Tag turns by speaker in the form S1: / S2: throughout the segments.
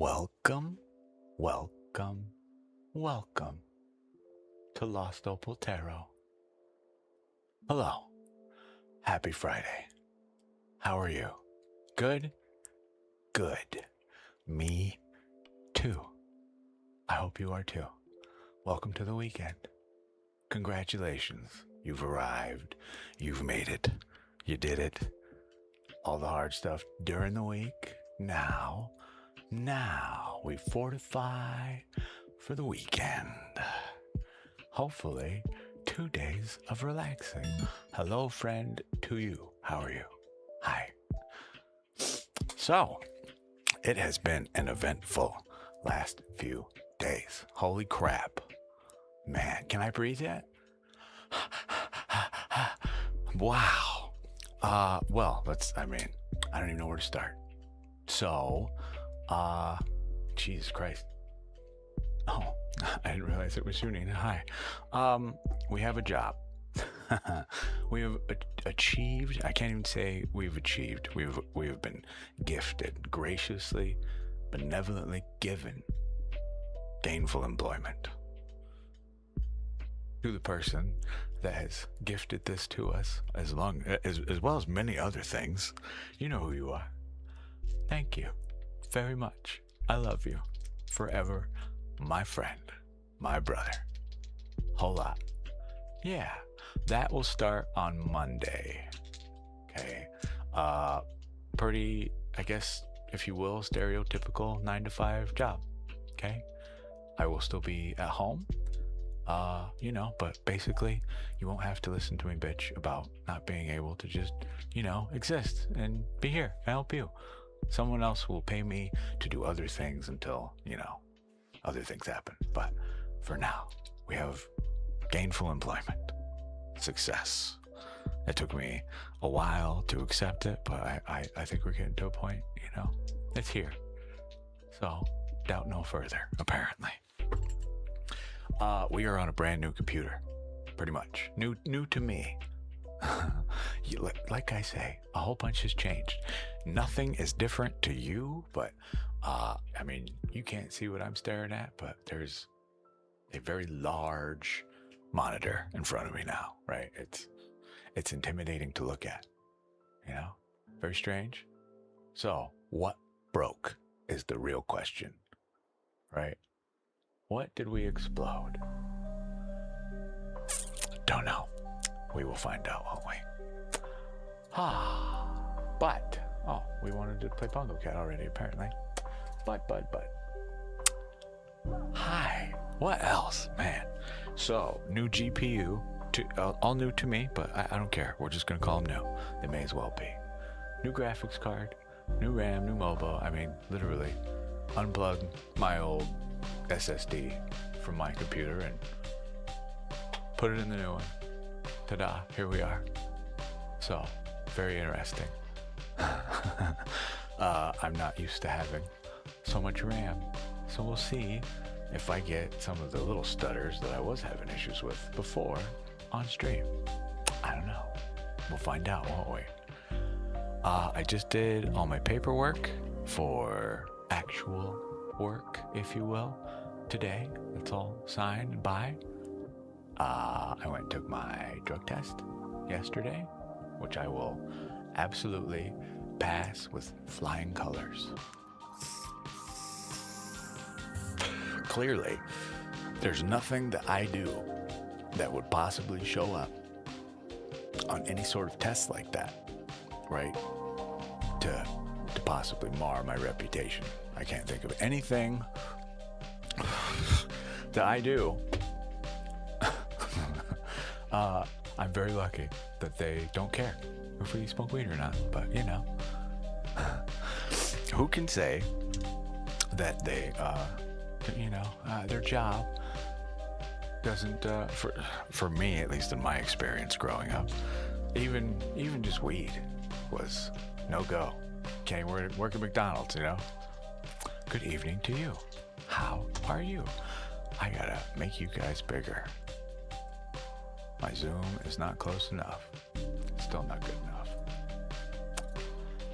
S1: Welcome, welcome, welcome to Lost Opal Tarot. Hello. Happy Friday. How are you? Good? Good. Me too. I hope you are too. Welcome to the weekend. Congratulations. You've arrived. You've made it. You did it. All the hard stuff during the week. Now we fortify for the weekend. Hopefully, 2 days of relaxing. Hello, friend, to you. How are you? Hi. So, it has been an eventful last few days. Holy crap. Man, can I breathe yet? Wow. Well, I don't even know where to start. So, Jesus Christ. Oh, I didn't realize it was Rune. Hi. We have a job. We have achieved, I can't even say we've achieved. We have been gifted, graciously, benevolently given gainful employment to the person that has gifted this to us, as well as many other things. You know who you are. Thank you very much. I love you forever, my friend, my brother. Whole lot. Yeah, that will start on Monday. Okay. Pretty, I guess, if you will, stereotypical 9-to-5 job. Okay. I will still be at home. But basically, you won't have to listen to me bitch about not being able to just, exist and be here and help you. Someone else will pay me to do other things until, other things happen. But for now, we have gainful employment. Success. It took me a while to accept it, but I think we're getting to a point, it's here. So, doubt no further, apparently. We are on a brand new computer, pretty much. New to me. Like I say, a whole bunch has changed. Nothing is different to you, but you can't see what I'm staring at, but there's a very large monitor in front of me now, right? It's intimidating to look at, very strange. So what broke is the real question, right? What did we explode? Don't know. We will find out, won't we? We wanted to play Bongo Cat already, apparently. But. Hi. What else, man? So, new GPU, all new to me, but I don't care. We're just gonna call them new. They may as well be. New graphics card, new RAM, new mobile. Literally, unplug my old SSD from my computer and put it in the new one. Ta-da, here we are. So, very interesting. I'm not used to having so much RAM, so we'll see if I get some of the little stutters that I was having issues with before on stream. I don't know. We'll find out, won't we? I just did all my paperwork for actual work, if you will, today. It's all signed and by. I went and took my drug test yesterday, which I will absolutely pass with flying colors. Clearly, there's nothing that I do that would possibly show up on any sort of test like that, right? To possibly mar my reputation. I can't think of anything that I do. I'm very lucky that they don't care if we smoke weed or not, but who can say that they, their job doesn't, for me, at least in my experience growing up, even just weed was no go. Can't work at McDonald's, Good evening to you. How are you? I gotta make you guys bigger. My zoom is not close enough. Still not good enough.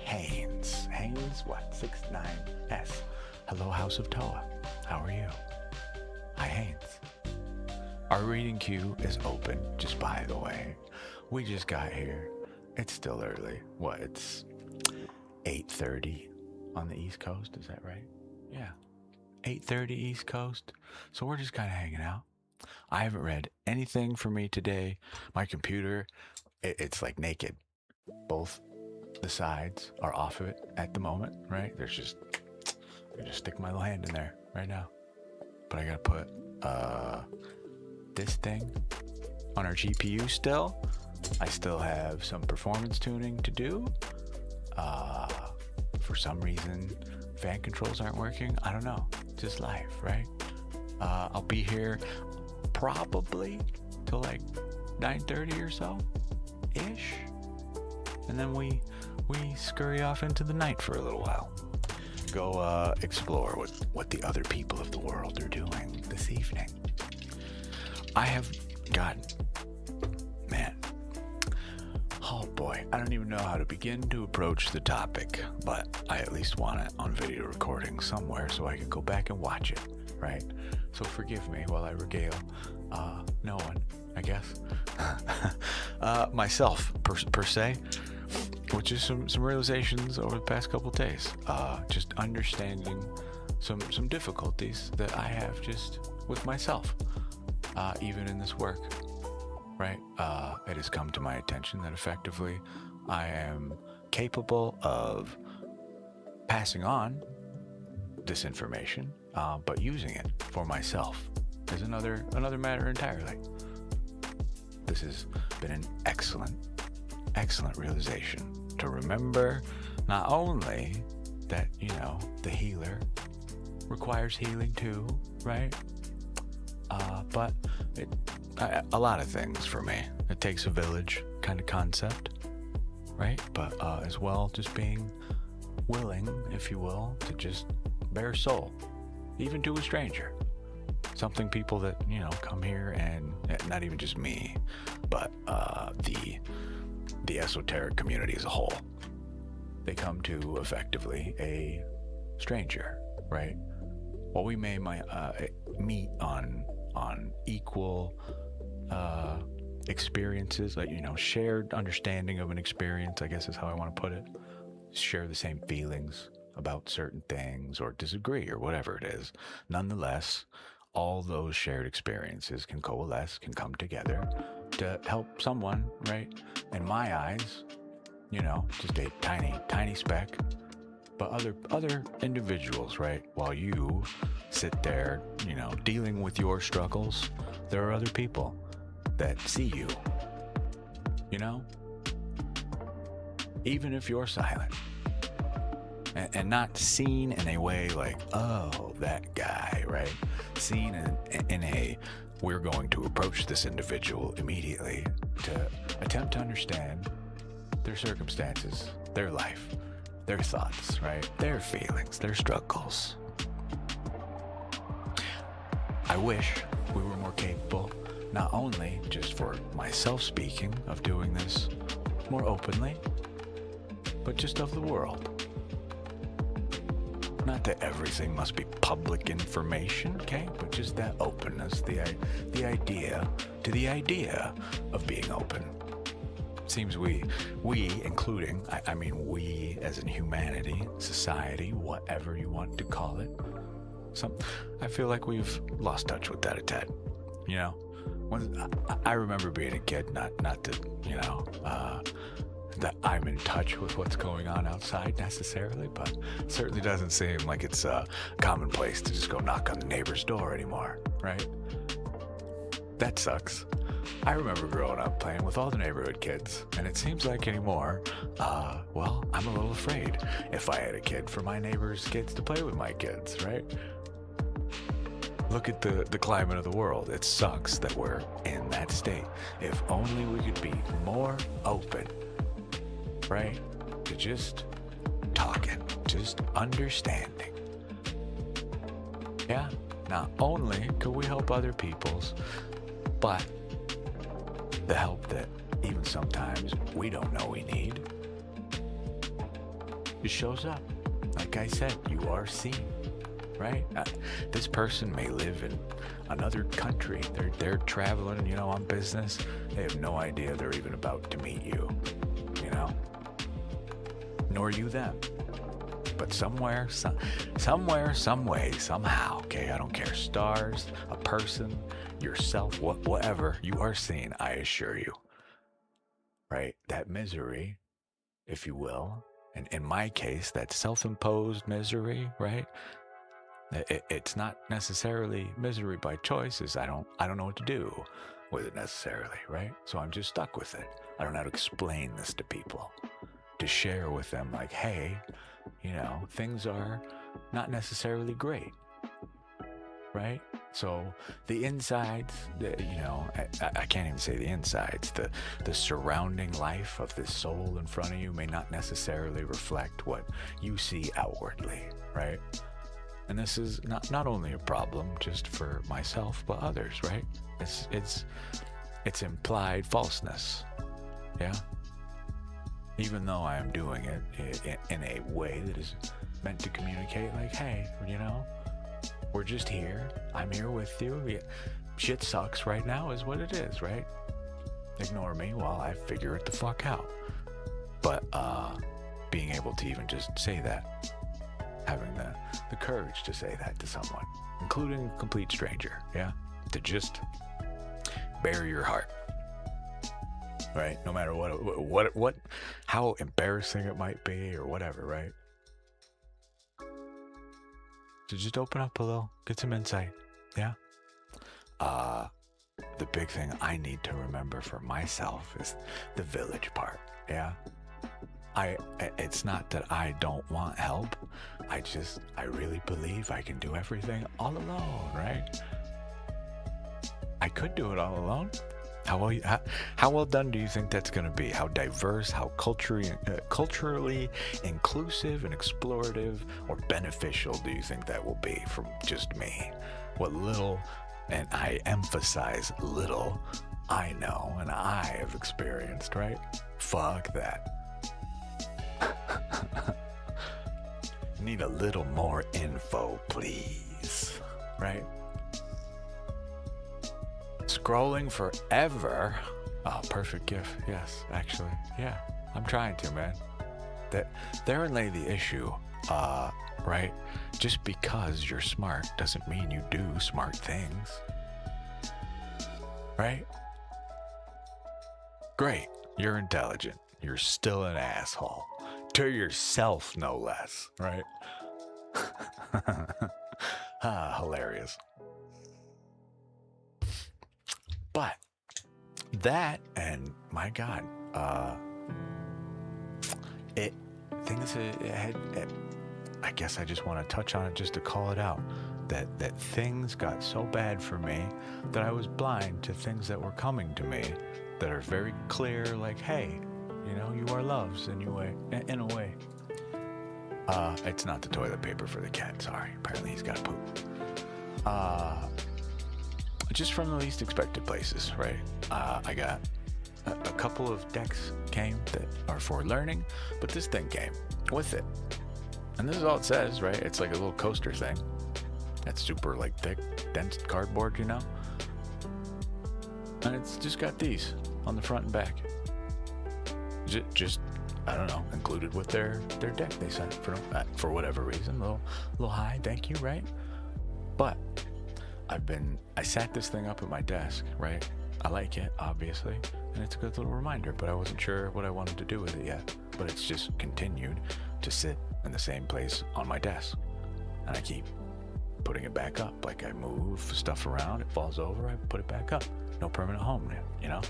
S1: Haynes, what? 69S. Hello, House of Toa. How are you? Hi, Haynes. Our reading queue is open, just by the way. We just got here. It's still early. What, it's 8:30 on the East Coast, is that right? Yeah, 8:30 East Coast. So we're just kind of hanging out. I haven't read anything for me today. My computer, it's like naked. Both the sides are off of it at the moment, right? I just stick my little hand in there right now. But I gotta put this thing on our GPU still. I still have some performance tuning to do. For some reason, fan controls aren't working. I don't know. Just life, right? I'll be here probably till like 9:30 or so ish, and then we scurry off into the night for a little while. Go explore what the other people of the world are doing this evening. I have gotten, man, oh boy, I don't even know how to begin to approach the topic, but I at least want it on video recording somewhere so I can go back and watch it, right? So forgive me while I regale no one, I guess. Myself, per se, which is some realizations over the past couple of days. Just understanding some difficulties that I have just with myself, even in this work, right? It has come to my attention that effectively I am capable of passing on this information, but using it for myself is another matter entirely. This has been an excellent realization to remember not only that, you know, the healer requires healing too, right? But a lot of things for me. It takes a village kind of concept, right? But as well, just being willing, if you will, to just bare soul, even to a stranger. Something people that, you know, come here and not even just me, but the esoteric community as a whole, they come to effectively a stranger, right? While we may meet on equal experiences, like, you know, shared understanding of an experience, I guess is how I want to put it. Share the same feelings about certain things or disagree or whatever it is. Nonetheless, all those shared experiences can coalesce, can come together to help someone, right? In my eyes, you know, just a tiny speck, but other individuals, right? While you sit there, you know, dealing with your struggles, there are other people that see you, you know, even if you're silent. And not seen in a way like, oh, that guy, right? Seen in a, we're going to approach this individual immediately to attempt to understand their circumstances, their life, their thoughts, right? Their feelings, their struggles. I wish we were more capable, not only just for myself speaking, of doing this more openly, but just of the world. Not that everything must be public information, okay? But just that openness, the idea of being open. Seems we including, I mean we as in humanity, society, whatever you want to call it. I feel like we've lost touch with that a tad, you know? I remember being a kid, not to, you know, that I'm in touch with what's going on outside necessarily, but it certainly doesn't seem like it's commonplace to just go knock on the neighbor's door anymore, right? That sucks. I remember growing up playing with all the neighborhood kids, and it seems like anymore, well, I'm a little afraid if I had a kid for my neighbor's kids to play with my kids, right? Look at the climate of the world. It sucks that we're in that state. If only we could be more open, right? To just talking, just understanding. Yeah, not only could we help other people's, but the help that even sometimes we don't know we need just shows up. Like I said, you are seen. right? This person may live in another country. They're traveling, you know, on business. They have no idea they're even about to meet you, you know? Nor you them. But somewhere, some way, somehow, okay, I don't care, stars, a person, yourself, whatever, you are seen, I assure you, right? That misery, if you will, and in my case, that self-imposed misery, right? It's not necessarily misery by choices. I don't know what to do with it necessarily, right? So I'm just stuck with it. I don't know how to explain this to people, to share with them, like, hey, you know, things are not necessarily great, right? So the insides, you know, I can't even say the insides, the surrounding life of this soul in front of you may not necessarily reflect what you see outwardly, right? And this is not only a problem just for myself, but others, right? It's implied falseness, yeah? Even though I am doing it in a way that is meant to communicate, like, hey, you know, we're just here. I'm here with you. Yeah, shit sucks right now is what it is, right? Ignore me while I figure it the fuck out. But being able to even just say that, having the courage to say that to someone, including a complete stranger, yeah? To just bare your heart. Right? No matter what, how embarrassing it might be or whatever, right? So just open up a little, get some insight, yeah? The big thing I need to remember for myself is the village part, yeah? It's not that I don't want help. I really believe I can do everything all alone, right? I could do it all alone. How well done do you think that's going to be? How diverse, how culturally inclusive and explorative or beneficial do you think that will be from just me? What little, and I emphasize little, I know and I have experienced, right? Fuck that. Need a little more info, please, right? Scrolling forever. Oh, perfect gift. Yes, actually. Yeah, I'm trying to, man. Therein lay the issue, right? Just because you're smart doesn't mean you do smart things. Right? Great. You're intelligent. You're still an asshole. To yourself, no less. Right? Hilarious. But that, and my God, I guess I just want to touch on it just to call it out, that things got so bad for me that I was blind to things that were coming to me that are very clear, like, hey, you know, you are loved in a way. It's not the toilet paper for the cat, sorry. Apparently he's got poop. Just from the least expected places, right? I got a couple of decks came that are for learning, but this thing came with it. And this is all it says, right? It's like a little coaster thing. That's super like thick, dense cardboard, you know? And it's just got these on the front and back. Just I don't know, included with their deck they sent for whatever reason. A little high, thank you, right? But I sat this thing up at my desk, right? I like it, obviously, and it's a good little reminder, but I wasn't sure what I wanted to do with it yet. But it's just continued to sit in the same place on my desk. And I keep putting it back up. Like I move stuff around, it falls over, I put it back up. No permanent home, you know?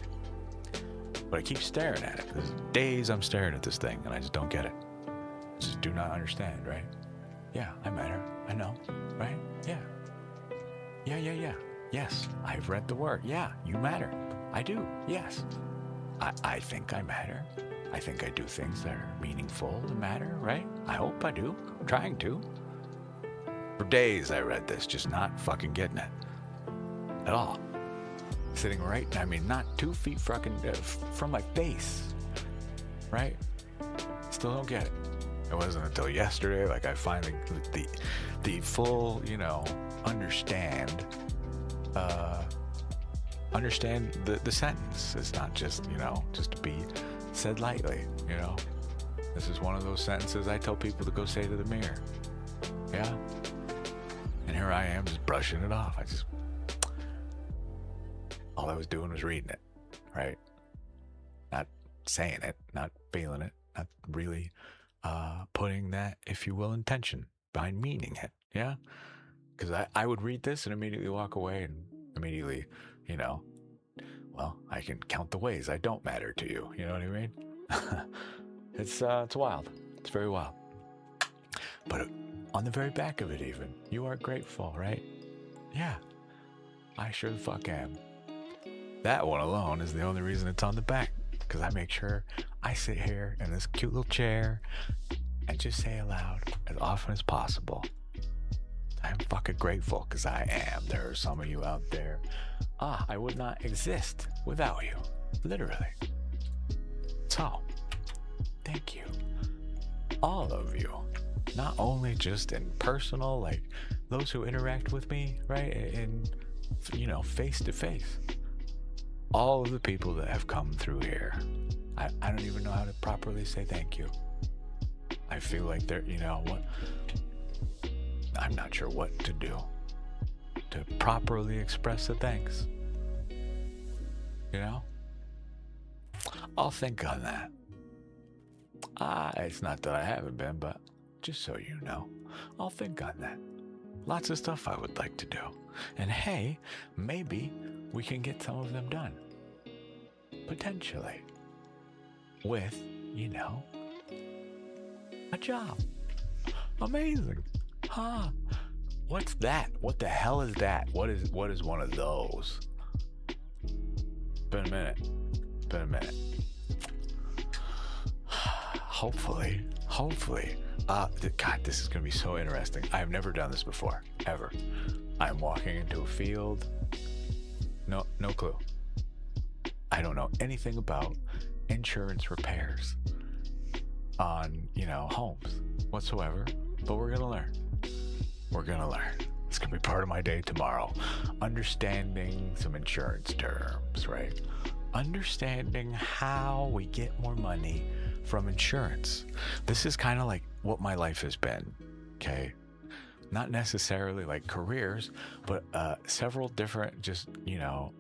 S1: But I keep staring at it. There's days I'm staring at this thing and I just don't get it. I just do not understand, right? Yeah, I matter. I know, right? Yeah. Yeah. Yes, I've read the word. Yeah, you matter. I do, yes. I think I matter. I think I do things that are meaningful to matter, right? I hope I do. I'm trying to. For days I read this, just not fucking getting it. At all. Sitting right, not 2 feet fucking from my face. Right? Still don't get it. It wasn't until yesterday, like I finally the full, you know, understand the sentence. It's not just, you know, just to be said lightly, you know. This is one of those sentences I tell people to go say to the mirror. Yeah. And here I am just brushing it off. All I was doing was reading it, right? Not saying it, not feeling it, not really putting that, if you will, intention behind meaning it. Yeah. Because I would read this and immediately walk away and immediately, you know, well, I can count the ways I don't matter to you. You know what I mean? It's wild. It's very wild. But on the very back of it, even, you are grateful, right? Yeah, I sure the fuck am. That one alone is the only reason it's on the back, because I make sure I sit here in this cute little chair and just say aloud as often as possible, I'm fucking grateful, because I am. There are some of you out there. I would not exist without you, literally. So, thank you, all of you. Not only just in personal, like those who interact with me, right, in, you know, face to face. All of the people that have come through here. I don't even know how to properly say thank you. I feel like they're, you know what, I'm not sure what to do to properly express the thanks. You know? I'll think on that. It's not that I haven't been, but just so you know, I'll think on that. Lots of stuff I would like to do. And hey, maybe we can get some of them done. Potentially. With, you know, a job. Amazing. Huh. What's that? What the hell is that? What is one of those? Been a minute. Hopefully. God, this is gonna be so interesting. I have never done this before, ever. I'm walking into a field. No clue. I don't know anything about insurance repairs on, you know, homes whatsoever, but we're gonna learn. It's gonna be part of my day tomorrow. Understanding some insurance terms, right? Understanding how we get more money from insurance. This is kind of like what my life has been, okay? Not necessarily like careers, but several different, just, you know,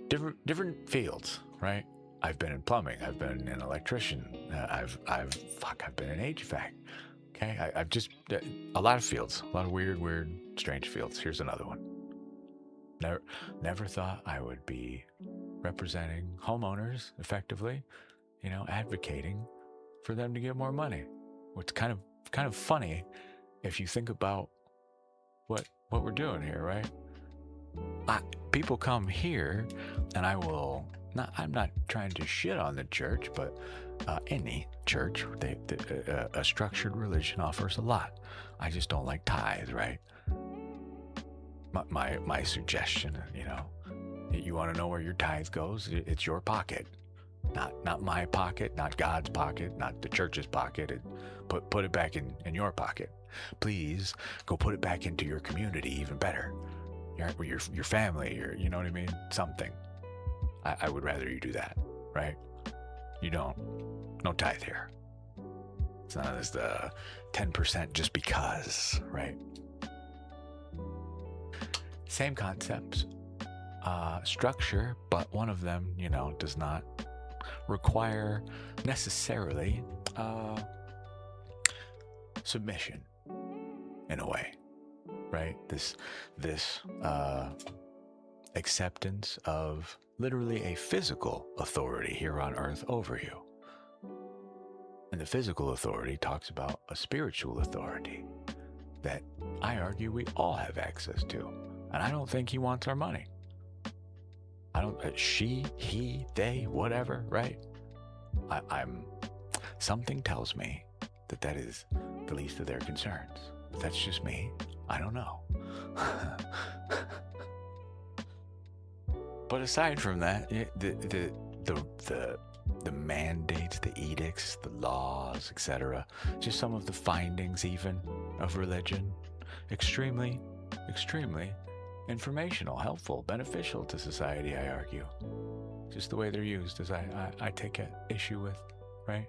S1: different fields, right? I've been in plumbing, I've been an electrician, I've been in HVAC. Okay, I've just a lot of fields, a lot of weird, strange fields. Here's another one. Never thought I would be representing homeowners effectively, you know, advocating for them to get more money. Which kind of funny if you think about what we're doing here, right? People come here, and I'm not trying to shit on the church, but any church, a structured religion offers a lot. I just don't like tithe, right? My suggestion, you know, you want to know where your tithe goes? It's your pocket, not my pocket, not God's pocket, not the church's pocket. Put it back in your pocket. Please go put it back into your community. Even better, your family, or you know what I mean, something. I would rather you do that, right? You don't. No tithe here. It's not as the 10% just because, right? Same concepts, structure, but one of them, you know, does not require necessarily submission in a way, right? This acceptance of literally a physical authority here on earth over you. And the physical authority talks about a spiritual authority that I argue we all have access to. And I don't think he wants our money. I don't, she, he, they, whatever, right? Something tells me that is the least of their concerns. That's just me. I don't know. But aside from that, the the mandates, the edicts, the laws, etc. Just some of the findings even of religion. Extremely, extremely informational, helpful, beneficial to society, I argue. Just the way they're used is I take an issue with, right?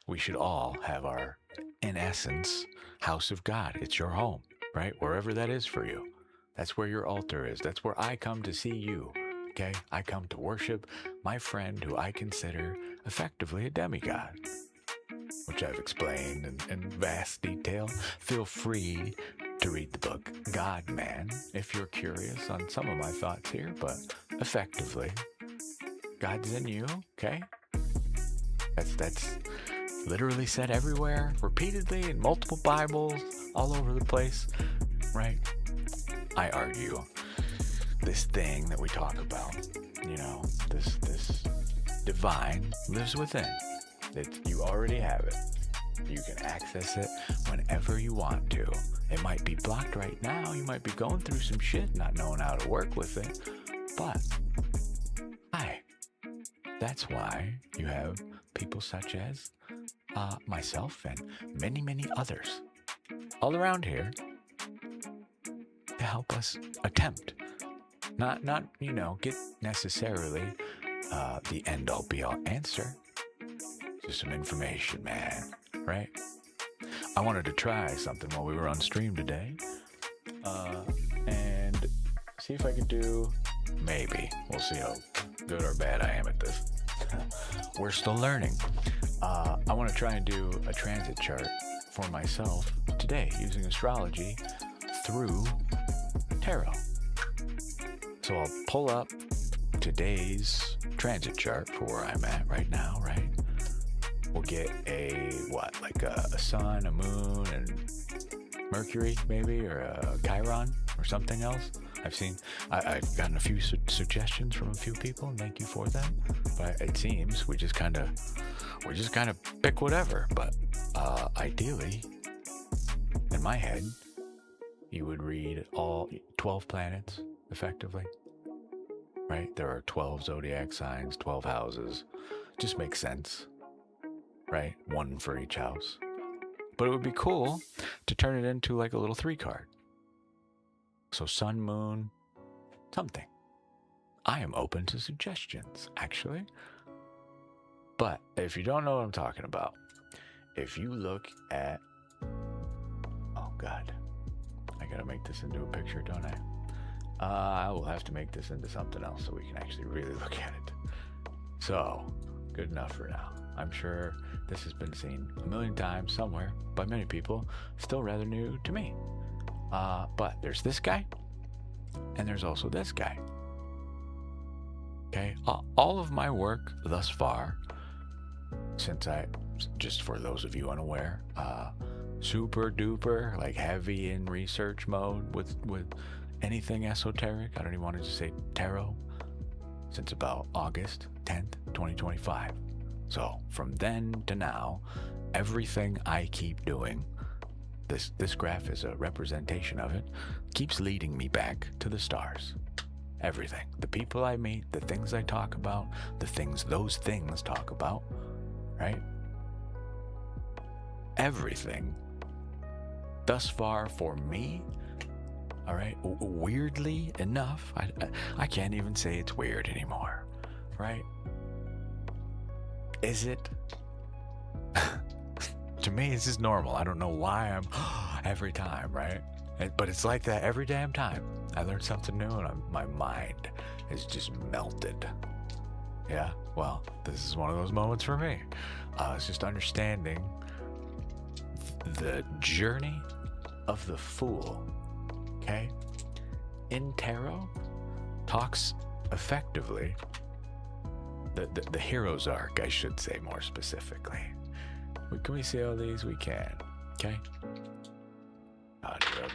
S1: We should all have our, in essence, house of God. It's your home, right? Wherever that is for you. That's where your altar is. That's where I come to see you, okay? I come to worship my friend who I consider effectively a demigod, which I've explained in vast detail. Feel free to read the book God Man if you're curious on some of my thoughts here, but effectively, God's in you, okay? That's literally said everywhere, repeatedly in multiple Bibles, all over the place, right? I argue this thing that we talk about, you know, this divine lives within. You already have it. You can access it whenever you want to. It might be blocked right now. You might be going through some shit, not knowing how to work with it. But that's why you have people such as myself and many, many others all around here to help us attempt. Not get necessarily the end-all be-all answer. Just some information, man, right? I wanted to try something while we were on stream today, and see if I could do, maybe, we'll see how good or bad I am at this. We're still learning. I want to try and do a transit chart for myself today using astrology through tarot. So I'll pull up today's transit chart for where I'm at right now, right? We'll get a sun, a moon, and Mercury maybe, or a Chiron or something else. I've gotten a few suggestions from a few people, and thank you for them. But it seems we just kind of pick whatever. But ideally, in my head, you would read all 12 planets effectively, right? There are 12 zodiac signs, 12 houses. Just makes sense, right? One for each house. But it would be cool to turn it into like a little 3 card. So sun, moon, something. I am open to suggestions, actually. But if you don't know what I'm talking about, if you look at, oh God, I gotta make this into a picture, don't I? I will have to make this into something else so we can actually really look at it. So, good enough for now. I'm sure this has been seen a million times somewhere by many people, still rather new to me. But there's this guy, and there's also this guy. Okay, all of my work thus far, just for those of you unaware, super duper, like heavy in research mode with anything esoteric. I don't even want to just say tarot, since about August 10th, 2025. So from then to now, everything I keep doing, this graph is a representation of it, keeps leading me back to the stars. Everything. The people I meet, the things I talk about, the things those things talk about, right? Everything thus far for me, all right, weirdly enough, I can't even say it's weird anymore, right? Is it? To me, it's just normal. I don't know why I'm every time, right? But it's like that every damn time. I learn something new and my mind is just melted. Yeah, well, this is one of those moments for me. It's just understanding the journey of the fool, okay? In tarot, talks effectively, the hero's arc, I should say more specifically. Can we see all these? We can, okay?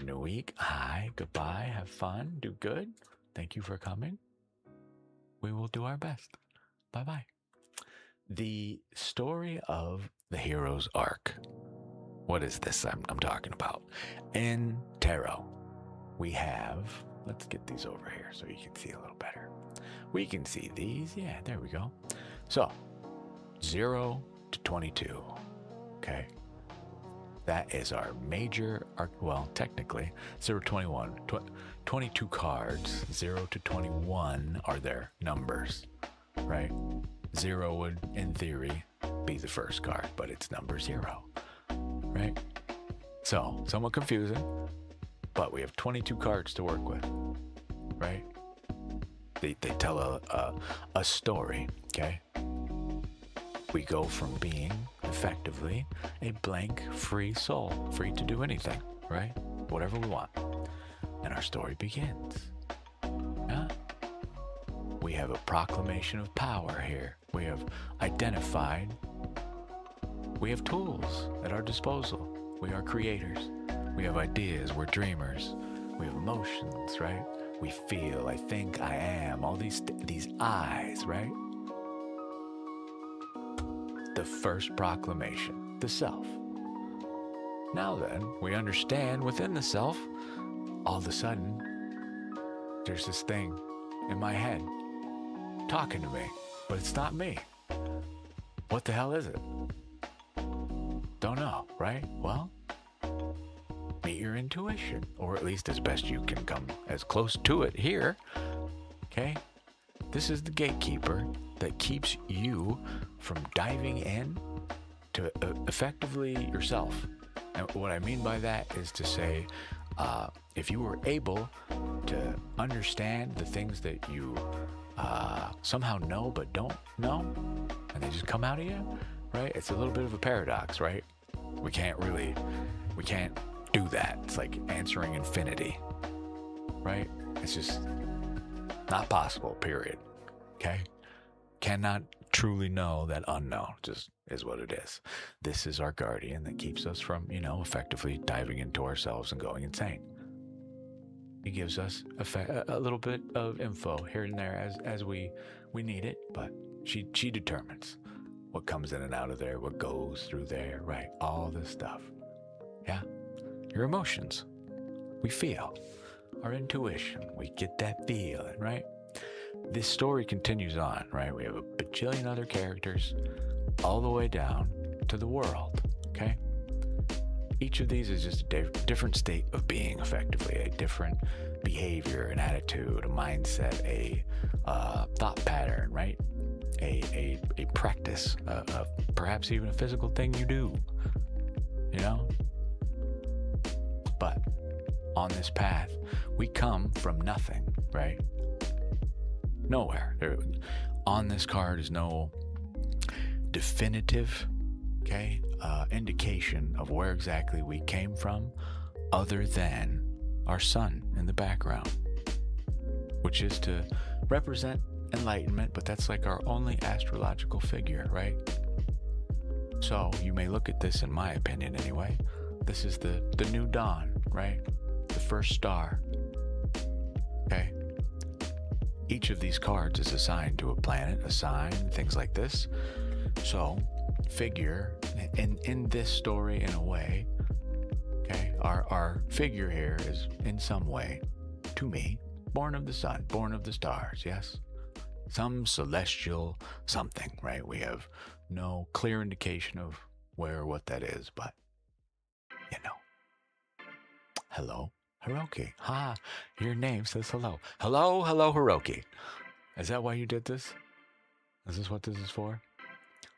S1: New week. Hi, goodbye, have fun, do good. Thank you for coming. We will do our best. Bye-bye. The story of the hero's arc. What is this I'm talking about? In tarot, we have, let's get these over here so you can see a little better. We can see these. Yeah, there we go. So, 0 to 22. Okay. That is our major arc. Well, technically, 0 to 21. 22 cards. 0 to 21 are their numbers, right? 0 would, in theory, be the first card, but it's number 0, right? So, somewhat confusing, but we have 22 cards to work with, right? They tell a story, okay? We go from being, effectively, a blank, free soul, free to do anything, right? Whatever we want. And our story begins. Yeah? We have a proclamation of power here. We have identified. We have tools at our disposal. We are creators. We have ideas. We're dreamers. We have emotions, right? We feel, I think, I am. All these I's, right? The first proclamation, the self. Now then, we understand within the self, all of a sudden, there's this thing in my head talking to me, but it's not me. What the hell is it? Don't know, right? Well, meet your intuition, or at least as best you can come as close to it here, okay? This is the gatekeeper that keeps you from diving in to effectively yourself. And what I mean by that is to say, if you were able to understand the things that you somehow know but don't know, and they just come out of you, right? It's a little bit of a paradox, right? We can't do that. It's like answering infinity, right? It's just not possible, period. Okay? Cannot truly know that unknown, just is what it is. This is our guardian that keeps us from, effectively diving into ourselves and going insane. He gives us a little bit of info here and there as we need it, but she determines what comes in and out of there, what goes through there, right? All this stuff. Yeah? Your emotions. We feel. Our intuition. We get that feeling, right? This story continues on, right? We have a bajillion other characters all the way down to the world, okay? Each of these is just a different state of being, effectively, a different behavior, an attitude, a mindset, a thought pattern, right? A practice, perhaps even a physical thing you do, But on this path, we come from nothing, right? Nowhere. On this card is no definitive, indication of where exactly we came from, other than our sun in the background, which is to represent enlightenment, but that's like our only astrological figure, right? So you may look at this, in my opinion anyway, this is the new dawn, right? The first star. Okay. Each of these cards is assigned to a planet, a sign, things like this. So figure in this story, in a way, okay, our figure here is in some way, to me, born of the sun, born of the stars, yes? Some celestial something, right? We have no clear indication of where or what that is, but, Hello, Hiroki. Ha, your name says hello. Hello, Hiroki. Is that why you did this? Is this what this is for?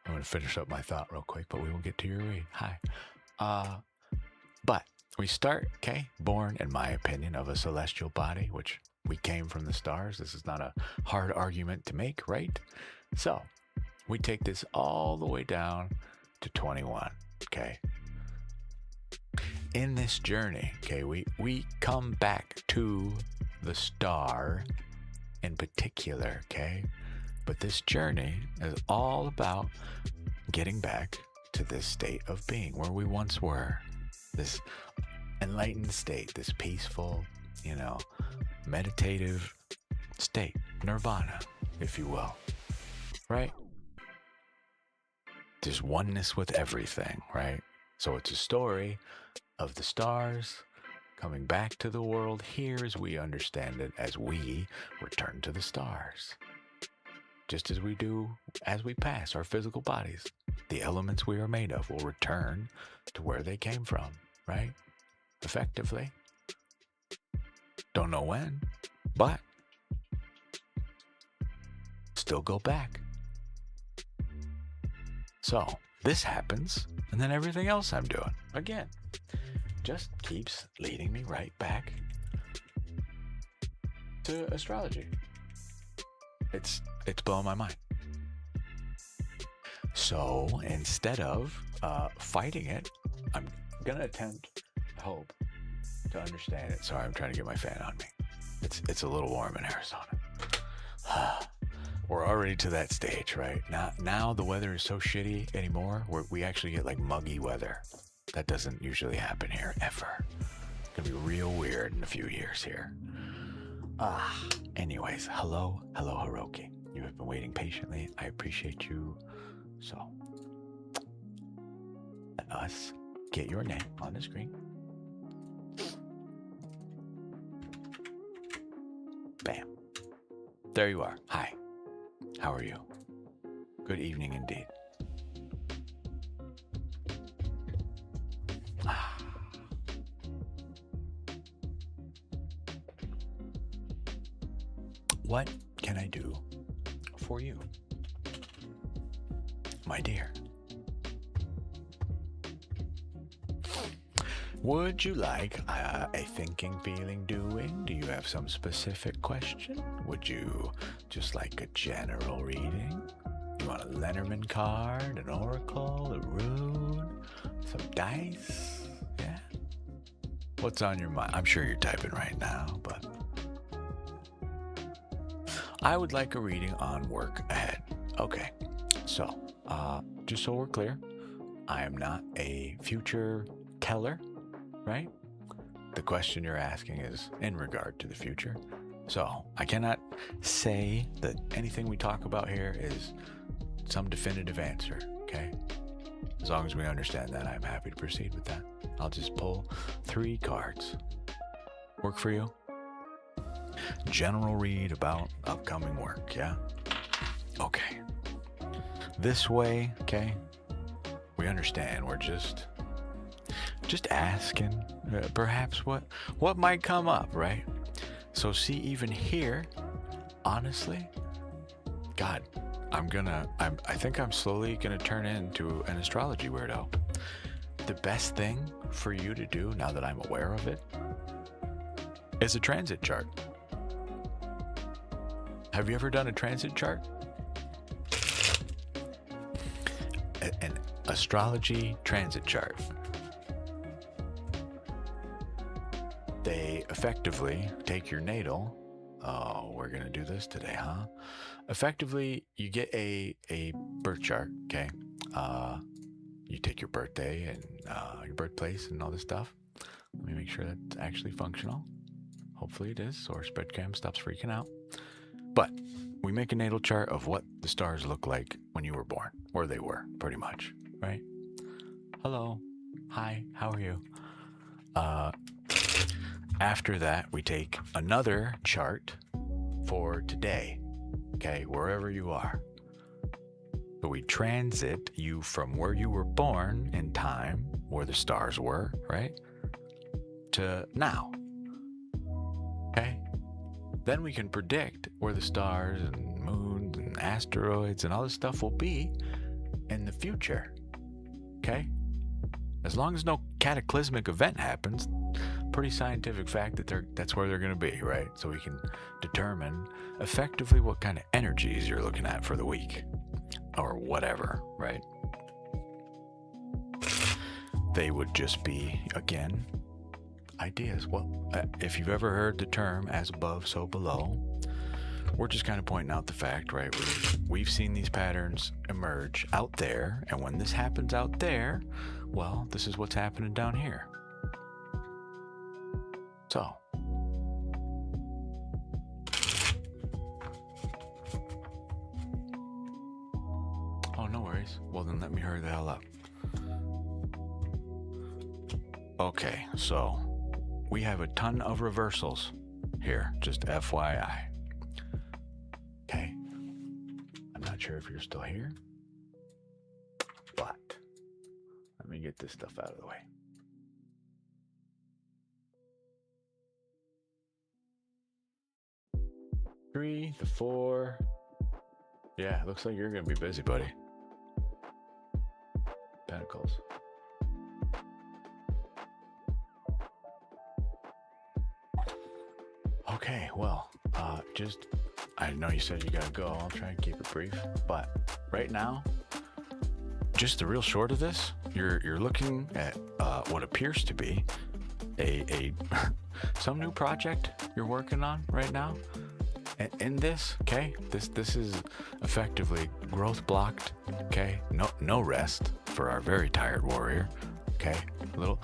S1: I'm going to finish up my thought real quick, but we will get to your read. Hi. But we start, born, in my opinion, of a celestial body, which we came from the stars. This is not a hard argument to make, right? So we take this all the way down to 21, In this journey, we come back to the star in particular, But this journey is all about getting back to this state of being where we once were. This enlightened state, this peaceful, meditative state, nirvana, if you will, right? There's oneness with everything, right? So it's a story of the stars coming back to the world here as we understand it, as we return to the stars. Just as we do as we pass our physical bodies, the elements we are made of will return to where they came from, right? Effectively. Don't know when, but still go back. So this happens, and then everything else I'm doing, again, just keeps leading me right back to astrology. It's blowing my mind. So instead of fighting it, I'm gonna attempt, I hope, to understand it. Sorry, I'm trying to get my fan on me. It's a little warm in Arizona. We're already to that stage, right? Now the weather is so shitty anymore. We actually get like muggy weather. That doesn't usually happen here ever. It's gonna be real weird in a few years here. Anyways, hello Hiroki. You have been waiting patiently. I appreciate you. So let us get your name on the screen. Bam. There you are. Hi. How are you? Good evening indeed. What can I do for you, my dear? Would you like a thinking, feeling, doing? Do you have some specific question? Would you just like a general reading? You want a Lenormand card, an oracle, a rune, some dice? Yeah? What's on your mind? I'm sure you're typing right now, but I would like a reading on work ahead. Okay, so just so we're clear, I am not a future teller, right? The question you're asking is in regard to the future. So I cannot say that anything we talk about here is some definitive answer, okay? As long as we understand that, I'm happy to proceed with that. I'll just pull 3 cards. Work for you? General read about upcoming work, yeah? Okay. This way, okay? We understand. We're just asking perhaps what might come up, right? So see, even here, honestly, God, I think I'm slowly gonna turn into an astrology weirdo. The best thing for you to do, now that I'm aware of it, is a transit chart. Have you ever done a transit chart? An astrology transit chart. They effectively take your natal. Oh, we're gonna do this today, huh? Effectively, you get a birth chart, okay? You take your birthday and your birthplace and all this stuff. Let me make sure that's actually functional. Hopefully it is, so our spreadcam stops freaking out. But we make a natal chart of what the stars look like when you were born, or they were, pretty much, right? Hello. Hi, how are you? After that, we take another chart for today, okay, wherever you are. So we transit you from where you were born in time, where the stars were, right, to now, okay? Then we can predict where the stars and moons and asteroids and all this stuff will be in the future, okay? As long as no cataclysmic event happens, pretty scientific fact that that's where they're going to be, right? So we can determine effectively what kind of energies you're looking at for the week or whatever, right? They would just be, again, ideas. Well, if you've ever heard the term as above, so below, we're just kind of pointing out the fact, right? We've seen these patterns emerge out there, and when this happens out there, well, this is what's happening down here. So, oh, no worries. Well, then let me hurry the hell up. Okay, so we have a ton of reversals here, just FYI. Okay. I'm not sure if you're still here, but let me get this stuff out of the way. Three, the 4. Yeah, looks like you're gonna be busy, buddy. Pentacles. Okay, well, I know you said you gotta go. I'll try and keep it brief, but right now, just the real short of this, you're looking at what appears to be a some new project you're working on right now. And in this, okay, this is effectively growth blocked. Okay, no rest for our very tired warrior. Okay, a little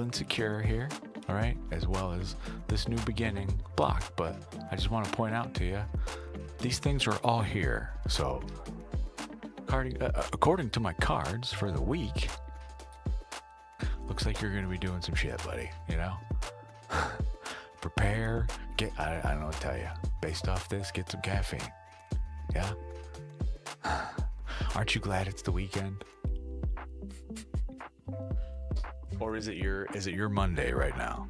S1: insecure here. All right, as well as this new beginning blocked. But I just want to point out to you, these things are all here. So, according to my cards for the week, looks like you're going to be doing some shit, buddy. You know, prepare. I don't know what to tell you. Based off this, get some caffeine. Yeah. Aren't you glad it's the weekend? Or is it your Monday right now?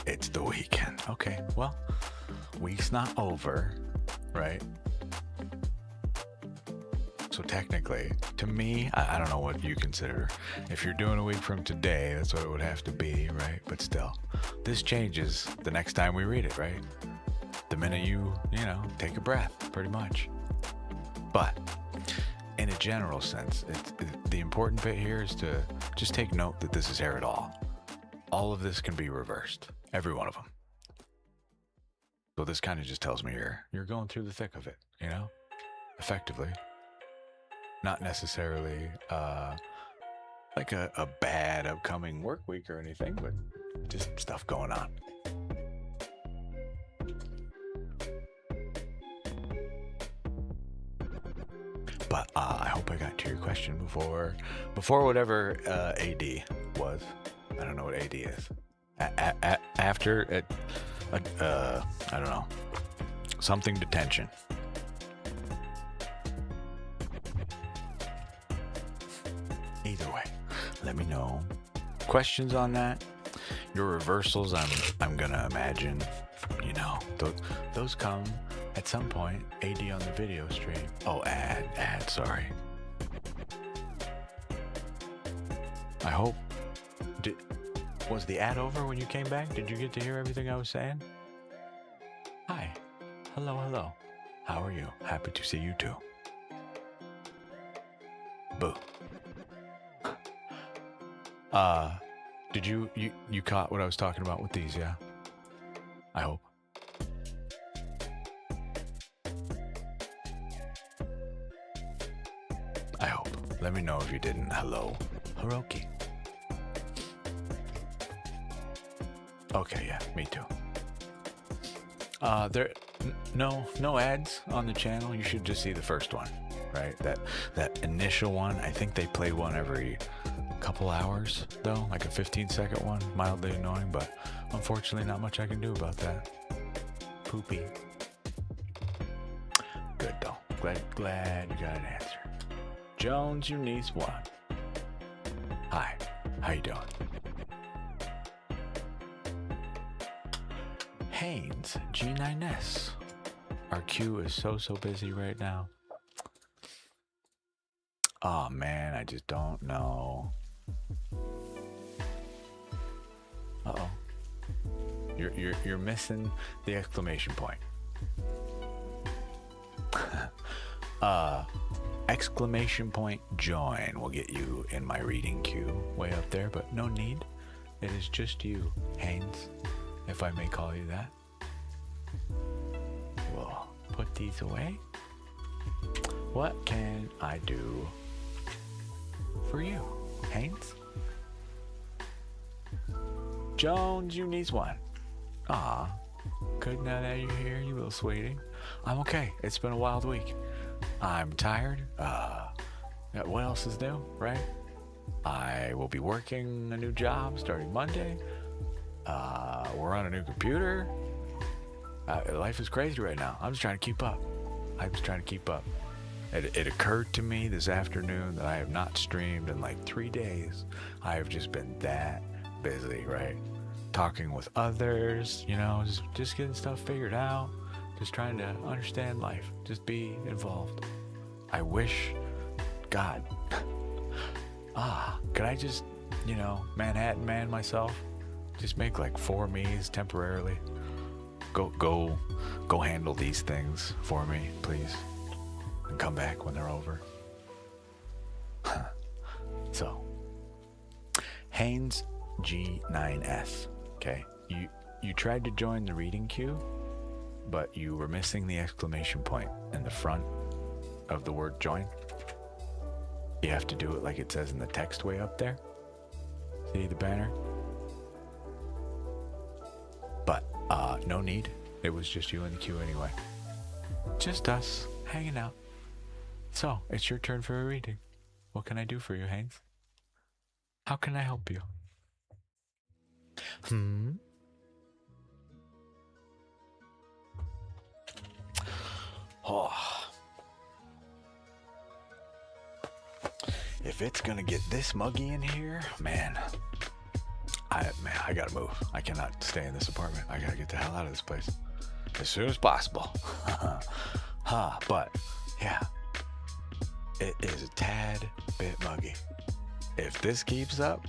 S1: It's the weekend. Okay, well, week's not over, right? So technically, to me, I don't know what you consider. If you're doing a week from today, that's what it would have to be, right? But still, this changes the next time we read it, right? The minute you take a breath, pretty much. But in a general sense, the important bit here is to just take note that this is here at all. All of this can be reversed, every one of them. So this kind of just tells me you're going through the thick of it, effectively. Not necessarily like a bad upcoming work week or anything, but just stuff going on. But I hope I got to your question before whatever AD was. I don't know what AD is. After I don't know, something detention. Either way, let me know. Questions on that? Your reversals, I'm gonna imagine, those come at some point. AD on the video stream. Oh, ad, sorry. I hope. Was the ad over when you came back? Did you get to hear everything I was saying? Hi. Hello. How are you? Happy to see you too. Boo. Did you caught what I was talking about with these, yeah? I hope. Let me know if you didn't. Hello. Hiroki. Okay, yeah, me too. There no ads on the channel. You should just see the first one, right? That initial one. I think they play one every couple hours though, like a 15-second one. Mildly annoying, but unfortunately not much I can do about that. Poopy. Good though. Glad you got an answer. Jones, your niece won. Hi, how you doing? Haynes, G9S. Our queue is so busy right now. Oh man, I just don't know. Uh-oh. You're missing the exclamation point. Exclamation point join will get you in my reading queue way up there, but no need. It is just you, Haynes, if I may call you that. We'll put these away. What can I do for you, Haynes? Jones, you need one. Ah, Good, now that you're here, you little sweetie. I'm okay. It's been a wild week. I'm tired. What else is new, right? I will be working a new job starting Monday. We're on a new computer. Life is crazy right now. I'm just trying to keep up. It occurred to me this afternoon that I have not streamed in like 3 days. I have just been that busy, right? Talking with others, just getting stuff figured out. Just trying to understand life. Just be involved. I wish, God, could I just, Manhattan man myself? Just make like 4 me's temporarily. Go handle these things for me, please. And come back when they're over. So, Haynes G9S. Okay, you tried to join the reading queue, but you were missing the exclamation point in the front of the word join. You have to do it like it says in the text way up there. See the banner? But no need. It was just you in the queue anyway. Just us hanging out. So, it's your turn for a reading. What can I do for you, Haynes? How can I help you? Oh. If it's gonna get this muggy in here, man, I gotta move. I cannot stay in this apartment. I gotta get the hell out of this place as soon as possible. But yeah, it is a tad bit muggy. If this keeps up,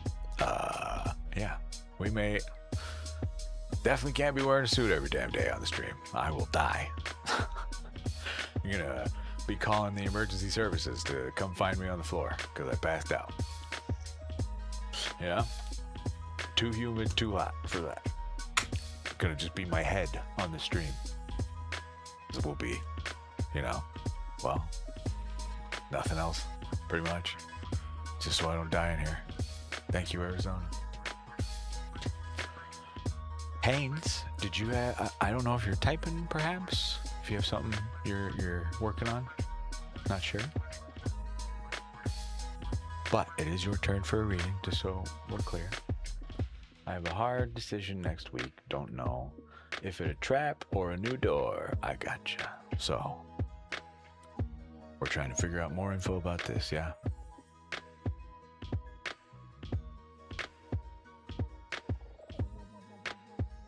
S1: yeah, we may definitely can't be wearing a suit every damn day on the stream. I will die. You're gonna be calling the emergency services to come find me on the floor because I passed out. Too humid, too hot for that. Gonna just be my head on the stream. It will be, well, nothing else, pretty much. Just so I don't die in here. Thank you, Arizona. Haynes, did you have, I don't know if you're typing perhaps? If you have something you're working on? Not sure. But it is your turn for a reading, just so we're clear. I have a hard decision next week. Don't know if it's a trap or a new door. I gotcha. So, we're trying to figure out more info about this, yeah?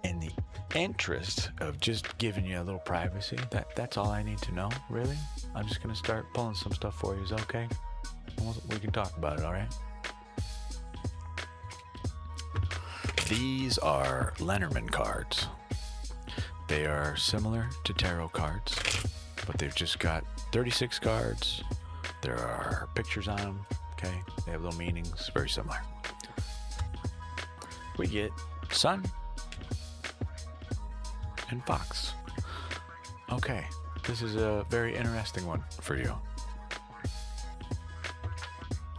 S1: In the interest of just giving you a little privacy, that's all I need to know, really. I'm just gonna start pulling some stuff for you. Is that okay? We can talk about it, all right? These are Lenormand cards. They are similar to tarot cards, but they've just got 36 cards. There are pictures on them, okay? They have little meanings, very similar. We get Sun and Fox. Okay, this is a very interesting one for you.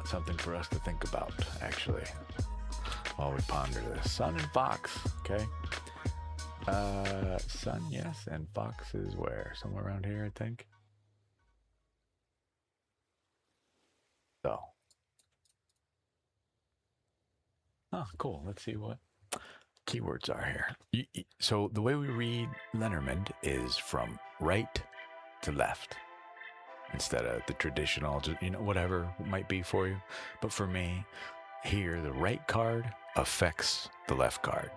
S1: Something for us to think about, actually, while we ponder this. Sun and Fox, okay? Sun, yes, and Fox is where? Somewhere around here, I think. So. Oh, cool. Let's see what keywords are here. So the way we read Lenormand is from right to left, instead of the traditional, just, whatever might be for you. But for me, here, the right card affects the left card.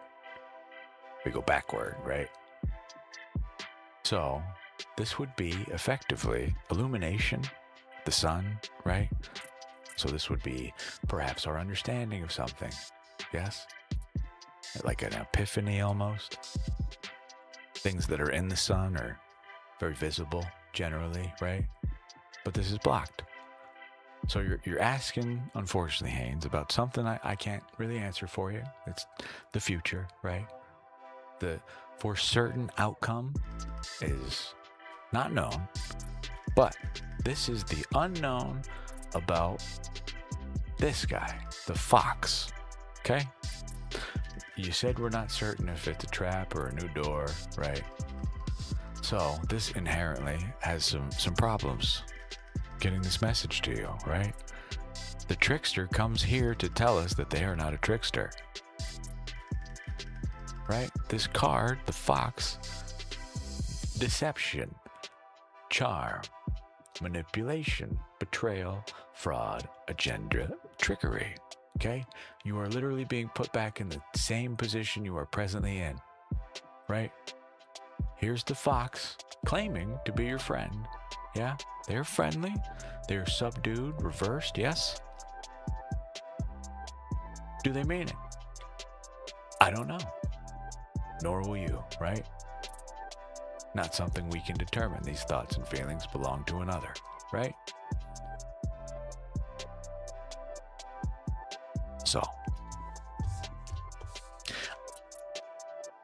S1: We go backward, right? So this would be effectively illumination, the sun, right? So this would be perhaps our understanding of something. Yes? Like an epiphany almost. Things that are in the sun are very visible generally, right? But this is blocked. So you're asking, unfortunately, Haynes, about something I can't really answer for you. It's the future, right? The for certain outcome is not known, but this is the unknown about this guy, the fox, okay? you said we're not certain if it's a trap or a new door, right? So this inherently has some problems getting this message to you, right? The trickster comes here to tell us that they are not a trickster, right? This card, the fox, deception, charm, manipulation, betrayal, fraud, agenda, trickery. Okay? You are literally being put back in the same position you are presently in, right? Here's the fox claiming to be your friend. Yeah? They're friendly. They're subdued, reversed, yes? Do they mean it? I don't know. Nor will you, right? Not something we can determine. These thoughts and feelings belong to another, right? So,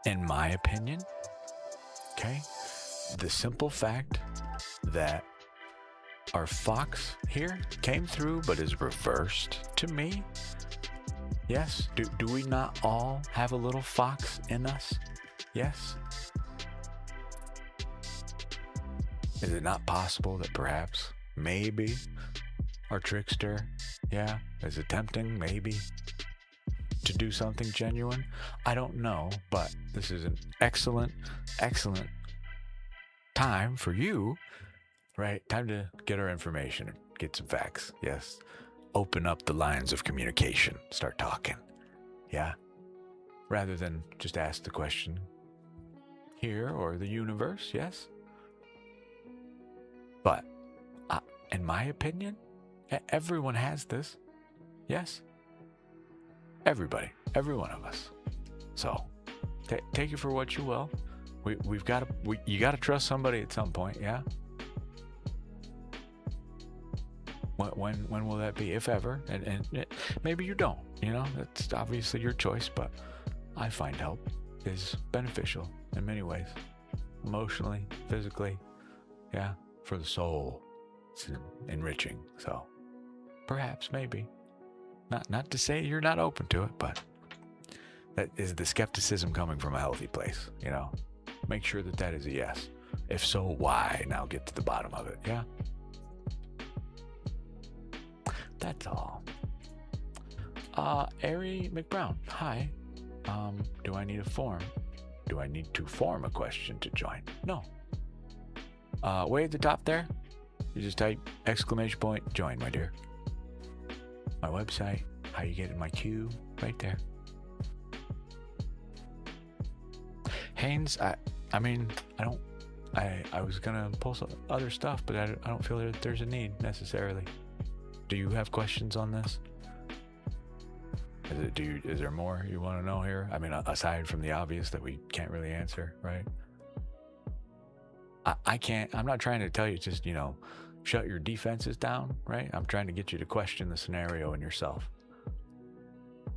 S1: in my opinion, okay, the simple fact that our fox here came through but is reversed to me, yes, do we not all have a little fox in us? Yes. Is it not possible that perhaps, maybe, our trickster, yeah, is attempting, maybe, to do something genuine? I don't know, but this is an excellent, excellent time for you, right? Time to get our information and get some facts, yes. Open up the lines of communication, start talking, yeah? Rather than just ask the question here or the universe, yes? But, in my opinion, everyone has this. Yes? Everybody. Every one of us. So, take it for what you will. You got to trust somebody at some point, yeah? When will that be? If ever. And maybe you don't, you know? That's obviously your choice, but I find help is beneficial in many ways. Emotionally, physically, yeah? For the soul. It's enriching. So perhaps, maybe. Not to say you're not open to it, but that is the skepticism coming from a healthy place, you know? Make sure that is a yes. If so, why? Now get to the bottom of it, yeah? That's all. Ari McBrown, hi. Do I need a form? Do I need to form a question to join? No. Way at the top there, you just type exclamation point join, my dear. My website, how you get in my queue, right there. Haynes, I mean, I was gonna post other stuff, but I don't feel that there's a need necessarily. Do you have questions on this? Is there more you want to know here? I mean, aside from the obvious that we can't really answer, right? I'm not trying to tell you just, you know, shut your defenses down, right? I'm trying to get you to question the scenario in yourself,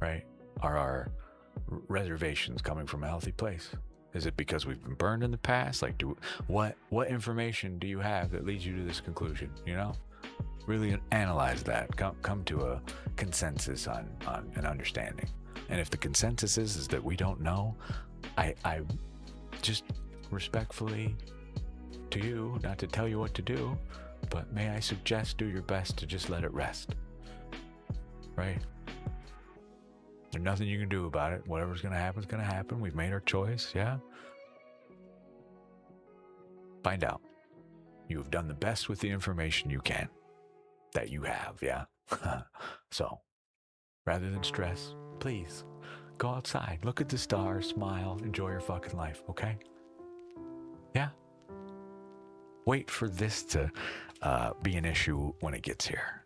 S1: right? Are our reservations coming from a healthy place? Is it because we've been burned in the past? Like, what information do you have that leads you to this conclusion, you know? Really analyze that. Come to a consensus on an understanding. And if the consensus is that we don't know, I just respectfully to you, not to tell you what to do, but may I suggest do your best to just let it rest. Right? There's nothing you can do about it. Whatever's going to happen is going to happen. We've made our choice, yeah? Find out. You have done the best with the information you can. That you have, yeah? So, rather than stress, please, go outside. Look at the stars, smile, enjoy your fucking life, okay? Yeah? Wait for this to be an issue when it gets here.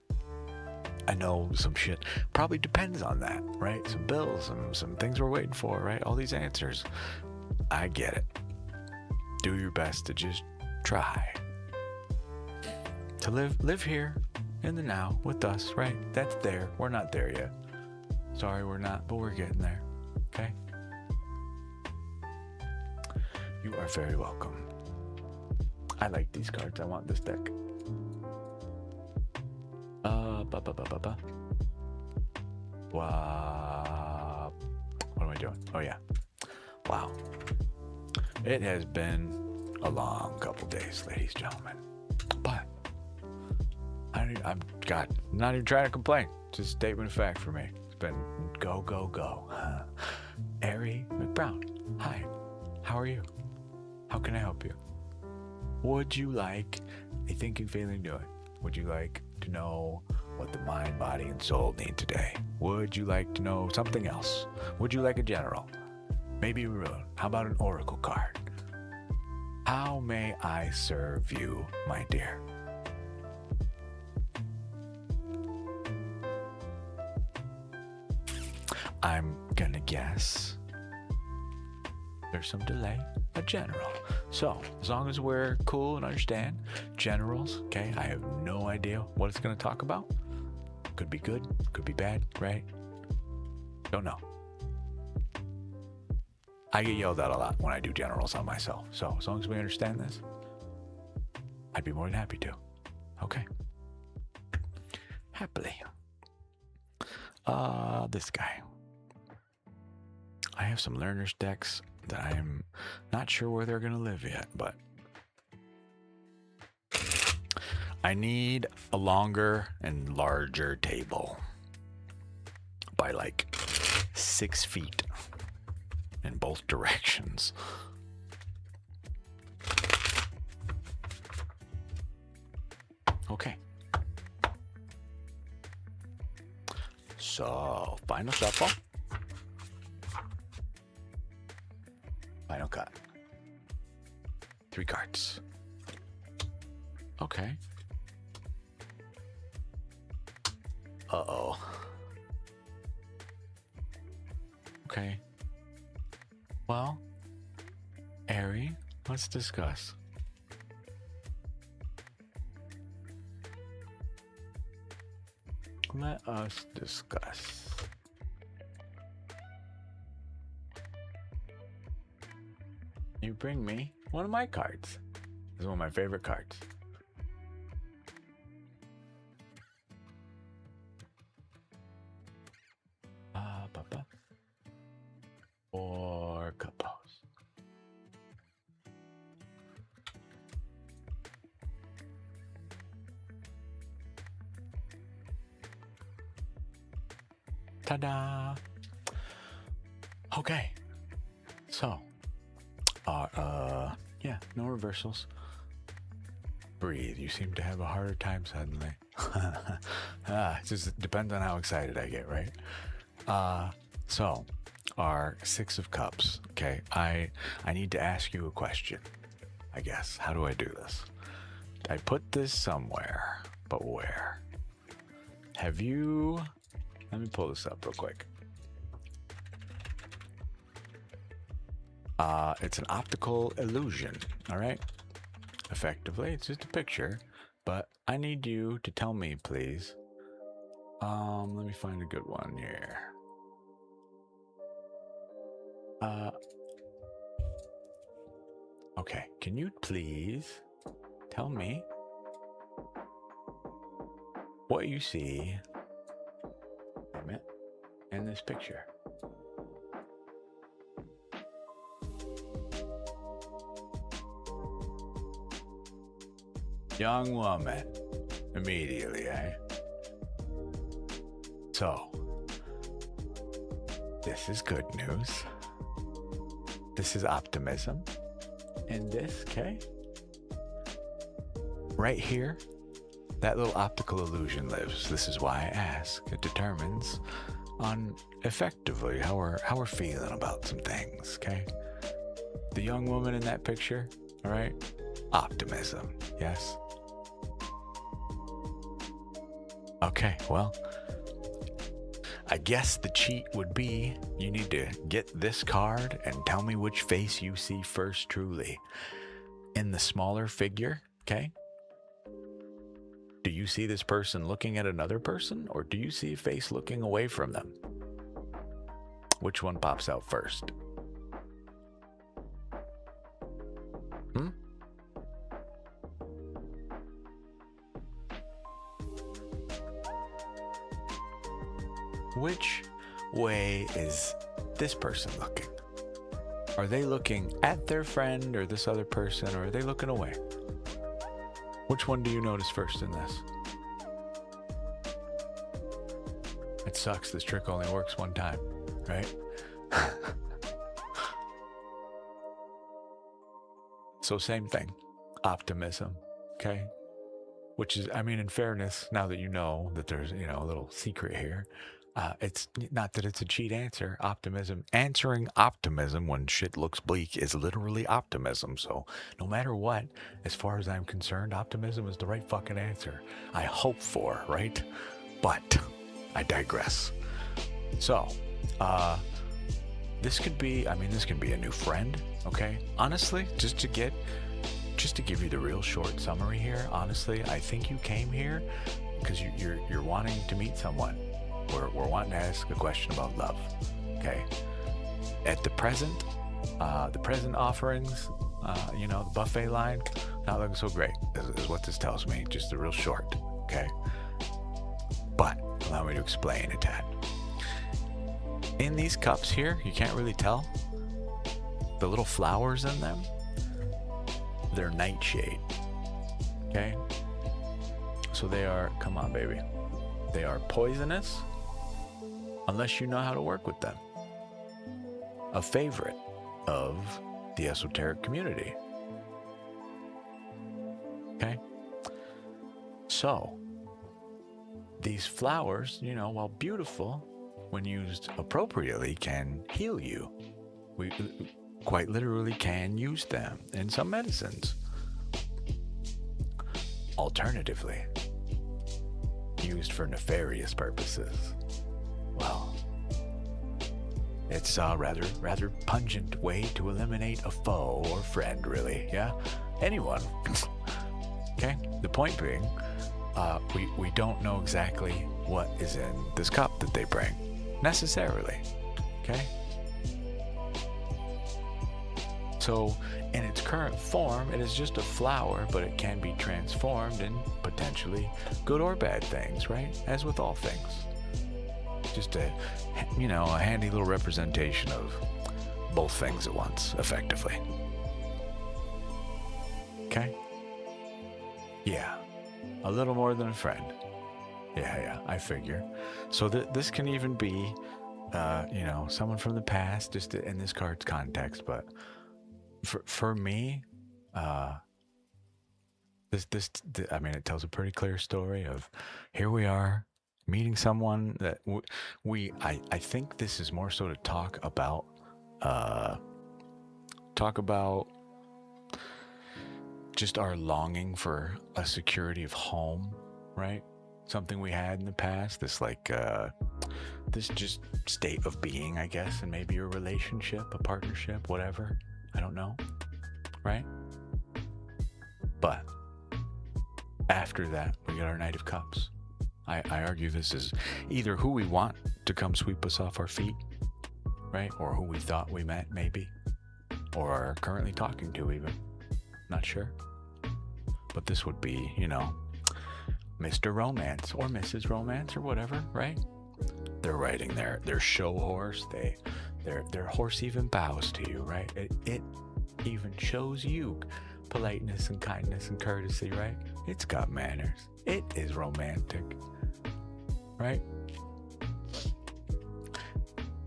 S1: I know some shit probably depends on that, right? Some bills, some things we're waiting for, right? All these answers. I get it. Do your best to just try. To live here in the now with us, right? That's there. We're not there yet. Sorry, we're not, but we're getting there. Okay? You are very welcome. I like these cards. I want this deck. What am I I doing? Oh, yeah. Wow. It has been a long couple days, ladies and gentlemen. But I'm not even trying to complain. It's just a statement of fact for me. It's been go, go, go. Ari McBrown. Hi. How are you? How can I help you? Would you like a thinking, feeling, doing? Would you like to know what the mind, body, and soul need today? Would you like to know something else? Would you like a general? Maybe a rune? How about an oracle card? How may I serve you, my dear? I'm gonna guess there's some delay. A general. So, as long as we're cool and understand, generals, okay, I have no idea what it's gonna talk about. Could be good, could be bad, right? Don't know. I get yelled at a lot when I do generals on myself. So, as long as we understand this, I'd be more than happy to. Okay. Happily. This guy. I have some learner's decks that I'm not sure where they're going to live yet, but I need a longer and larger table by like 6 feet in both directions. Okay. So, final shuffle. Final cut. 3 cards. Okay. Uh-oh. Okay. Well, Ari, let's discuss. Let us discuss. You bring me one of my cards. This is one of my favorite cards. Or couples. Ta-da! Okay. So, yeah, no reversals. Breathe. You seem to have a harder time suddenly. It just depends on how excited I get, right? So, our 6 of Cups. Okay, I need to ask you a question, I guess. How do I do this? I put this somewhere, but where? Have you... Let me pull this up real quick. It's an optical illusion, all right? Effectively, it's just a picture, but I need you to tell me, please. Let me find a good one here. Okay, can you please tell me what you see in this picture? Young woman. Immediately, eh? So, this is good news. This is optimism. And this, okay? Right here, that little optical illusion lives. This is why I ask. It determines on effectively how we're feeling about some things, okay? The young woman in that picture, all right? Optimism, yes? Okay, well, I guess the cheat would be you need to get this card and tell me which face you see first truly. In the smaller figure, okay? Do you see this person looking at another person, or do you see a face looking away from them? Which one pops out first? Which way is this person looking? Are they looking at their friend or this other person, or are they looking away? Which one do you notice first in this? It sucks. This trick only works one time, right? So same thing, optimism, okay? Which is, I mean, in fairness, now that you know that there's, you know, a little secret here, it's not that it's a cheat answer. Optimism, answering optimism when shit looks bleak is literally optimism. So no matter what, as far as I'm concerned, optimism is the right fucking answer. I hope for, right? But I digress. So, this could be, I mean, this can be a new friend, okay? Honestly, just to give you the real short summary here, honestly, I think you came here because you're wanting to meet someone. We're wanting to ask a question about love, okay? At the present offerings, you know, the buffet line, not looking so great, is what this tells me. Just the real short, okay? But allow me to explain a tad. In these cups here, you can't really tell. The little flowers in them, they're nightshade, okay? So they are, come on, baby. They are poisonous unless you know how to work with them. A favorite of the esoteric community. Okay? So, these flowers, you know, while beautiful, when used appropriately, can heal you. We quite literally can use them in some medicines. Alternatively, used for nefarious purposes, well, it's a rather pungent way to eliminate a foe or friend, really. Yeah, anyone. Okay, the point being, we don't know exactly what is in this cup that they bring necessarily. Okay, so in its current form, it is just a flower, but it can be transformed in potentially good or bad things, right? As with all things. Just a, you know, a handy little representation of both things at once, effectively. Okay? Yeah. A little more than a friend. Yeah, I figure. So this can even be, you know, someone from the past, just in this card's context, but for me, I mean, it tells a pretty clear story of here we are meeting someone that I think this is more so to talk about just our longing for a security of home, right? Something we had in the past, this like this just state of being, I guess, and maybe a relationship, a partnership, whatever. I don't know, right? But after that, we got our Knight of Cups. I argue this is either who we want to come sweep us off our feet, right? Or who we thought we met, maybe. Or are currently talking to, even. Not sure. But this would be, you know, Mr. Romance or Mrs. Romance or whatever, right? They're riding their show horse. Their horse even bows to you, right? It even shows you politeness and kindness and courtesy, right? It's got manners. It is romantic, right?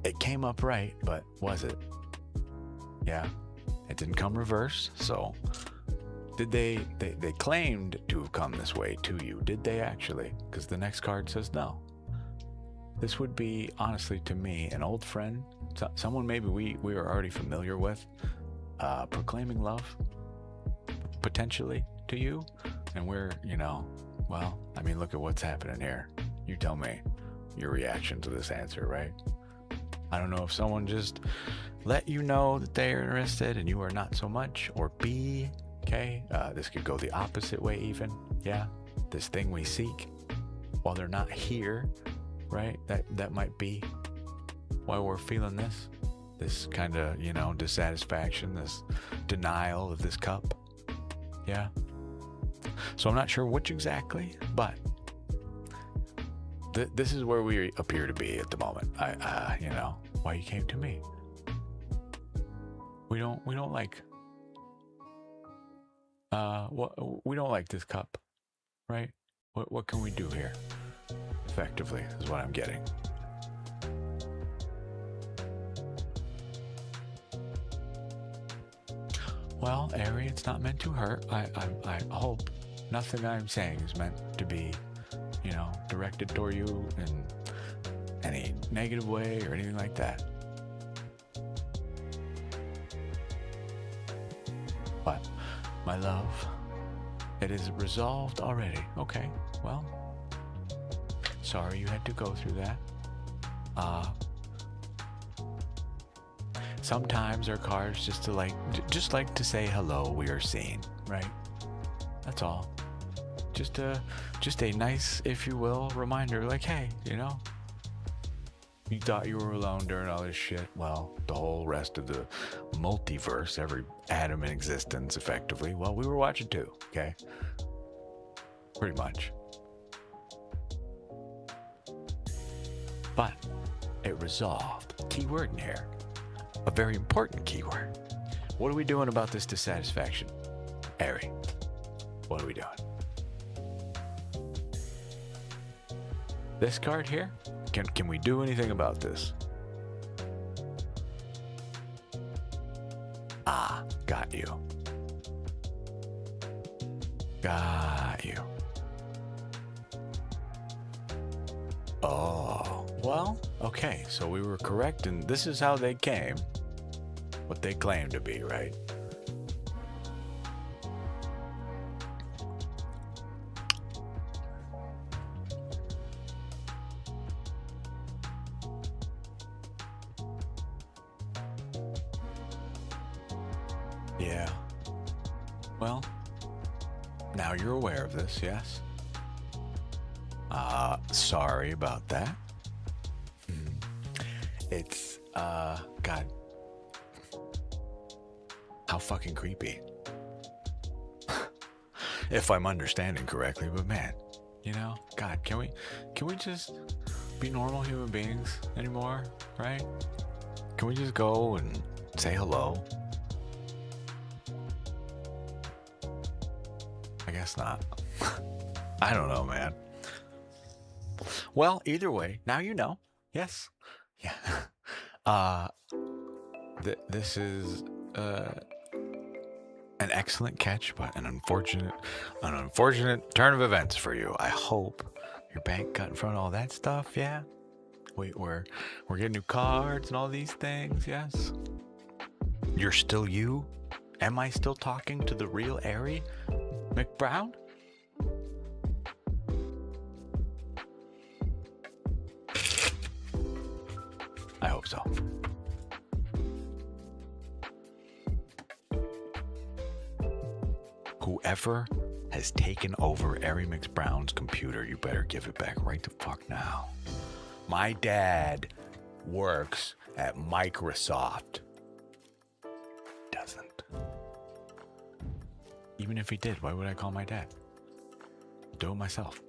S1: It came up right, but was it? Yeah, it didn't come reverse. So did they claimed to have come this way to you? Did they actually? Because the next card says no. This would be, honestly, to me, an old friend, someone maybe we are already familiar with, proclaiming love, potentially, to you. And we're, you know, well, I mean, look at what's happening here. You tell me your reaction to this answer, right? I don't know if someone just let you know that they're interested and you are not so much, or B, okay, this could go the opposite way even. Yeah, this thing we seek, while they're not here, right? That might be why we're feeling this kind of, you know, dissatisfaction, this denial of this cup. Yeah. So I'm not sure which exactly, but this is where we appear to be at the moment. You know, why you came to me. We don't like we don't like this cup, right? What can we do here? Effectively is what I'm getting. Well, Ari, it's not meant to hurt. I hope nothing I'm saying is meant to be, you know, directed toward you in any negative way or anything like that. But, my love, it is resolved already. Okay, well, sorry you had to go through that. Sometimes our cards just like to say hello, we are seen, right? That's all. Just a nice, if you will, reminder, like, hey, you know, you thought you were alone during all this shit. Well, the whole rest of the multiverse, every atom in existence, effectively, well, we were watching too, okay? Pretty much. But it resolved. Key word in here. A very important keyword. What are we doing about this dissatisfaction? Ari, what are we doing? This card here? Can we do anything about this? Ah, got you. Got you. Oh, well, okay, so we were correct, and this is how they came. What they claim to be, right? Yeah. Well, now you're aware of this, yes? Sorry about that. It's, God. How fucking creepy. If I'm understanding correctly, but man, you know, God, can we just be normal human beings anymore, right? Can we just go and say hello? I guess not. I don't know, man. Well, either way, now you know. Yes. Yeah. This is an excellent catch, but an unfortunate turn of events for you. I hope your bank got in front of all that stuff. Yeah. We're getting new cards and all these things. Yes. You're still you. Am I still talking to the real Ari McBrown? I hope so. Whoever has taken over Ari McBrown's computer, you better give it back right the fuck now. My dad works at Microsoft. Doesn't. Even if he did, why would I call my dad? I'll do it myself.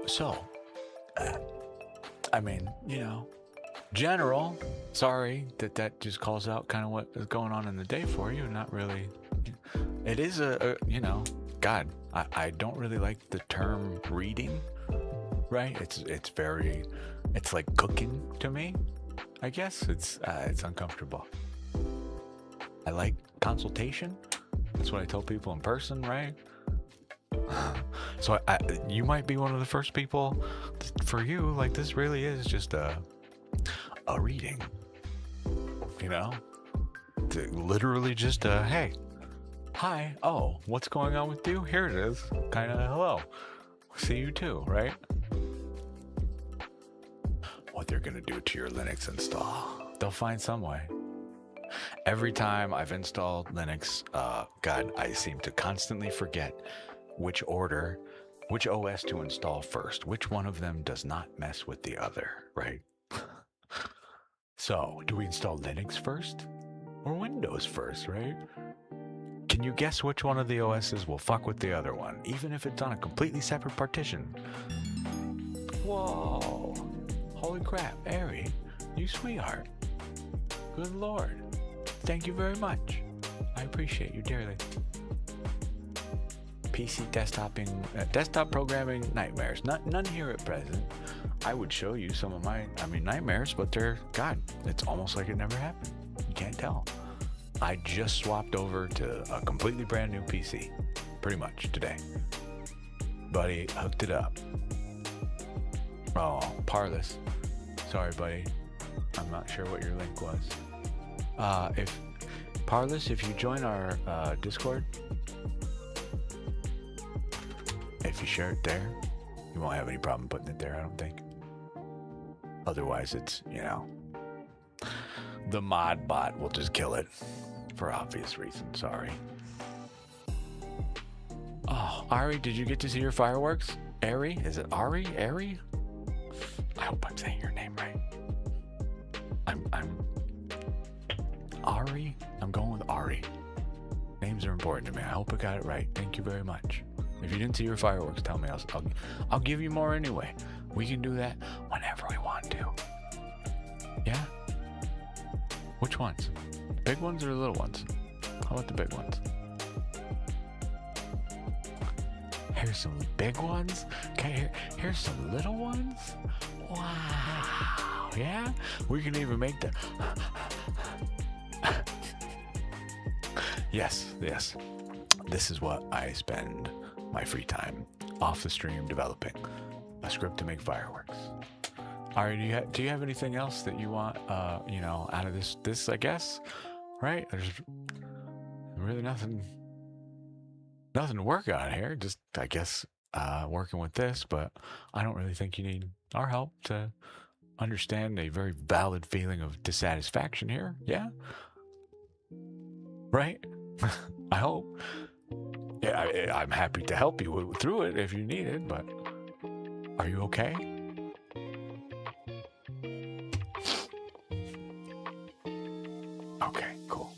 S1: So, I mean, you know, general, sorry that just calls out kind of what is going on in the day for you. Not really. It is a you know, God, I don't really like the term reading, right? It's like cooking to me, I guess. It's uncomfortable. I like consultation. That's what I tell people in person, right? So you might be one of the first people. For you, like, this really is just a reading, you know, literally just hey, hi, oh, what's going on with you? Here it is, kind of hello, see you too, right? What they're gonna do to your Linux install, they'll find some way. Every time I've installed Linux, God, I seem to constantly forget which OS to install first. Which one of them does not mess with the other, right? So, do we install Linux first or Windows first, right? Can Can you guess which one of the OSs will fuck with the other one, even if it's on a completely separate partition? Whoa. Holy crap, Ari, you sweetheart. Good lord. Thank you very much. I appreciate you dearly. PC desktop programming nightmares. None here at present. I would show you some of my, nightmares, but they're, God, it's almost like it never happened. You can't tell. I just swapped over to a completely brand new PC, pretty much today. Buddy hooked it up. Oh, Parlous. Sorry, buddy. I'm not sure what your link was. If Parlous, if you join our Discord, if you share it there, you won't have any problem putting it there, I don't think. Otherwise, it's, you know, the mod bot will just kill it for obvious reasons. Sorry. Oh, Ari, did you get to see your fireworks? Ari? Is it Ari? Ari? I hope I'm saying your name right. I'm Ari? I'm going with Ari. Names are important to me. I hope I got it right. Thank you very much. If you didn't see your fireworks, tell me. I'll give you more anyway. We can do that whenever we want to. Yeah? Which ones? Big ones or the little ones? How about the big ones? Here's some big ones. Okay, here's some little ones. Wow. Yeah? We can even make the... Yes. This is what I spend my free time off the stream developing. A script to make fireworks. Alright, do you have anything else that you want, out of this, I guess? Right? There's really nothing to work on here. Just, I guess, working with this, but I don't really think you need our help to understand a very valid feeling of dissatisfaction here. Yeah? Right? I hope. Yeah, I'm happy to help you through it if you need it, but are you okay? Okay, cool.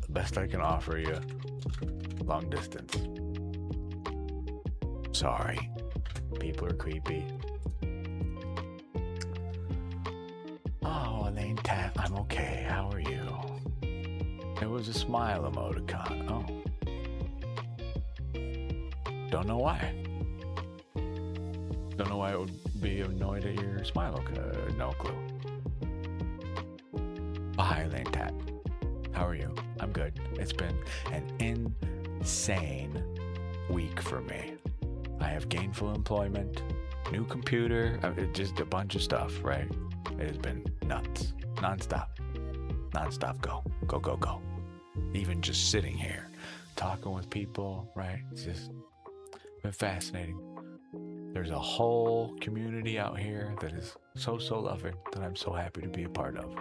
S1: Best I can offer you, long distance. Sorry, people are creepy. Oh, Elaine Tat, I'm okay. How are you? It was a smile emoticon. Oh. Don't know why. Don't know why it would be annoyed at your smile. No clue. Oh, hi, Elaine Tat. How are you? I'm good. It's been an insane week for me. I have gainful employment, new computer, just a bunch of stuff, right? It has been nuts. Non-stop. Go. Even just sitting here, talking with people, right? It's just been fascinating. There's a whole community out here that is so loving that I'm so happy to be a part of.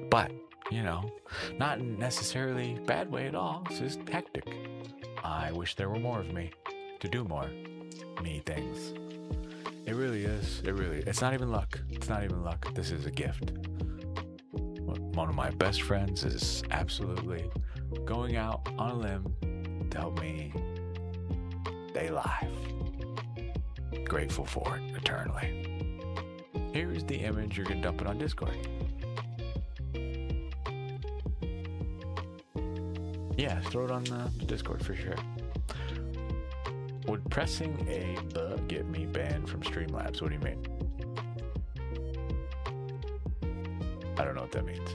S1: But, not necessarily bad way at all. It's just hectic. I wish there were more of me to do more me things. It really is. It's not even luck. This is a gift. One of my best friends is absolutely going out on a limb to help me stay alive. Grateful for it eternally. Here's the image. You're gonna dump it on Discord. Yeah, throw it on the Discord for sure. Would pressing a get me banned from Streamlabs? What do you mean? I don't know what that means.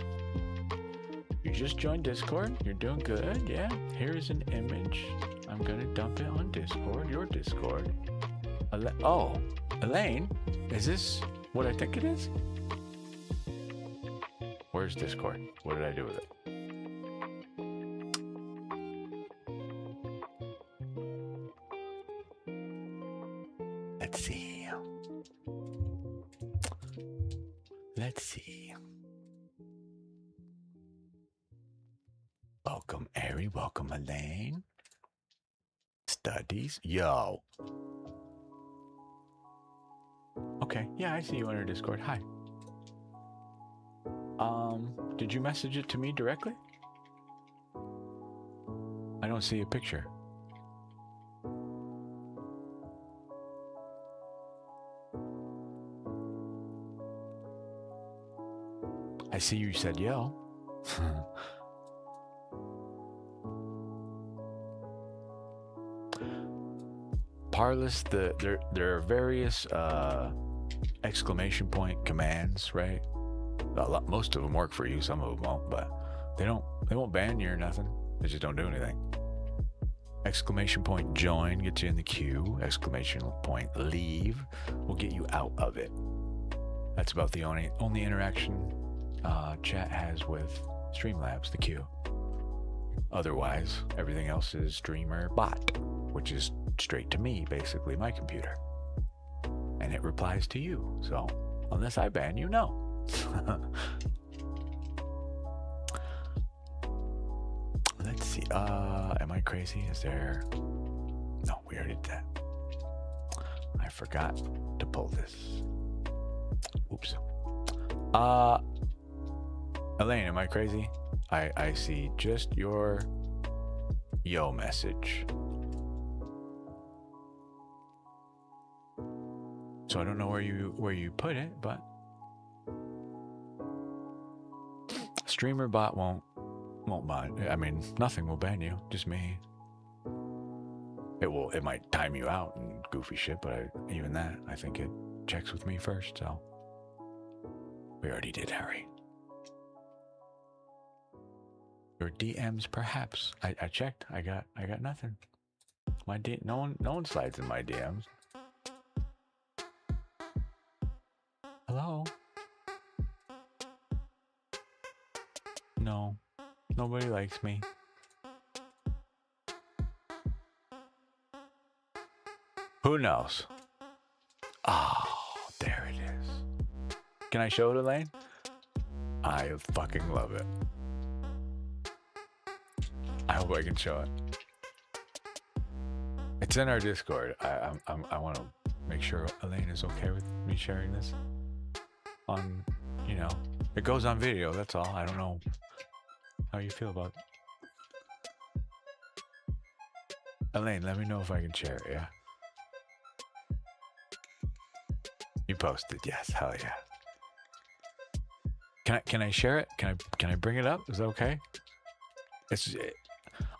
S1: You just joined Discord. You're doing good. Yeah. Here's an image. I'm gonna dump it on Discord. Your Discord. Elaine, is this what I think it is? Where's Discord? What did I do with it? Let's see. Welcome, Ari. Welcome, Elaine. Studies. Yo. Okay. Yeah, I see you on our Discord. Hi. Did you message it to me directly? I don't see a picture. I see you said yo. Parlous, there are various exclamation point commands, right? Most of them work for you, some of them won't, but they won't ban you or nothing. They just don't do anything. Exclamation point join gets you in the queue. Exclamation point leave will get you out of it. That's about the only interaction chat has with Streamlabs, the queue. Otherwise, everything else is streamer bot, which is straight to me, basically my computer. And it replies to you. So unless I ban you, no. Let's see. Am I crazy? Is there? No, we already did that. I forgot to pull this. Oops. Elaine, am I crazy? I see just your yo message. So I don't know where you put it, but streamer bot won't ban. I mean, nothing will ban you, just me. It might time you out and goofy shit, but even that, I think it checks with me first. So we already did, Harry. Your DMs, perhaps. I checked. I got nothing. No one slides in my DMs. Hello? No. Nobody likes me. Who knows? Oh, there it is. Can I show it, Elaine? I fucking love it. I hope I can show it. It's in our Discord. I want to make sure Elaine is okay with me sharing this on, it goes on video. That's all. I don't know how you feel about it. Elaine, let me know if I can share it. Yeah. You posted. Yes. Hell yeah. Can I share it? Can I bring it up? Is that okay?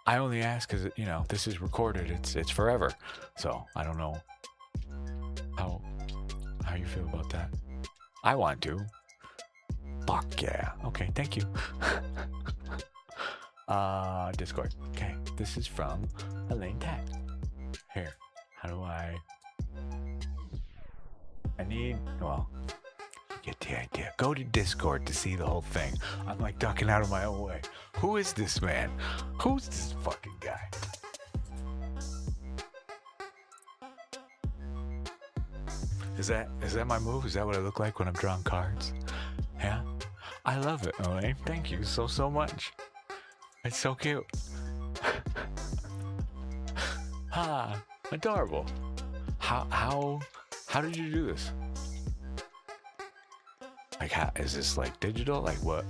S1: I only ask because this is recorded. It's forever. So I don't know how you feel about that. I want to. Fuck yeah. Okay, thank you. Discord. Okay, this is from Elaine Tat. Here, how do I need, well, you get the idea. Go to Discord to see the whole thing. I'm like ducking out of my own way. Who is this man? Who's this fucking guy? Is that my move? Is that what I look like when I'm drawing cards? Yeah? I love it, Elaine. Thank you so much. It's so cute. Adorable. How did you do this? Like, is this like digital? Like what?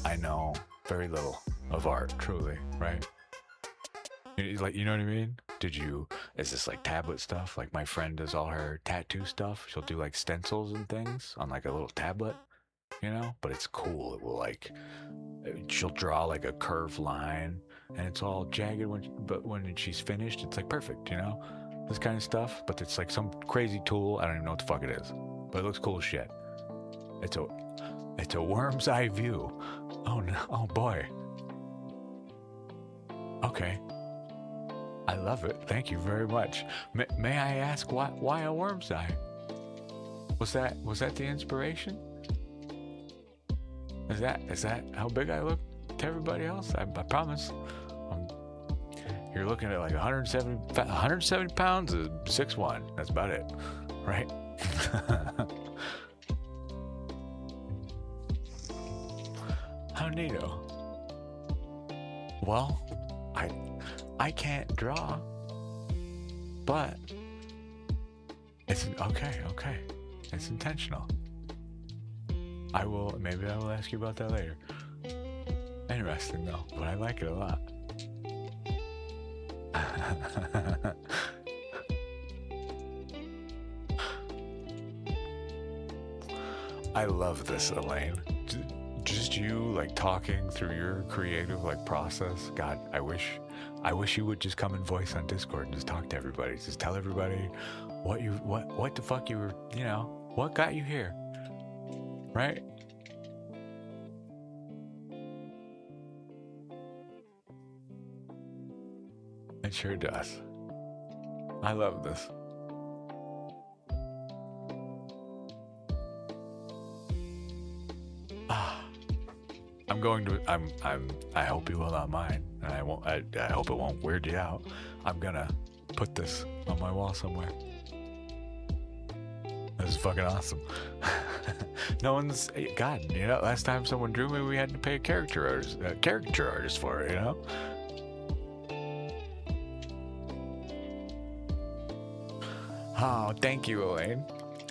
S1: I know very little of art, truly, right? Like, you know what I mean? Is this like tablet stuff? Like my friend does all her tattoo stuff. She'll do like stencils and things on like a little tablet, but it's cool. It will she'll draw like a curved line and it's all jagged but when she's finished, it's like perfect, this kind of stuff. But it's like some crazy tool. I don't even know what the fuck it is, but it looks cool as shit. It's a worm's eye view. Oh no. Oh boy. Okay. I love it. Thank you very much. May I ask why a worm's eye? Was that the inspiration? Is that how big I look to everybody else? I promise. You're looking at like 170 pounds of 6'1". That's about it, right? How neato. Well, I can't draw, but it's okay. It's intentional. Maybe I will ask you about that later. Interesting though, but I like it a lot. I love this, Elaine. Just you like talking through your creative like process. God, I wish you would just come and voice on Discord and just talk to everybody. Just tell everybody what the fuck you were, you know, what got you here, right? It sure does. I love this. I hope you will not mind, and I hope it won't weird you out. I'm gonna put this on my wall somewhere. This is fucking awesome. No one's, God, you know, last time someone drew me, we had to pay a caricature artist for it, you know? Oh, thank you, Elaine.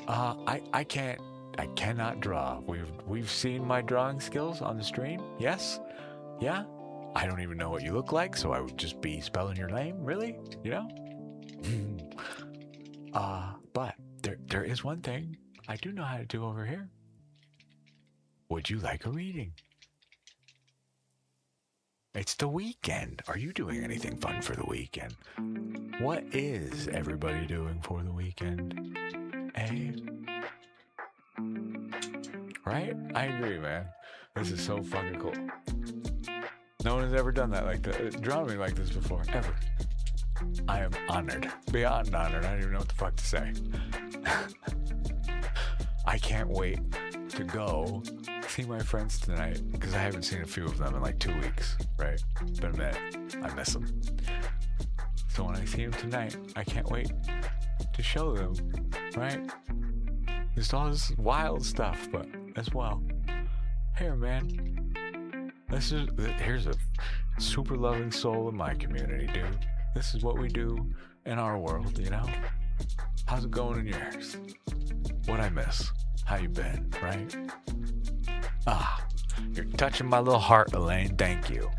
S1: I cannot draw. We've seen my drawing skills on the stream. Yes? Yeah? I don't even know what you look like, so I would just be spelling your name, really? You know? But there is one thing I do know how to do over here. Would you like a reading? It's the weekend. Are you doing anything fun for the weekend? What is everybody doing for the weekend? Right? I agree, man. This is so fucking cool. No one has ever done that like that. Drawn me like this before, ever. I am honored. Beyond honored. I don't even know what the fuck to say. I can't wait to go see my friends tonight because I haven't seen a few of them in like 2 weeks, right? Been a minute. I miss them. So when I see them tonight, I can't wait to show them, right? Just all this wild stuff, but as well. Here, man. Here's a super loving soul in my community, dude. This is what we do in our world, you know? How's it going in yours? What I miss? How you been, right? You're touching my little heart, Elaine. Thank you.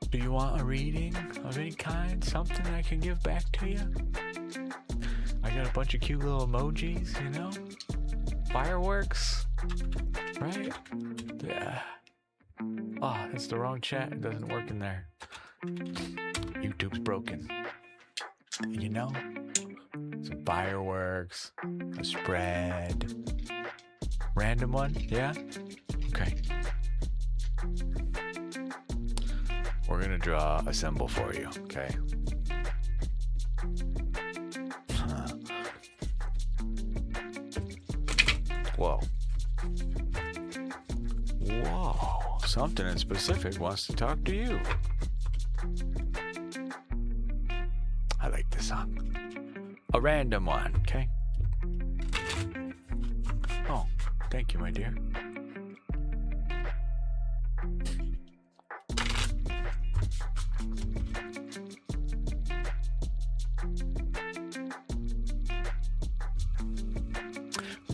S1: Do you want a reading of any kind? Something I can give back to you? I got a bunch of cute little emojis, you know? Fireworks, right? Yeah. Oh, that's the wrong chat. It doesn't work in there. YouTube's broken. You know? Some fireworks, a spread. Random one? Yeah? Okay. We're gonna draw a symbol for you, okay? Whoa. Whoa. Something in specific wants to talk to you. I like this song. A random one, okay? Oh, thank you, my dear.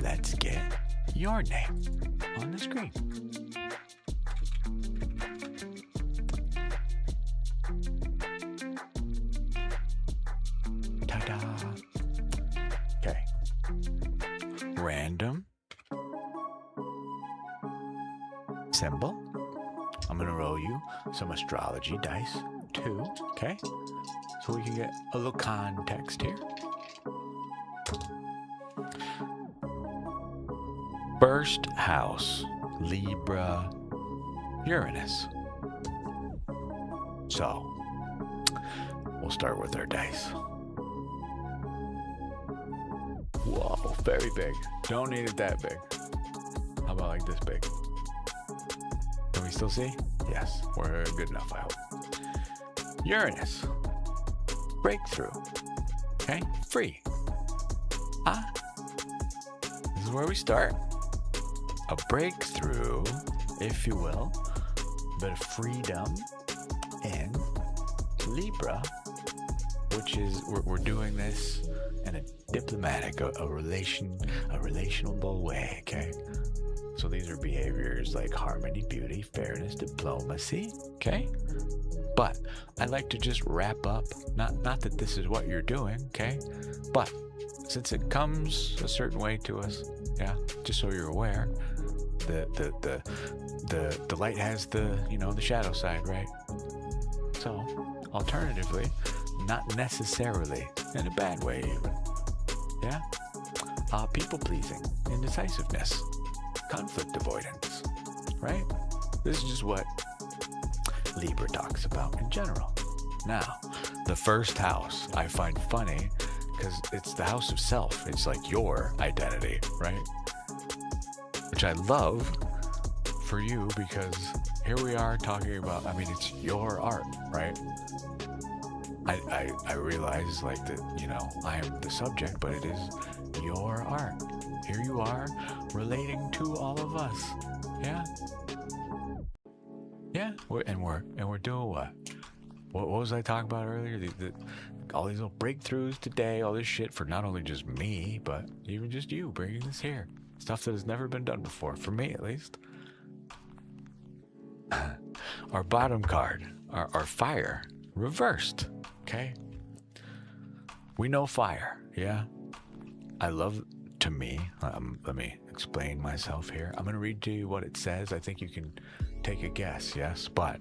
S1: Let's get your name on the screen. Ta-da. Okay. Random symbol. I'm gonna roll you some astrology dice too, okay? So we can get a little context here. First house, Libra, Uranus. So, we'll start with our dice. Whoa, very big. Don't need it that big. How about like this big? Can we still see? Yes, we're good enough, I hope. Uranus. Breakthrough. Okay, free. This is where we start. A breakthrough, if you will, a bit of freedom in Libra, which is, we're doing this in a diplomatic, a relationable way, okay? So these are behaviors like harmony, beauty, fairness, diplomacy, okay? But I'd like to just wrap up, not that this is what you're doing, okay? But since it comes a certain way to us, yeah, just so you're aware, the light has the, you know, the shadow side, right? So, alternatively, not necessarily in a bad way even, yeah? People pleasing, indecisiveness, conflict avoidance, right? This is just what Libra talks about in general. Now, the first house I find funny because it's the house of self. It's like your identity, right? Which I love for you because here we are talking about, I mean, it's your art, right? I realize like that, you know, I am the subject, but it is your art. Here you are relating to all of us. Yeah? Yeah, we're doing what? What was I talking about earlier? All these little breakthroughs today, all this shit for not only just me, but even just you bringing this here. Stuff that has never been done before, for me at least. Our bottom card, our fire, reversed, okay? We know fire, yeah? I love, to me, let me explain myself here. I'm going to read to you what it says. I think you can take a guess, yes? But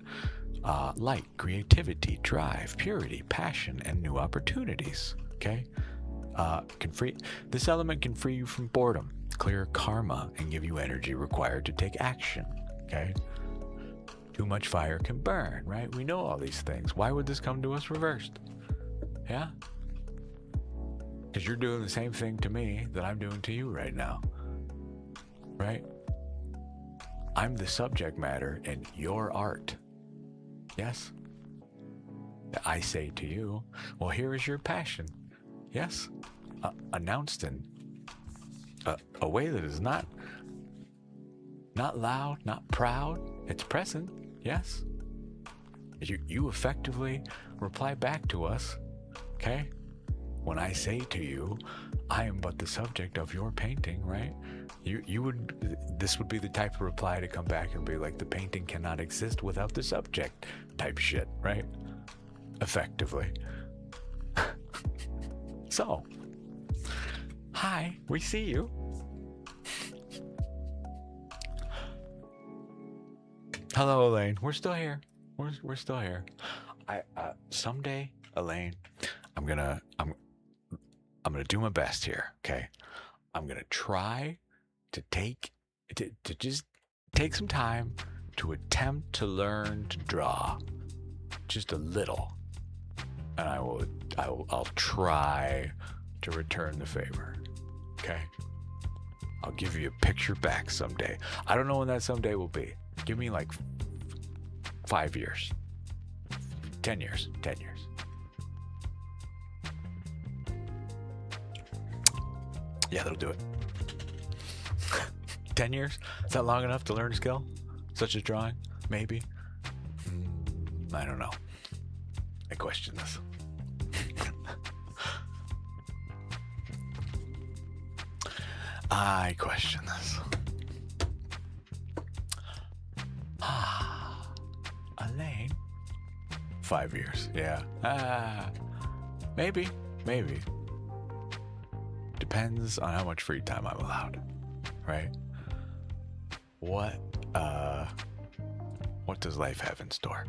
S1: light, creativity, drive, purity, passion, and new opportunities, okay? This element can free you from boredom, clear karma, and give you energy required to take action, okay? Too much fire can burn, right? We know all these things. Why would this come to us reversed? Yeah? Because you're doing the same thing to me that I'm doing to you right now, right? I'm the subject matter in your art. Yes? I say to you, well, here is your passion. Yes? Announced in a way that is not loud, not proud. It's present. Yes? You effectively reply back to us. Okay? When I say to you, I am but the subject of your painting, right? This would be the type of reply to come back and be like, the painting cannot exist without the subject type shit, right? Effectively. So, hi, we see you. Hello, Elaine. We're still here. We're still here. Someday, Elaine, I'm gonna do my best here. Okay, I'm gonna try to just take some time to attempt to learn to draw just a little, and I'll try to return the favor. Okay, I'll give you a picture back someday. I don't know when that someday will be. Give me like 5 years, 10 years. Yeah, that'll do it. 10 years? Is that long enough to learn a skill such as drawing? Maybe. I don't know. I question this. I question this. Elaine? 5 years, yeah. Maybe. Depends on how much free time I'm allowed, right? What does life have in store?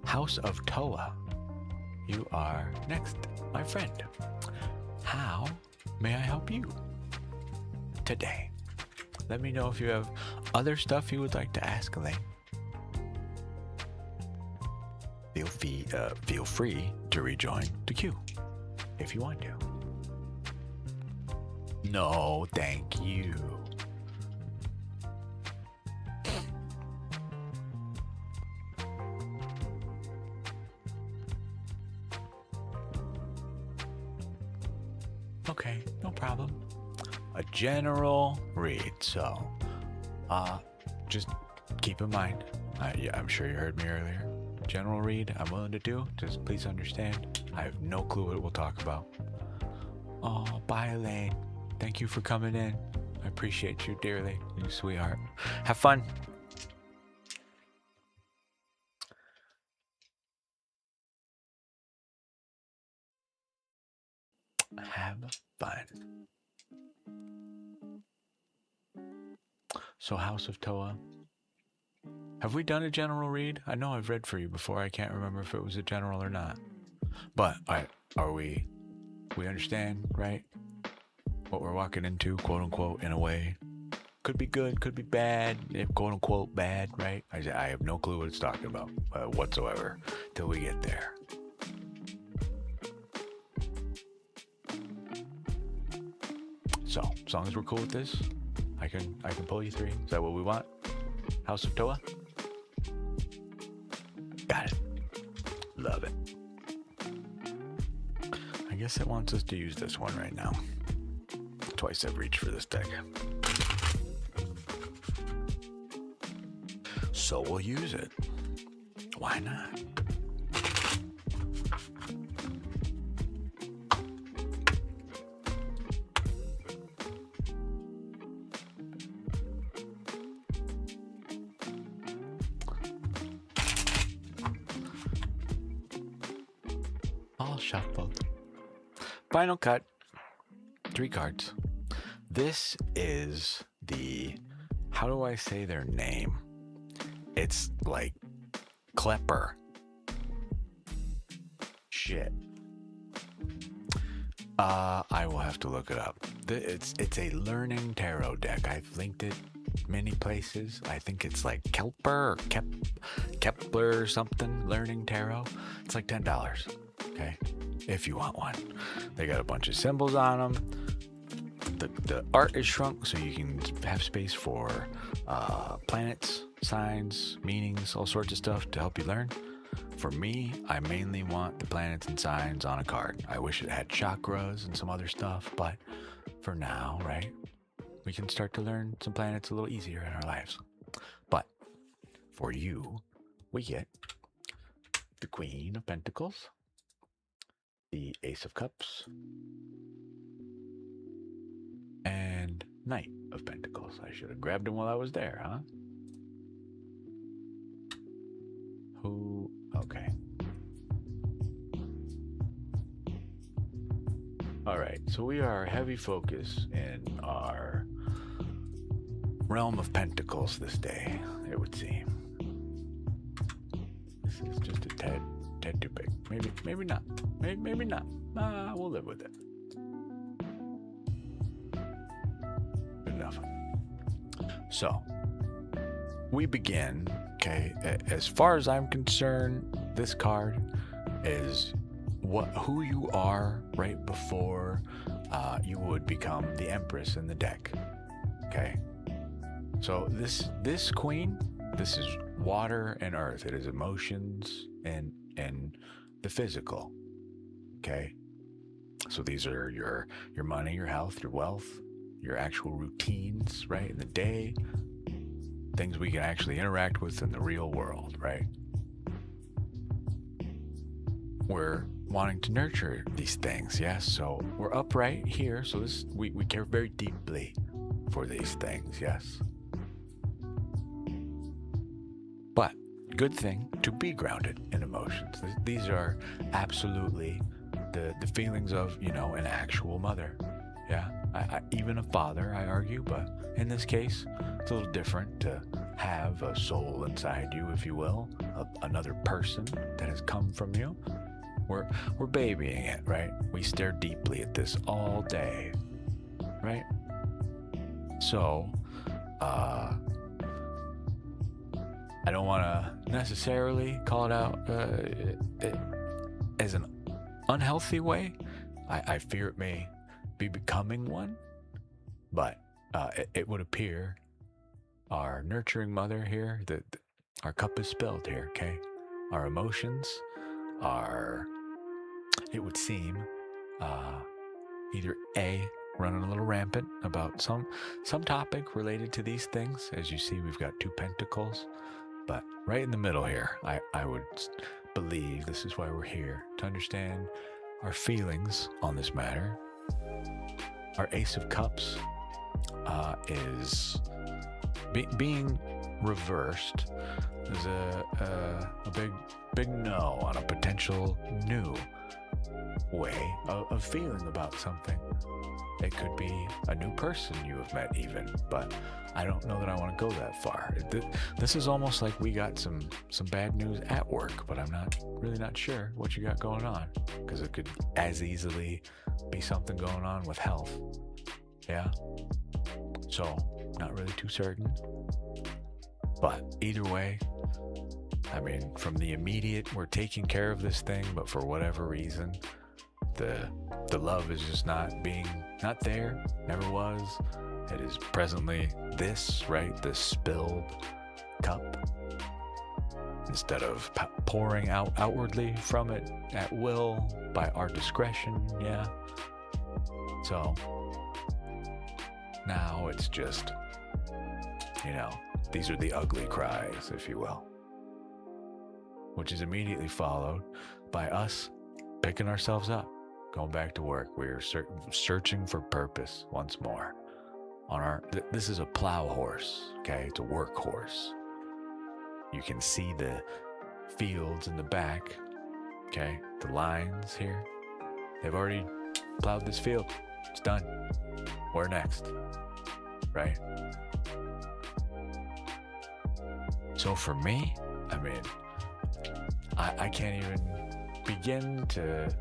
S1: House of Toa, you are next, my friend. How may I help you today? Let me know if you have other stuff you would like to ask Elaine. Feel free to rejoin the queue if you want to. No, thank you. Okay, no problem. A general read, so just keep in mind, I'm sure you heard me earlier. General read I'm willing to do, just please understand I have no clue what we'll talk about. Oh, bye, Elaine. Thank you for coming in. I appreciate you dearly, you sweetheart. Have fun. Have fun. So, House of Toa. Have we done a general read? I know I've read for you before. I can't remember if it was a general or not. But are we understand, right? What we're walking into, quote unquote, in a way. Could be good, could be bad, quote unquote bad, right? I have no clue what it's talking about whatsoever till we get there. So, as long as we're cool with this, I can pull you 3. Is that what we want? House of Toa? Got it. Love it. I guess it wants us to use this one right now. Twice I've reached for this deck. So we'll use it. Why not? All shuffled. Final cut. 3 cards. This is the, how do I say their name? It's like Klepper. Shit. I will have to look it up. It's a learning tarot deck. I've linked it many places. I think it's like Kepler or Kepler or something. Learning tarot. It's like $10. Okay, if you want one. They got a bunch of symbols on them. The art is shrunk so you can have space for planets, signs, meanings, all sorts of stuff to help you learn. For me, I mainly want the planets and signs on a card. I wish it had chakras and some other stuff, but for now, right, we can start to learn some planets a little easier in our lives. But for you, we get the Queen of Pentacles, the Ace of Cups, and Knight of Pentacles. I should have grabbed him while I was there, huh? Who? Okay. All right, so we are heavy focus in our realm of pentacles this day, it would seem. This is just a tad too big. Maybe not. Maybe not. We'll live with it. Good enough. So, we begin, okay, as far as I'm concerned, this card is who you are right before you would become the Empress in the deck. Okay, so this queen, this is water and earth. It is emotions and the physical. Okay, so these are your money, your health, your wealth, your actual routines, right, in the day, things we can actually interact with in the real world, right? We're wanting to nurture these things, yes. So we're upright here, so this we care very deeply for these things, yes. But good thing to be grounded in emotions. These are absolutely the feelings of, you know, an actual mother. Yeah, even a father, I argue, but in this case, it's a little different to have a soul inside you, if you will, another person that has come from you. We're babying it, right? We stare deeply at this all day, right? So, I don't want to necessarily call it out as an unhealthy way. I fear it may be becoming one, but it would appear our nurturing mother here, our cup is spilled here, okay? Our emotions are, it would seem, either A, running a little rampant about some topic related to these things. As you see, we've got 2 pentacles, but right in the middle here, I would believe this is why we're here, to understand our feelings on this matter, Our Ace of Cups is being reversed. There's a big no on a potential new way of feeling about something. It could be a new person you have met even, but I don't know that I want to go that far. This is almost like we got some bad news at work, but I'm really not sure what you got going on, because it could as easily be something going on with health. Yeah. So, not really too certain. But either way, I mean, from the immediate, we're taking care of this thing, but for whatever reason, the love is just not there, never was. It is presently this, right? This spilled cup. Instead of pouring out outwardly from it at will by our discretion, yeah. So now it's just, these are the ugly cries, if you will, which is immediately followed by us picking ourselves up, going back to work. We're searching for purpose once more. This is a plow horse, okay? It's a workhorse. You can see the fields in the back, okay? The lines here. They've already plowed this field. It's done. Where next? Right? So for me, I mean, I can't even begin to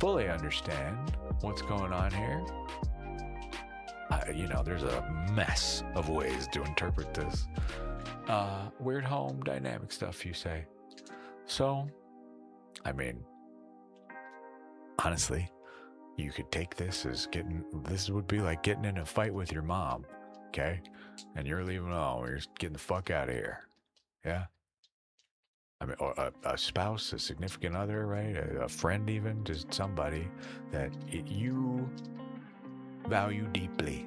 S1: fully understand what's going on here. There's a mess of ways to interpret this. Weird home dynamic stuff, you say. So, I mean, honestly, you could take this as this would be like getting in a fight with your mom, okay? And you're leaving home, you're just getting the fuck out of here. Yeah? I mean, or a spouse, a significant other, right? A friend even, just somebody that you value deeply.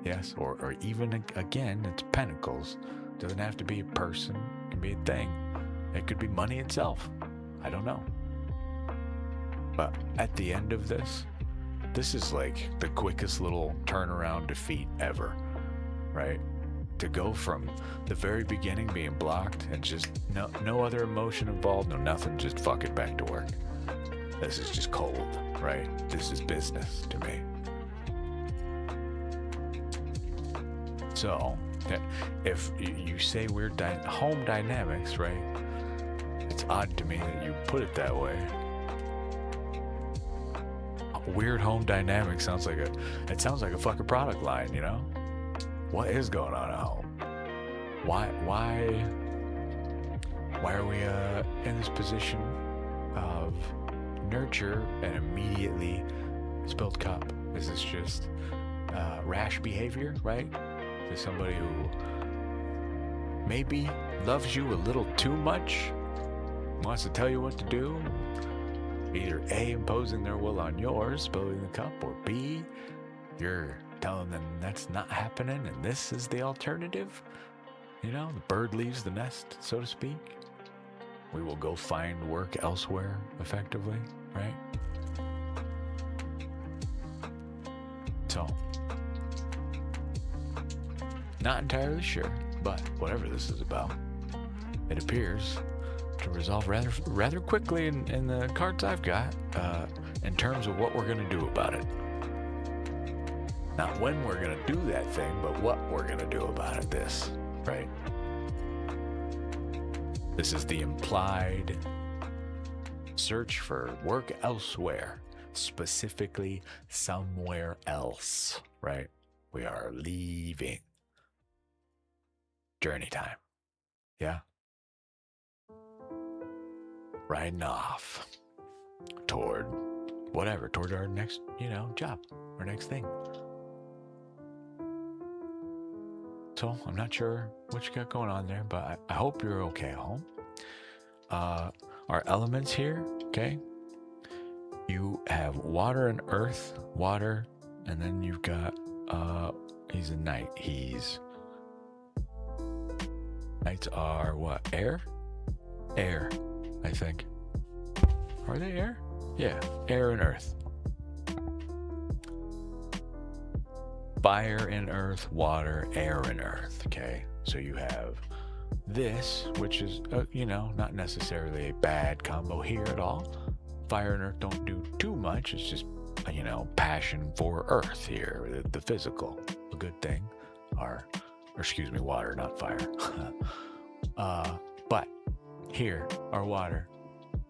S1: Yes, or even, again, it's pentacles. Doesn't have to be a person, it can be a thing. It could be money itself. I don't know. But at the end of this is like the quickest little turnaround defeat ever, right? To go from the very beginning being blocked and just no other emotion involved, no nothing, just fuck it, back to work. This is just cold, right? This is business to me. So, if you say weird home dynamics, right? It's odd to me that you put it that way. Weird home dynamics sounds like a fucking product line, What is going on at home? Why are we in this position of nurture and immediately spilled cup? Is this just rash behavior, right? Is somebody who maybe loves you a little too much, wants to tell you what to do, either A, imposing their will on yours, spilling the cup, or B, you're telling them that's not happening and this is the alternative? The bird leaves the nest, so to speak. We will go find work elsewhere, effectively, right? So, not entirely sure, but whatever this is about, it appears to resolve rather quickly in the cards I've got, in terms of what we're going to do about it. Not when we're going to do that thing, but what we're going to do about it, right? This is the implied search for work elsewhere, specifically somewhere else, right? We are leaving. Journey time. Yeah? Riding off toward our next, job, our next thing. So I'm not sure what you got going on there, but I hope you're okay at home. Our elements here, okay? You have water and earth, water, and then you've got, he's a knight. Knights are what? Air? Air, I think. Are they air? Yeah, air and earth. fire and earth, water, air and earth. Okay, so you have this, which is not necessarily a bad combo here at all. Fire and earth don't do too much. It's just passion for earth here, the physical, a good thing. Or excuse me, water, not fire. But here, our water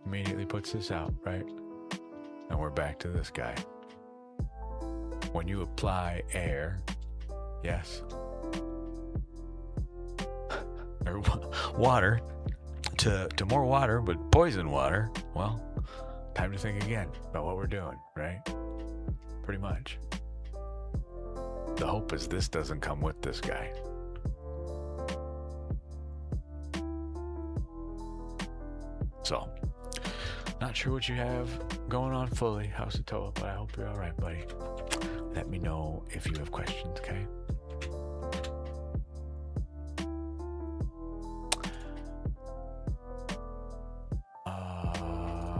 S1: immediately puts this out, right? And we're back to this guy. When you apply air, yes, or water to more water, but poison water, well, time to think again about what we're doing, right? Pretty much. The hope is this doesn't come with this guy. So, not sure what you have going on fully, House of Toa, but I hope you're all right, buddy. Let me know if you have questions, okay?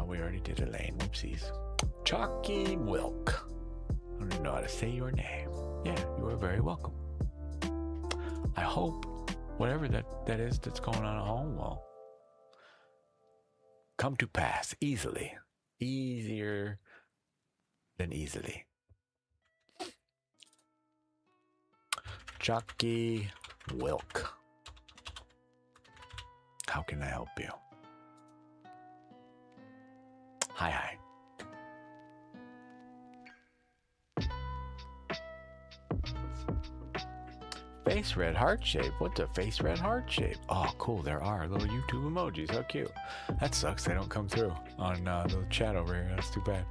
S1: We already did Elaine. Whoopsies. Chalky Milk. I don't even know how to say your name. Yeah, you are very welcome. I hope whatever that is that's going on at home will come to pass easily. Easier than easily. Chalky Wilk. How can I help you? Hi. Face red heart shape. What's a face red heart shape? Oh, cool. There are little YouTube emojis. How cute. That sucks. They don't come through on the chat over here. That's too bad.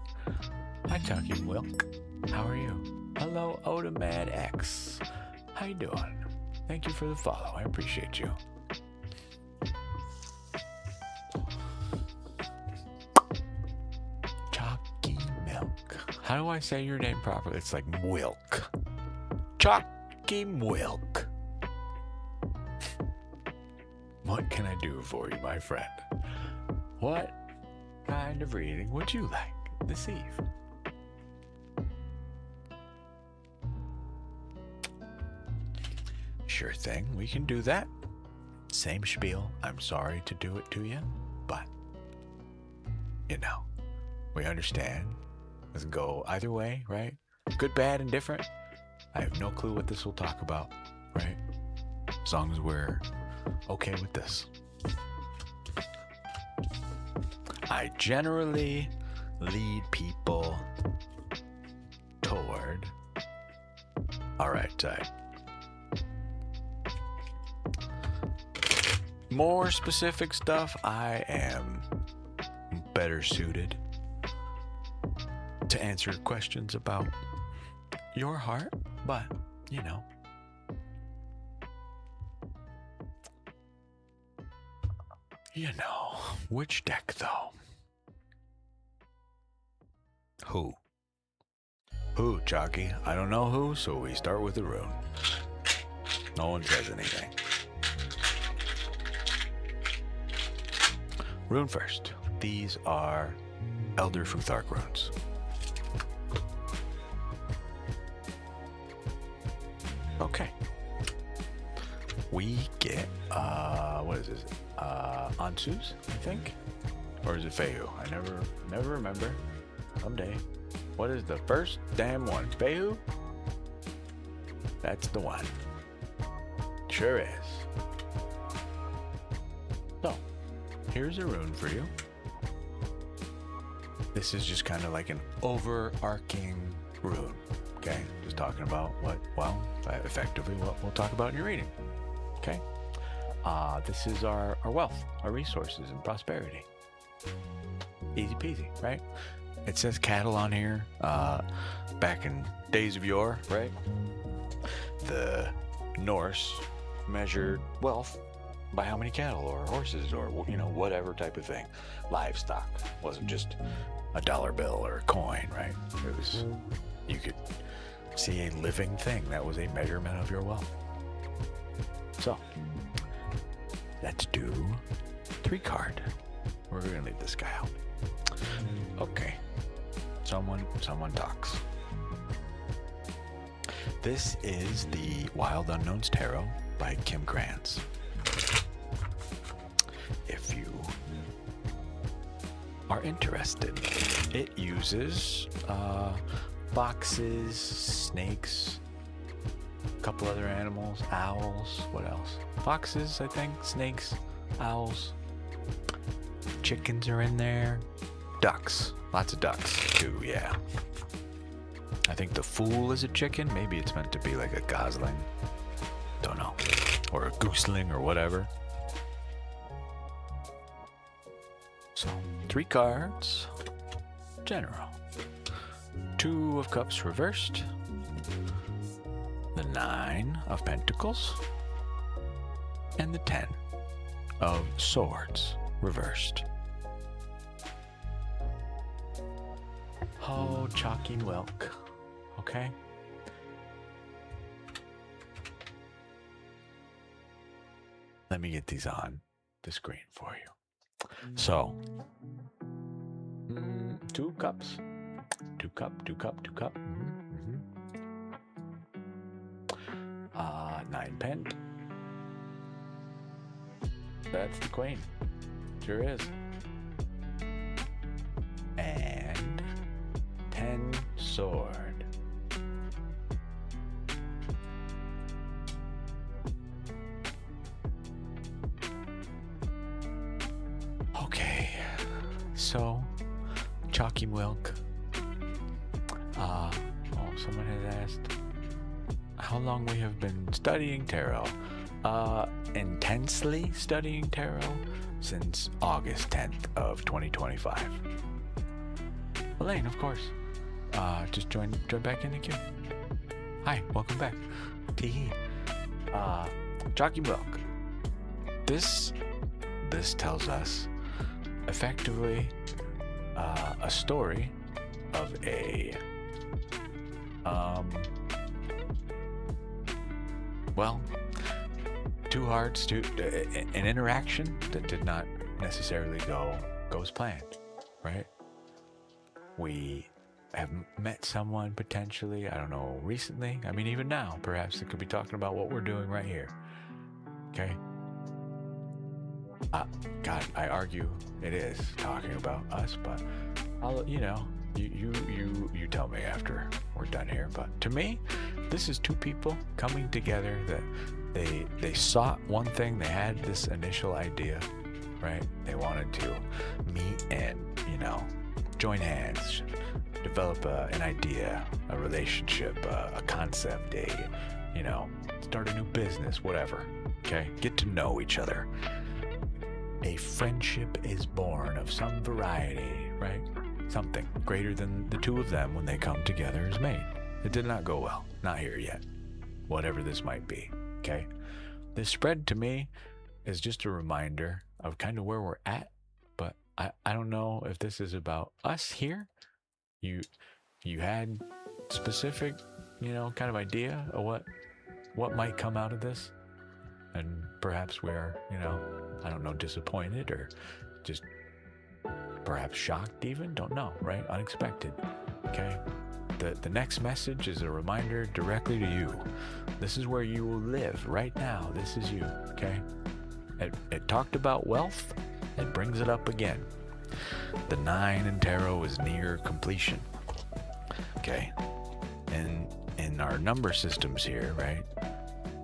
S1: Hi, Chalky Wilk. How are you? Hello, Otamad X. How you doing? Thank you for the follow. I appreciate you. Chalky Milk. How do I say your name properly? It's like Wilk. Chalky Wilk. What can I do for you, my friend? What kind of reading would you like this eve? Sure thing, we can do that. Same spiel. I'm sorry to do it to you, but we understand. Doesn't go either way, right? Good, bad, and different. I have no clue what this will talk about, right? As long as we're okay with this. I generally lead people toward our right side. More specific stuff, I am better suited to answer questions about your heart, but which deck though? Who, Chalky? I don't know who, so we start with the rune. No one says anything. Rune first. These are Elder Futhark runes. Okay. We get, what is this? Ansus, I think? Or is it Fehu? I never remember. Someday. What is the first damn one? Fehu? That's the one. Sure is. So, here's a rune for you. This is just kind of like an overarching rune. Okay? Just talking about effectively what we'll talk about in your reading. Okay? This is our wealth, our resources, and prosperity. Easy peasy, right? It says cattle on here. Back in days of yore, right? The Norse measured wealth by how many cattle or horses or whatever type of thing. Livestock wasn't just a dollar bill or a coin, right? It was, you could see a living thing. That was a measurement of your wealth. So let's do 3 card. We're gonna leave this guy out. Okay. Someone talks. This is the Wild Unknowns Tarot by Kim Krantz. If you are interested, it uses foxes, snakes, a couple other animals, owls, what else? Foxes, I think, snakes, owls, chickens are in there, ducks, lots of ducks too, yeah. I think the Fool is a chicken. Maybe it's meant to be like a gosling. Don't know. Or a gooseling or whatever. So, 3 cards. General. 2 of Cups reversed. The 9 of Pentacles. And the 10 of Swords reversed. Oh, chalky milk. Okay. Let me get these on the screen for you. So, 2 cups. 2 cup. 9 pent. That's the Queen. Sure is. And 10 sword. Okay, so chalky milk. Someone has asked how long we have been studying tarot. Intensely studying tarot since August 10th of 2025. Elaine, of course. Just join back in the queue. Hi, welcome back. Tee. Chalky milk. This tells us effectively a story of two hearts, an interaction that did not necessarily go as planned, right? We have met someone potentially, I don't know, recently. I mean, even now, perhaps it could be talking about what we're doing right here. Okay. God, I argue it is talking about us, but I'll, you tell me after we're done here. But to me, this is 2 people coming together that they sought one thing. They had this initial idea, right? They wanted to meet and, join hands, develop an idea, a relationship, a concept, start a new business, whatever. Okay, get to know each other. A friendship is born of some variety, right? Something greater than the 2 of them when they come together is made. It did not go well. Not here yet. Whatever this might be, okay? This spread to me is just a reminder of kind of where we're at, but I don't know if this is about us here. You had specific, kind of idea of what might come out of this, and perhaps we are, I don't know, disappointed or just perhaps shocked even, don't know, right? Unexpected, okay? The next message is a reminder directly to you. This is where you will live right now. This is you, okay? It talked about wealth. It brings it up again. The 9 in tarot is near completion, okay? And in our number systems here, right?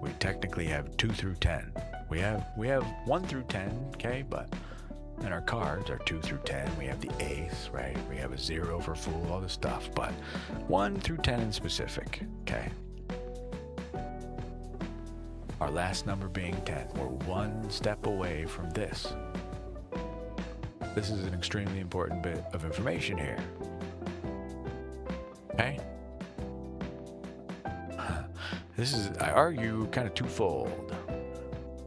S1: We technically have 2 through 10. We have 1 through 10, okay? But in our cards are 2 through 10. We have the ace, right? We have a 0 for fool, all this stuff. But 1 through 10 in specific, okay? Our last number being 10. We're 1 step away from this. This is an extremely important bit of information here. Okay? This is, I argue, kind of twofold.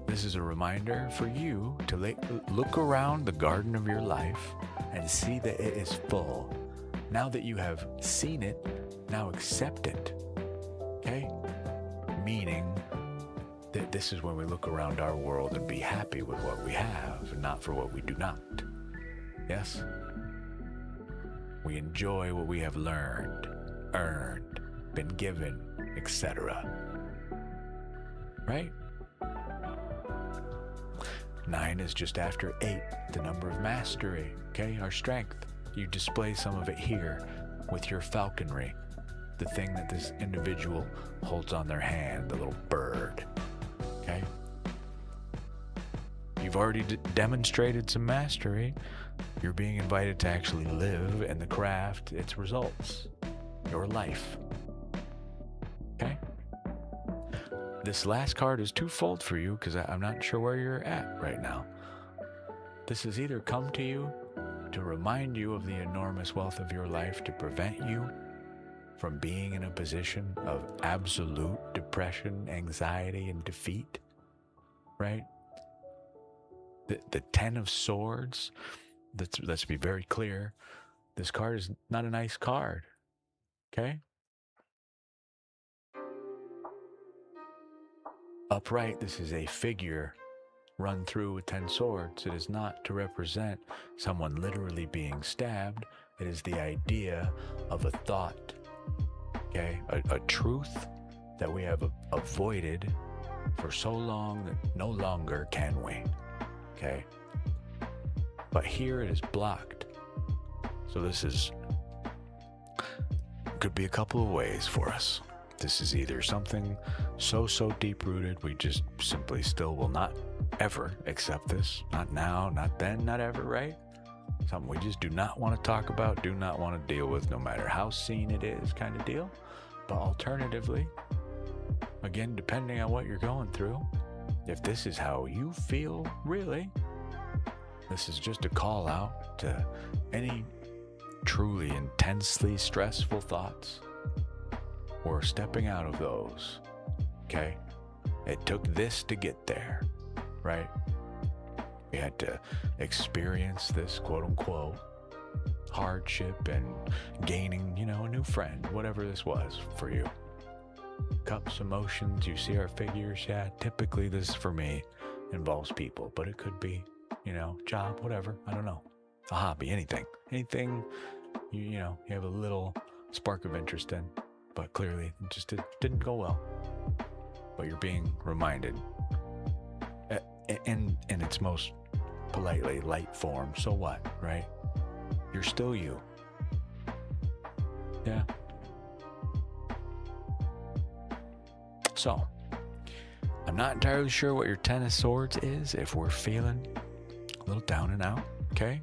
S1: This is a reminder for you to look around the garden of your life and see that it is full. Now that you have seen it, now accept it. Okay? Meaning that this is when we look around our world and be happy with what we have and not for what we do not. Yes? We enjoy what we have learned, earned, been given, etc. Right? 9 is just after 8, the number of mastery, okay? Our strength. You display some of it here with your falconry, the thing that this individual holds on their hand, the little bird, okay? You've already demonstrated some mastery. You're being invited to actually live in the craft, its results, your life, okay? This last card is twofold for you because I'm not sure where you're at right now. This has either come to you to remind you of the enormous wealth of your life, to prevent you from being in a position of absolute depression, anxiety, and defeat, right? The 10 of Swords, let's be very clear, this card is not a nice card, okay? Upright, this is a figure run through with 10 swords. It is not to represent someone literally being stabbed. It is the idea of a thought, okay? A truth that we have avoided for so long that no longer can we, okay? But here it is blocked. So this could be a couple of ways for us. This is either something so deep-rooted we just simply still will not ever accept this. Not now, not then, not ever, right? Something we just do not want to talk about, do not want to deal with, no matter how seen it is, kind of deal. But alternatively, again, depending on what you're going through, if this is how you feel, really, this is just a call out to any truly intensely stressful thoughts, or stepping out of those, okay? It took this to get there, right? We had to experience this quote-unquote hardship and gaining, a new friend, whatever this was for you. Cups, emotions, you see our figures, yeah, typically this, for me, involves people, but it could be, job, whatever, I don't know. A hobby, anything you have a little spark of interest in. But clearly it just didn't go well. But you're being reminded, in its most politely light form, so what, right? You're still you. Yeah. So, I'm not entirely sure what your 10 of Swords is if we're feeling a little down and out, okay?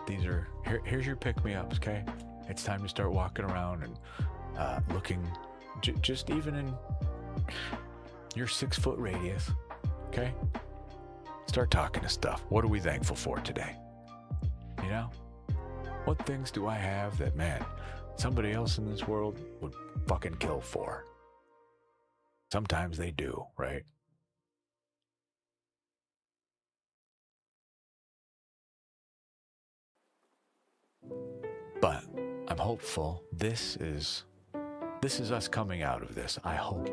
S1: Here's your pick-me-ups, okay? It's time to start walking around and looking, just even in your 6-foot radius, okay? Start talking to stuff. What are we thankful for today? What things do I have that, man, somebody else in this world would fucking kill for? Sometimes they do, right? But I'm hopeful this is us coming out of this, I hope.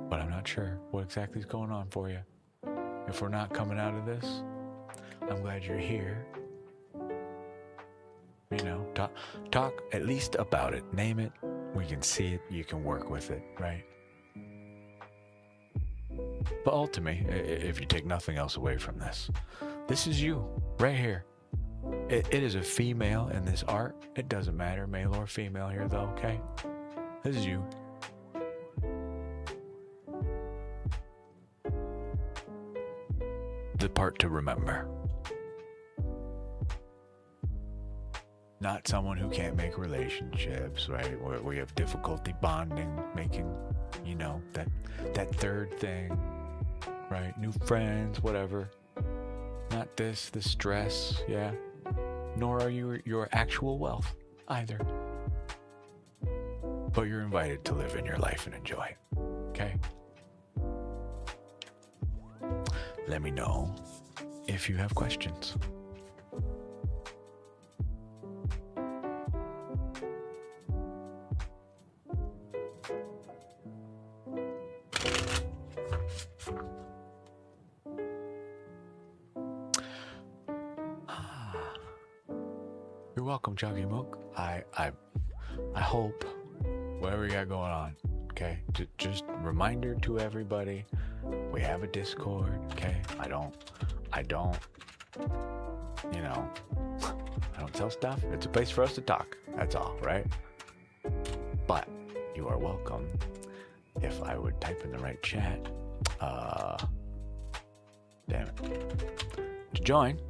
S1: But I'm not sure what exactly is going on for you. If we're not coming out of this, I'm glad you're here. Talk at least about it. Name it. We can see it. You can work with it, right? But ultimately, if you take nothing else away from this is you, right here. It is a female in this art. It doesn't matter, male or female here, though, okay? This is you. The part to remember. Not someone who can't make relationships, right? Where we have difficulty bonding, making, that third thing, right? New friends, whatever. Not the stress, yeah. Nor are you your actual wealth either. But you're invited to live in your life and enjoy it, okay? Let me know if you have questions. You're welcome, Joggy Mook. I hope whatever you got going on. Okay, just reminder to everybody, we have a Discord. Okay, I don't, you know, I don't tell stuff. It's a place for us to talk. That's all, right? But you are welcome. If I would type in the right chat, damn it, to join.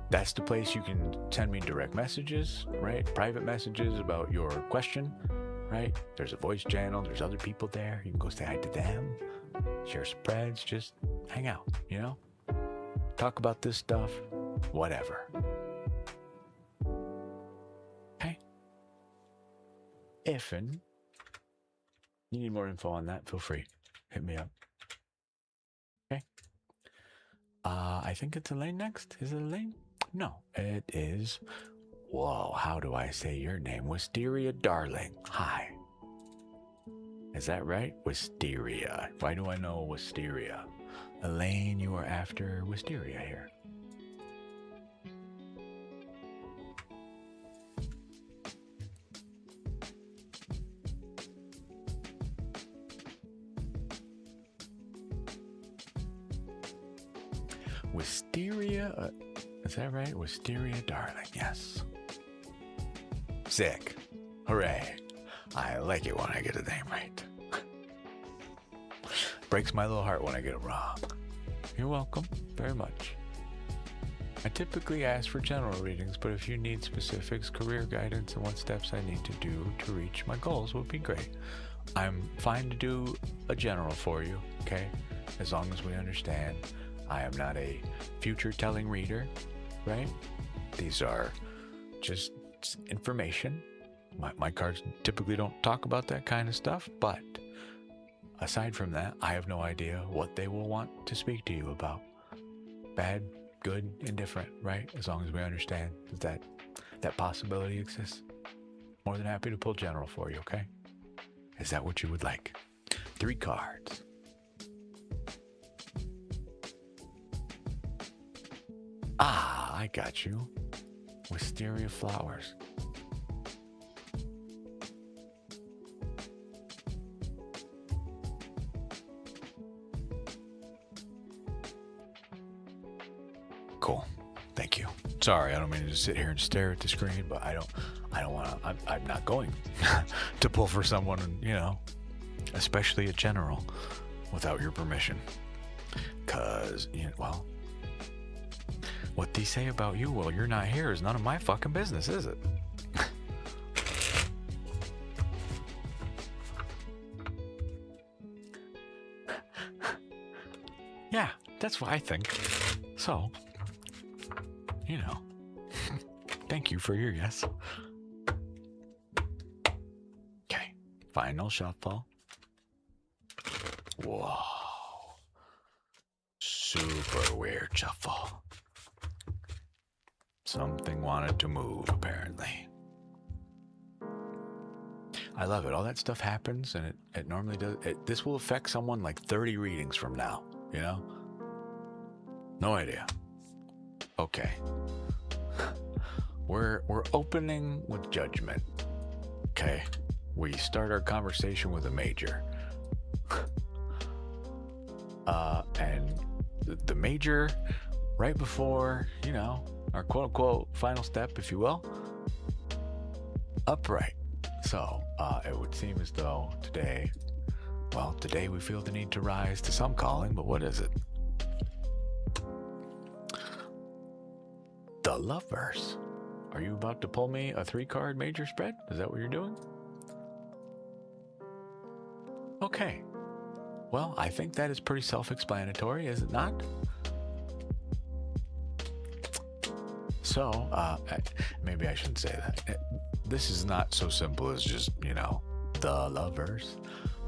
S1: That's the place you can send me direct messages, right? Private messages about your question, right? There's a voice channel. There's other people there. You can go say hi to them, share spreads, just hang out, you know? Talk about this stuff, whatever. Okay? If and you need more info on that, feel free. Hit me up. Okay? I think it's Elaine next. Is it Elaine? No, it is. Whoa, how do I say your name? Wisteria Darling. Hi. Is that right? Wisteria. Why do I know Wisteria? Elaine, you are after Wisteria here. Wisteria, is that right? Wisteria Darling, yes. Sick. Hooray. I like it when I get a name right. Breaks my little heart when I get it wrong. You're welcome, very much. I typically ask for general readings, but if you need specifics, career guidance, and what steps I need to do to reach my goals would be great. I'm fine to do a general for you, okay? As long as we understand. I am not a future-telling reader, right? These are just information. My cards typically don't talk about that kind of stuff, but aside from that, I have no idea what they will want to speak to you about. Bad, good, indifferent, right? As long as we understand that that possibility exists. More than happy to pull general for you, okay? Is that what you would like? 3 cards. Ah, I got you. Wisteria flowers. Cool. Thank you. Sorry, I don't mean to just sit here and stare at the screen, but I don't want to. I'm not going to pull for someone, you know, especially a general, without your permission. Cause, you know, well. What they say about you while you're not here is none of my fucking business, is it? Yeah, that's what I think. So, you know, thank you for your yes. Okay, final shuffle. Whoa. Super weird shuffle. Something wanted to move, apparently. I love it. All that stuff happens, and it normally does. This will affect someone like 30 readings from now, you know? No idea. Okay. We're opening with judgment. Okay. We start our conversation with a major. And the major, right before, you know, our quote-unquote final step, if you will, upright. So, it would seem as though today we feel the need to rise to some calling, but what is it? The Lovers. Are you about to pull me a 3-card major spread? Is that what you're doing? Okay. Well, I think that is pretty self-explanatory, is it not? So, maybe I shouldn't say that. This is not so simple as just, you know, the lovers.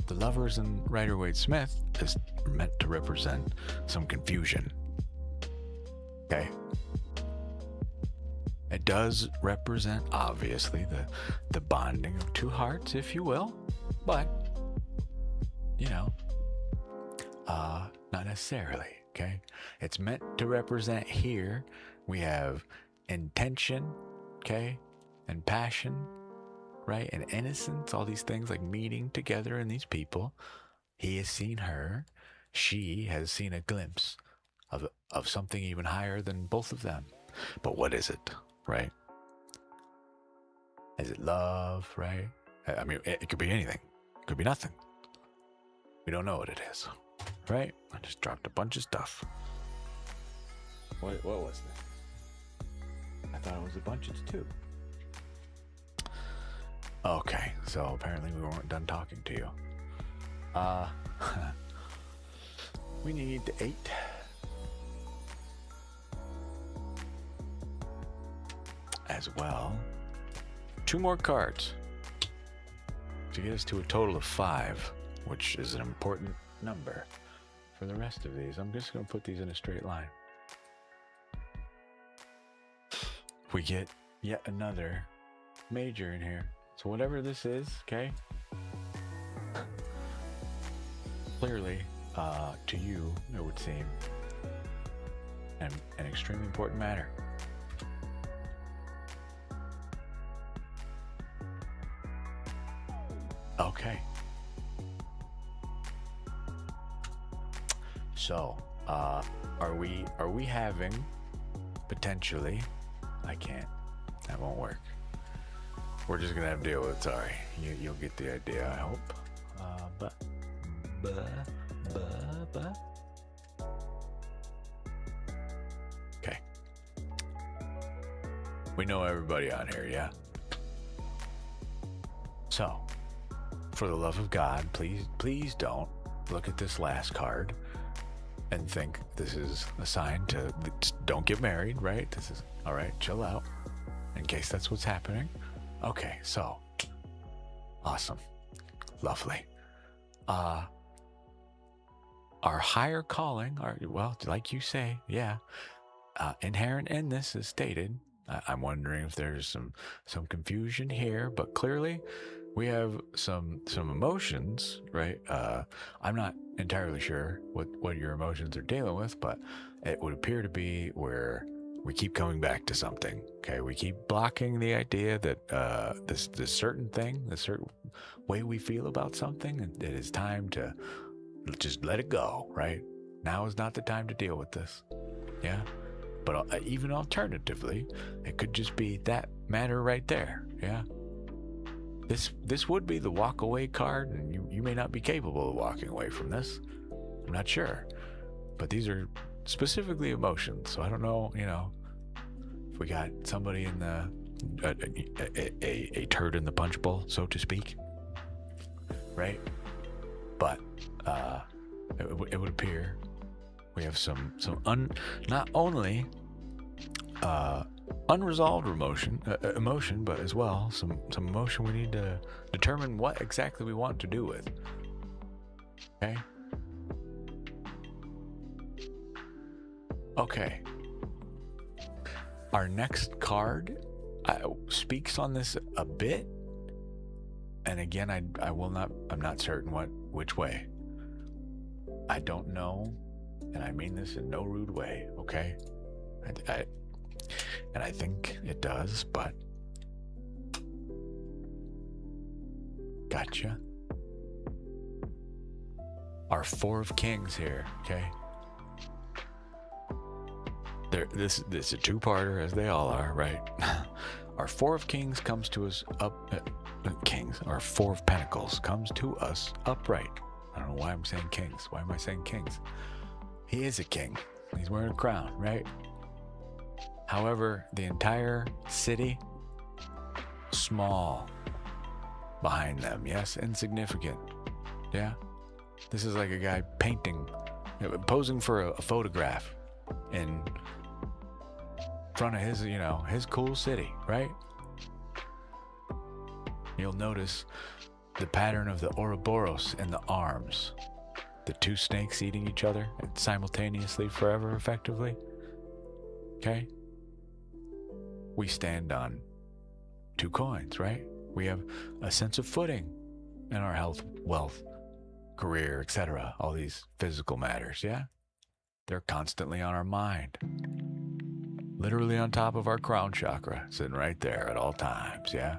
S1: The lovers in Rider-Waite-Smith is meant to represent some confusion. Okay? It does represent, obviously, the bonding of 2 hearts, if you will, but, you know, not necessarily, okay? It's meant to represent here, we have intention, okay, and passion, right? And innocence, all these things like meeting together in these people. He has seen her. She has seen a glimpse of something even higher than both of them. But what is it, right? Is it love, right? I mean, it could be anything. It could be nothing. We don't know what it is, right? I just dropped a bunch of stuff. What was that? I thought it was a bunch. It's two. Okay, so apparently we weren't done talking to you. We need 8. As well. 2 more cards to get us to a total of 5, which is an important number for the rest of these. I'm just going to put these in a straight line. We get yet another major in here. So whatever this is, okay? Clearly, to you, it would seem an extremely important matter. Okay. So, are we having potentially? I can't. That won't work. We're just gonna have to deal with it. Sorry, you'll get the idea. I hope. Okay. We know everybody on here, yeah. So, for the love of God, please don't look at this last card and think this is a sign to don't get married, right? This is all right. Chill out, in case that's what's happening. Okay, so awesome, lovely. Our higher calling, like you say, yeah, inherent in this is stated. I'm wondering if there's some confusion here, but clearly we have some emotions, right? I'm not entirely sure what your emotions are dealing with, but it would appear to be where we keep coming back to something. Okay, we keep blocking the idea that this certain thing, this certain way we feel about something, and it is time to just let it go. Right now is not the time to deal with this. Yeah, but even alternatively, it could just be that matter right there. Yeah. This would be the walk away card, and you may not be capable of walking away from this. I'm not sure, but these are specifically emotions. So I don't know, if we got somebody in the a turd in the punch bowl, so to speak, right? But it would appear we have some not only unresolved emotion, but as well some emotion we need to determine what exactly we want to do with. Okay. Our next card speaks on this a bit, and again, I will not. I'm not certain which way. I don't know, and I mean this in no rude way. Okay. And I think it does, but gotcha. Our 4 of Kings here, okay? This is a 2-parter, as they all are, right? Our 4 of Kings comes to us Kings. Our 4 of Pentacles comes to us upright. I don't know why I'm saying Kings. Why am I saying Kings? He is a king. He's wearing a crown, right? However, the entire city, small behind them. Yes, insignificant. Yeah. This is like a guy painting, posing for a photograph in front of his cool city, right? You'll notice the pattern of the Ouroboros in the arms. The 2 snakes eating each other simultaneously forever, effectively. Okay? We stand on 2 coins, right? We have a sense of footing in our health, wealth, career, etc. All these physical matters, yeah? They're constantly on our mind. Literally on top of our crown chakra, sitting right there at all times, yeah?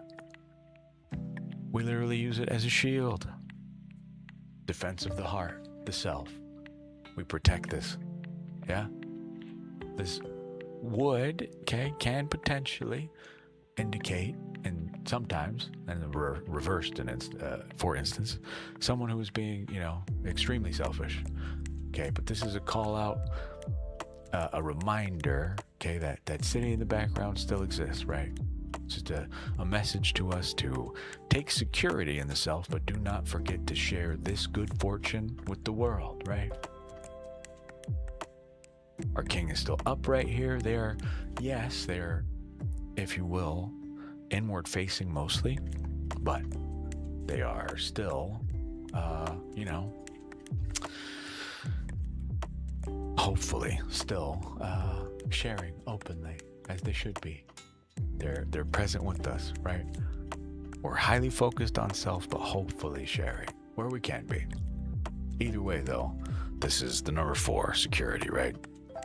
S1: We literally use it as a shield. Defense of the heart, the self. We protect this. Yeah? This would, okay, can potentially indicate, and sometimes, and reversed, for instance, someone who is being, extremely selfish. Okay, but this is a call out, a reminder, okay, that sitting in the background still exists, right? It's just a message to us to take security in the self, but do not forget to share this good fortune with the world, right? Our king is still upright here. They are, if you will, inward facing mostly, but they are still, hopefully still sharing openly as they should be. They're present with us, right? We're highly focused on self, but hopefully sharing where we can be. Either way, though, this is the number 4, security, right?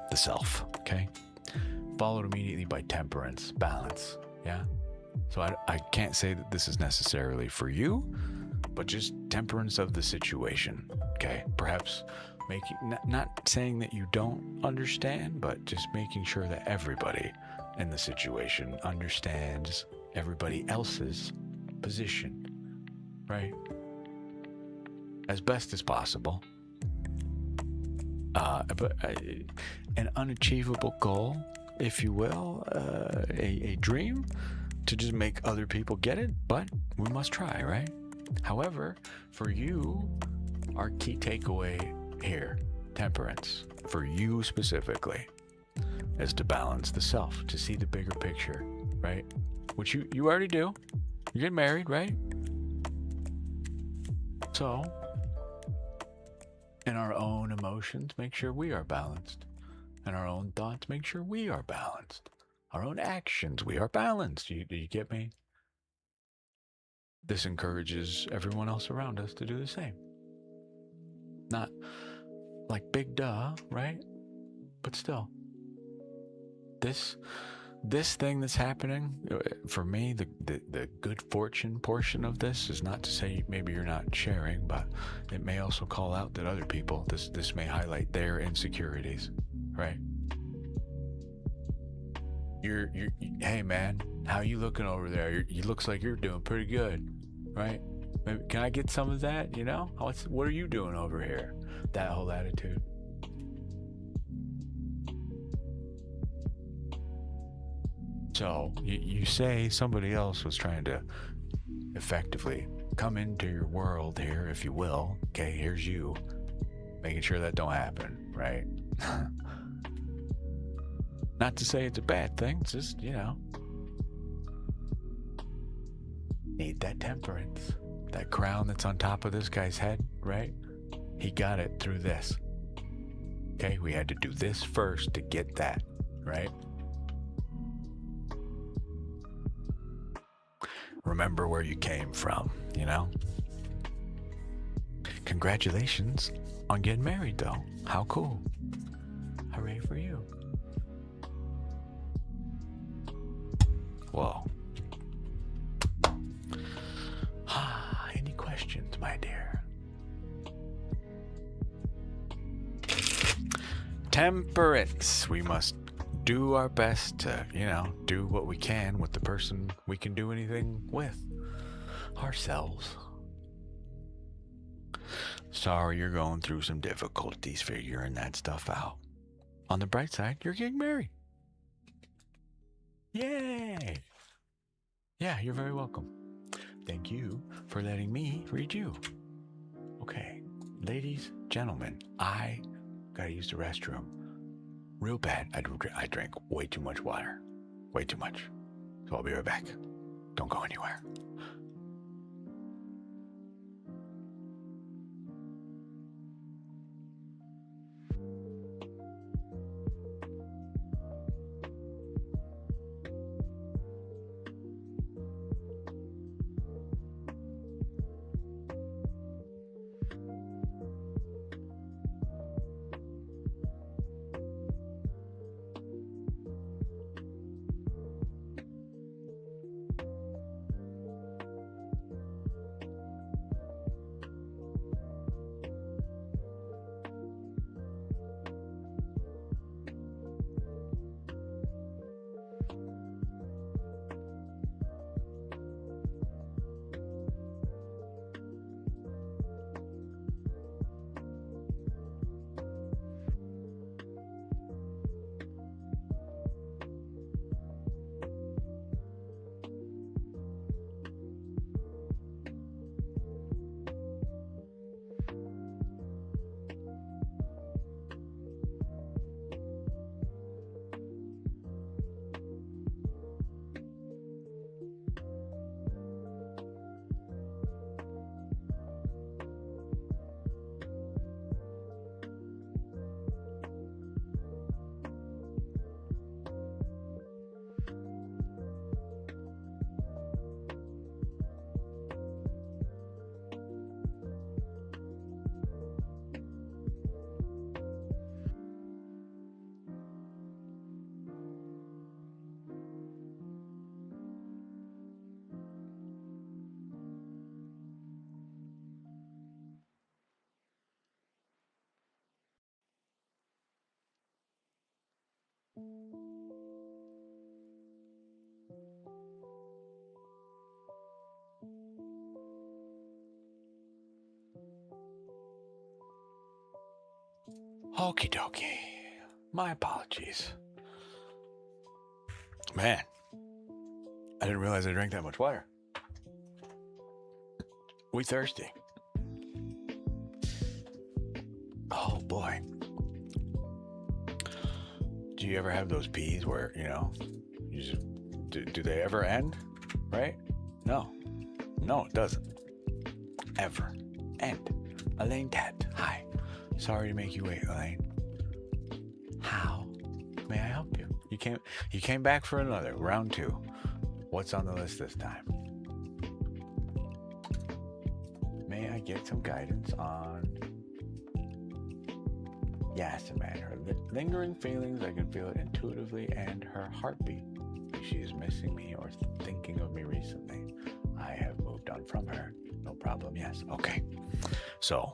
S1: The self, okay? Followed immediately by temperance, balance, yeah? So I can't say that this is necessarily for you, but just temperance of the situation, okay? Perhaps not saying that you don't understand, but just making sure that everybody in the situation understands everybody else's position, right? As best as possible. But an unachievable goal, if you will, a dream to just make other people get it, but we must try, right? However, for you, our key takeaway here, temperance, for you specifically, is to balance the self, to see the bigger picture, right? Which you already do. You're getting married, right? So, in our own emotions, make sure we are balanced. In our own thoughts, make sure we are balanced. Our own actions, we are balanced. Do you get me? This encourages everyone else around us to do the same. Not like big duh, right? But still, this thing that's happening, for me, the good fortune portion of this is not to say maybe you're not sharing, but it may also call out that other people, this may highlight their insecurities, right? You're hey man, how you looking over there? You looks like you're doing pretty good, right? Maybe, can I get some of that? What are you doing over here? That whole attitude. So you say somebody else was trying to effectively come into your world here, if you will. Okay, here's you making sure that don't happen, right? Not to say it's a bad thing, it's just, need that temperance. That crown that's on top of this guy's head, right? He got it through this. Okay, we had to do this first to get that, right? Remember where you came from, Congratulations on getting married, though. How cool. Hooray for you. Whoa. Any questions, my dear? Temperance. We must do our best to, do what we can with the person we can do anything with. Ourselves. Sorry you're going through some difficulties figuring that stuff out. On the bright side, you're getting married. Yay! Yeah, you're very welcome. Thank you for letting me read you. Okay, ladies, gentlemen, I gotta use the restroom real bad. I drank way too much water. Way too much. So I'll be right back. Don't go anywhere. Okie dokie. My apologies. Man, I didn't realize I drank that much water. We thirsty. Oh boy. Do you ever have those peas where, you just, do they ever end? Right? No, it doesn't. Ever end. Elaine Tat, hi. Sorry to make you wait, Elaine. How may I help you? You came back for another round 2. What's on the list this time? May I get some guidance on? Yes, man. Her lingering feelings, I can feel it intuitively, and her heartbeat. She is missing me or thinking of me recently. I have moved on from her. No problem. Yes. Okay. So,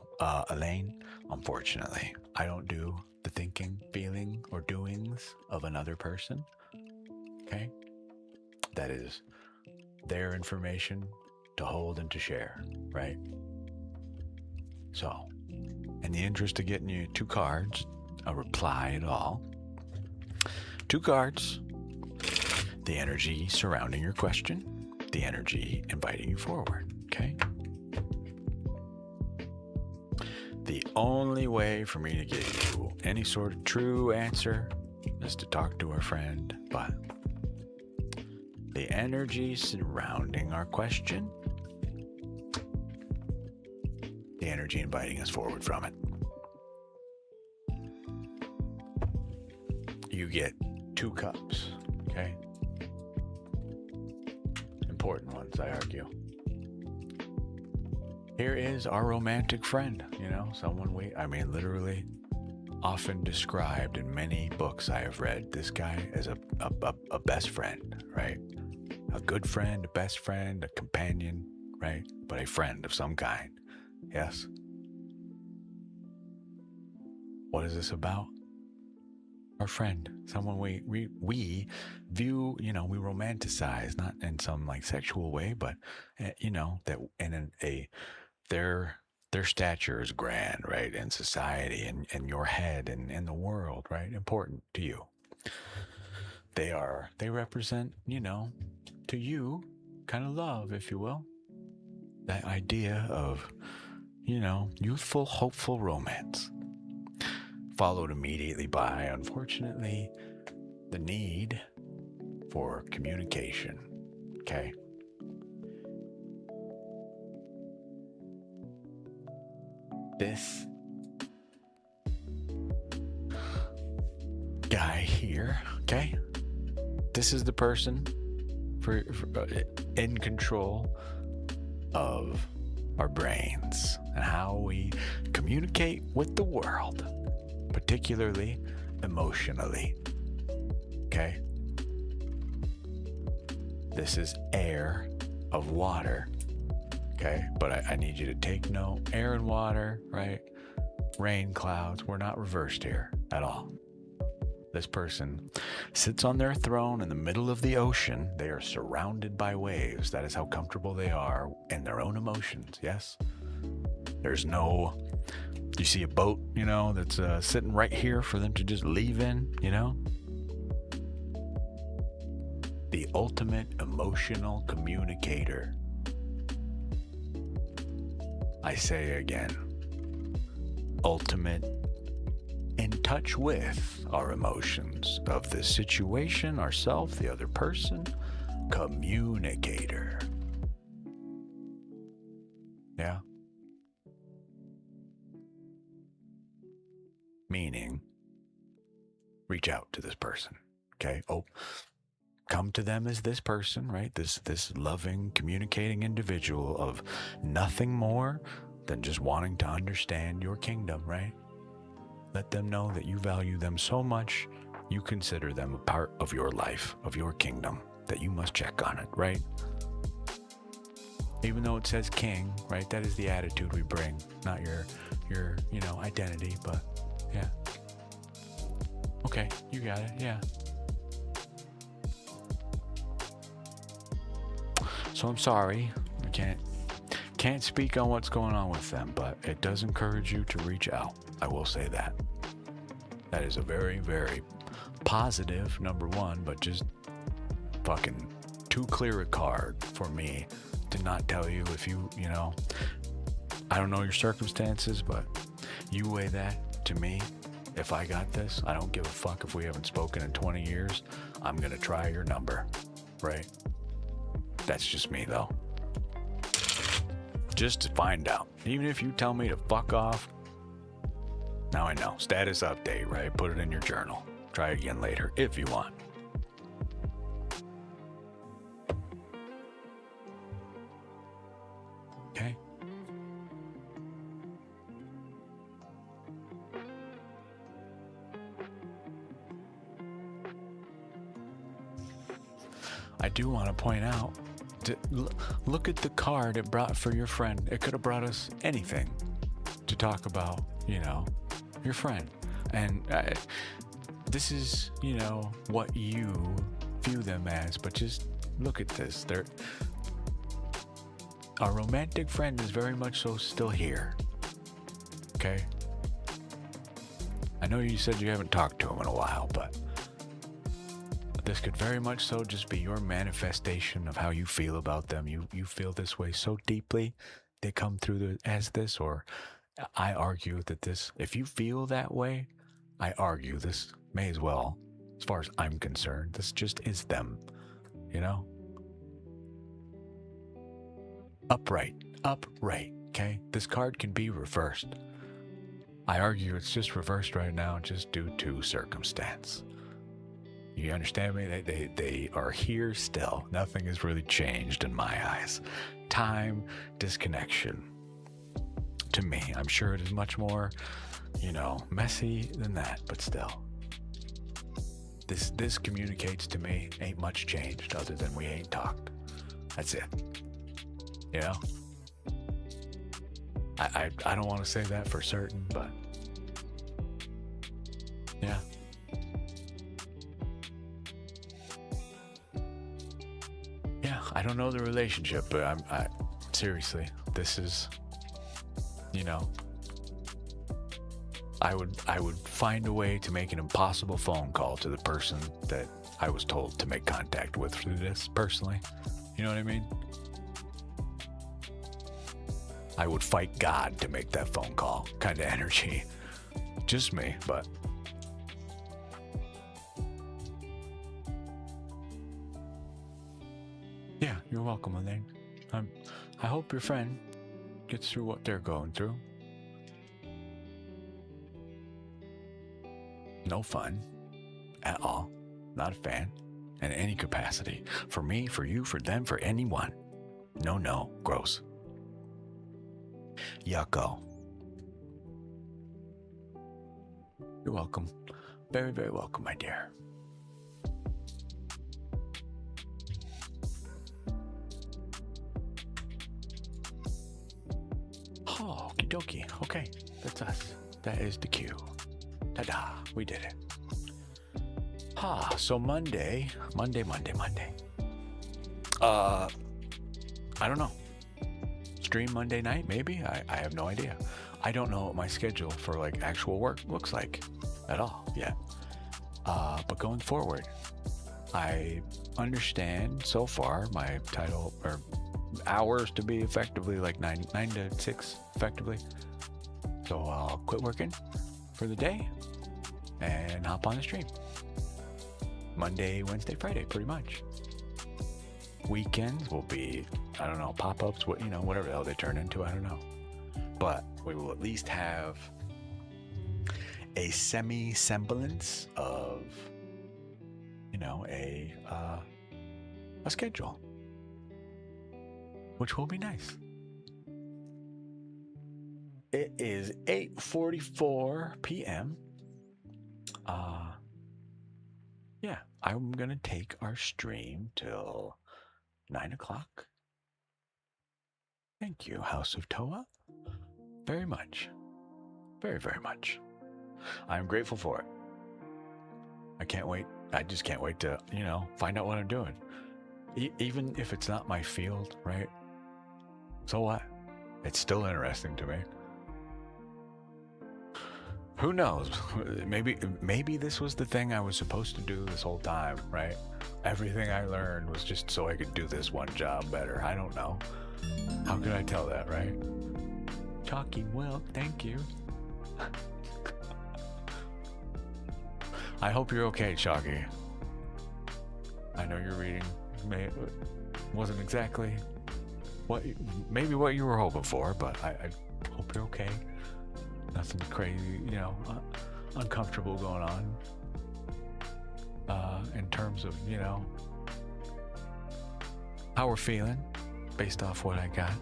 S1: Elaine, unfortunately, I don't do the thinking, feeling, or doings of another person. Okay? That is their information to hold and to share, right? So, in the interest of getting you 2 cards, a reply at all, 2 cards, the energy surrounding your question, the energy inviting you forward, okay? The only way for me to give you any sort of true answer is to talk to our friend, but the energy surrounding our question, the energy inviting us forward from it. You get 2 cups, okay? Important ones, I argue. Here is our romantic friend, someone literally often described in many books I have read, this guy as a best friend, right? A good friend, a best friend, a companion, right? But a friend of some kind. Yes. What is this about? Our friend, someone we view, we romanticize, not in some like sexual way, but that in their stature is grand, right? In society and in your head and in the world, right? Important to you. They represent, to you, kind of love, if you will. That idea of, youthful, hopeful romance. Followed immediately by, unfortunately, the need for communication. Okay? This guy here, okay? This is the person for in control of our brains and how we communicate with the world, particularly emotionally. Okay? This is air of water. Okay? But I need you to take note. Air and water, right? Rain, clouds. We're not reversed here at all. This person sits on their throne in the middle of the ocean. They are surrounded by waves. That is how comfortable they are in their own emotions. Yes? There's no... You see a boat, that's sitting right here for them to just leave in, The ultimate emotional communicator. I say again, ultimate in touch with our emotions of the situation, ourself, the other person, communicator. Yeah? Meaning, reach out to this person, okay? Come to them as this person, right? This loving, communicating individual of nothing more than just wanting to understand your kingdom, right? Let them know that you value them so much, you consider them a part of your life, of your kingdom, that you must check on it, right? Even though it says king, right? That is the attitude we bring, not your identity, but yeah. Okay, you got it, yeah. So I'm sorry, I can't speak on what's going on with them, but it does encourage you to reach out. I will say that. That is a very, very positive number one, but just fucking too clear a card for me to not tell you if you know, I don't know your circumstances, but you weigh that to me. If I got this, I don't give a fuck if we haven't spoken in 20 years. I'm gonna try your number, right? That's just me though. Just to find out. Even if you tell me to fuck off, now I know. Status update, right? Put it in your journal. Try again later if you want. Okay? I do want to point out, look at the card it brought for your friend. It could have brought us anything to talk about, you know, your friend. And this is, you know, what you view them as, but just look at this. Our romantic friend is very much so still here. Okay? I know you said you haven't talked to him in a while, but this could very much so just be your manifestation of how you feel about them. You feel this way so deeply, they come through as this, or I argue that this, if you feel that way, I argue this may as well, as far as I'm concerned, this just is them, you know? Upright, okay? This card can be reversed. I argue it's just reversed right now just due to circumstance. You understand me? They are here still. Nothing has really changed in my eyes. Time, disconnection. To me, I'm sure it is much more, you know, messy than that, but still. This communicates to me, ain't much changed other than we ain't talked. That's it. You know? I don't want to say that for certain, but yeah. Yeah, I don't know the relationship, but I seriously, this is, you know, I would find a way to make an impossible phone call to the person that I was told to make contact with through this personally. You know what I mean? I would fight God to make that phone call kind of energy. Just me, but yeah, you're welcome, Elaine. I hope your friend gets through what they're going through. No fun at all. Not a fan in any capacity. For me, for you, for them, for anyone. No, gross. Yucko. You're welcome. Very, very welcome, my dear. Oh, okie dokie. Okay, that's us. That is the cue. Ta-da, we did it. So Monday. I don't know. Stream Monday night, maybe? I have no idea. I don't know what my schedule for like actual work looks like at all yet. But going forward, I understand so far my title or hours to be effectively like 9 to 6 effectively. So I'll quit working for the day and hop on the stream. Monday, Wednesday, Friday, pretty much. Weekends will be, I don't know, pop-ups, whatever the hell they turn into, I don't know. But we will at least have a semi-semblance of, a schedule, which will be nice. It is 8:44 p.m. Yeah, I'm gonna take our stream till 9 o'clock. Thank you, House of Toa. Very much. Very, very much. I'm grateful for it. I can't wait. I just can't wait to, find out what I'm doing. Even if it's not my field, right? So what? It's still interesting to me. Who knows? Maybe this was the thing I was supposed to do this whole time, right? Everything I learned was just so I could do this one job better. I don't know. How could I tell that, right? Chalky, well, thank you. I hope you're okay, Chalky. I know your reading wasn't exactly what you were hoping for, but I hope you're okay. Nothing crazy, uncomfortable going on. In terms of, how we're feeling based off what I got.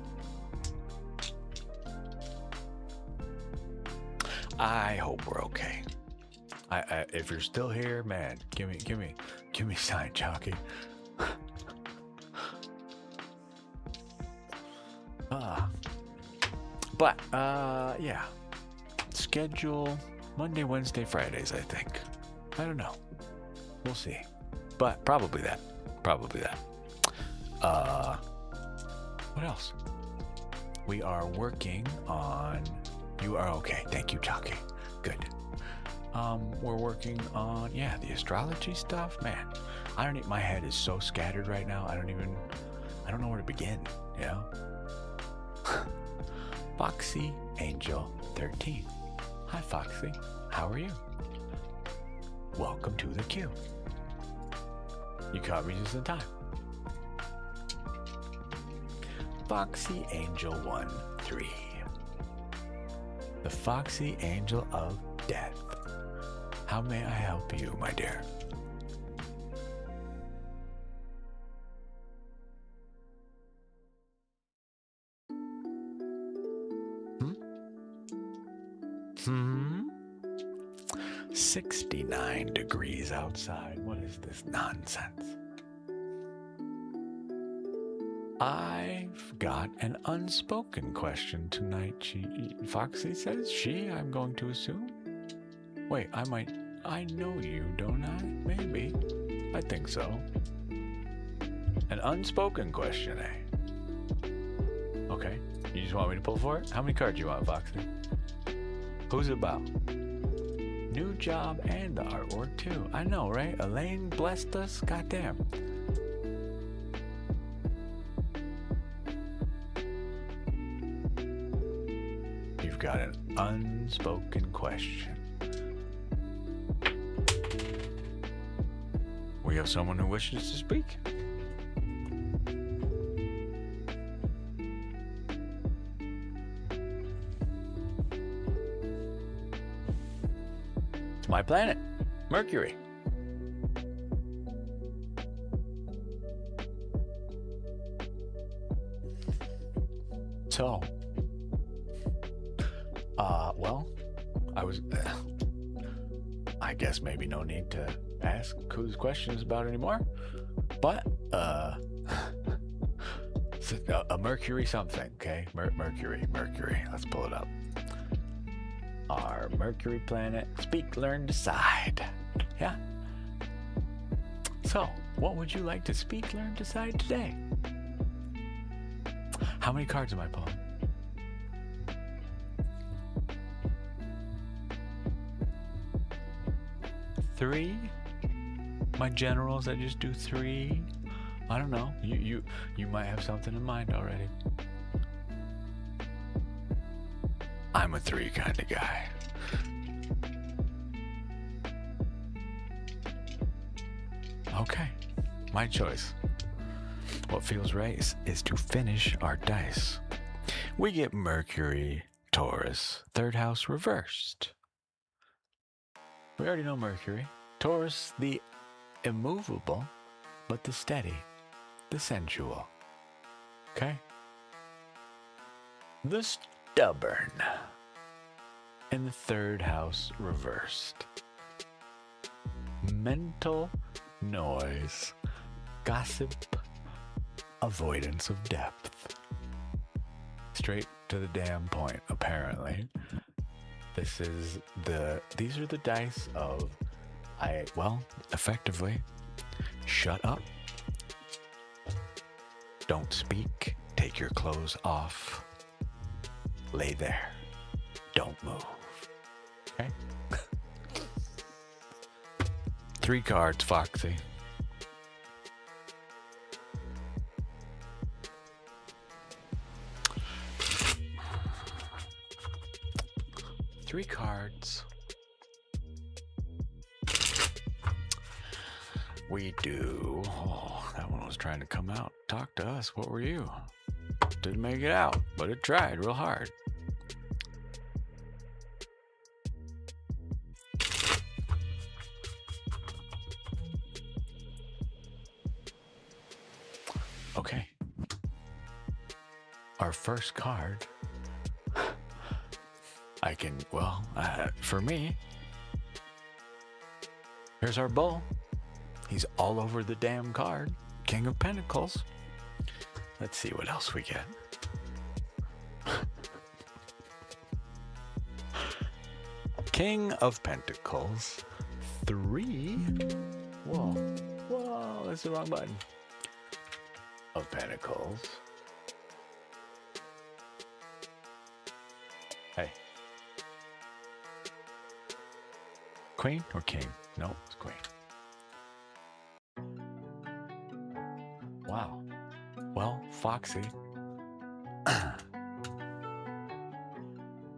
S1: I hope we're okay. I if you're still here, man, give me a sign, Chalky. Yeah. Schedule Monday, Wednesday, Fridays, I think. I don't know. We'll see. But probably that. What else? We are working on... You are okay. Thank you, Chalky. Good. We're working on, the astrology stuff. Man, my head is so scattered right now. I don't know where to begin, Foxy Angel 13. Hi, Foxy. How are you? Welcome to the queue. You caught me just in time. Foxy Angel 1-3. The Foxy Angel of Death. How may I help you, my dear? Hmm? 69 degrees outside. What is this nonsense? I've got an unspoken question tonight. Foxy says I'm going to assume. Wait, I know you, don't I? Maybe. I think so. An unspoken question, eh? Okay. You just want me to pull for it? How many cards you want, Foxy? Who's it about? New job and the artwork, too. I know, right? Elaine blessed us. Goddamn. You've got an unspoken question. We have someone who wishes to speak. It's my planet, Mercury. So, I guess maybe no need to ask whose questions about anymore, but a Mercury something, okay? Mercury. Let's pull it up. Our Mercury planet. Speak, learn, decide. Yeah. So, what would you like to speak, learn, decide today? How many cards am I pulling? 3? My generals, I just do 3. I don't know. You might have something in mind already. I'm a 3 kind of guy. Okay, my choice. What feels right is to finish our dice. We get Mercury, Taurus, 3rd house reversed. We already know Mercury. Taurus, the immovable, but the steady, the sensual. Okay? The stubborn. In the 3rd house reversed. Mental noise, gossip, avoidance of depth. Straight to the damn point, apparently. These are the dice of, effectively, shut up, don't speak, take your clothes off, lay there, don't move. Okay. 3 cards, Foxy. Three cards. We do. Oh, that one was trying to come out. Talk to us. What were you? Didn't make it out, but it tried real hard. Okay. Our first card. I can, well, for me, here's our bull. He's all over the damn card. King of Pentacles. Let's see what else we get. King of Pentacles. 3. Whoa. Whoa, that's the wrong button. Of Pentacles. Hey. Queen or king? No, it's queen. Wow. Well, Foxy.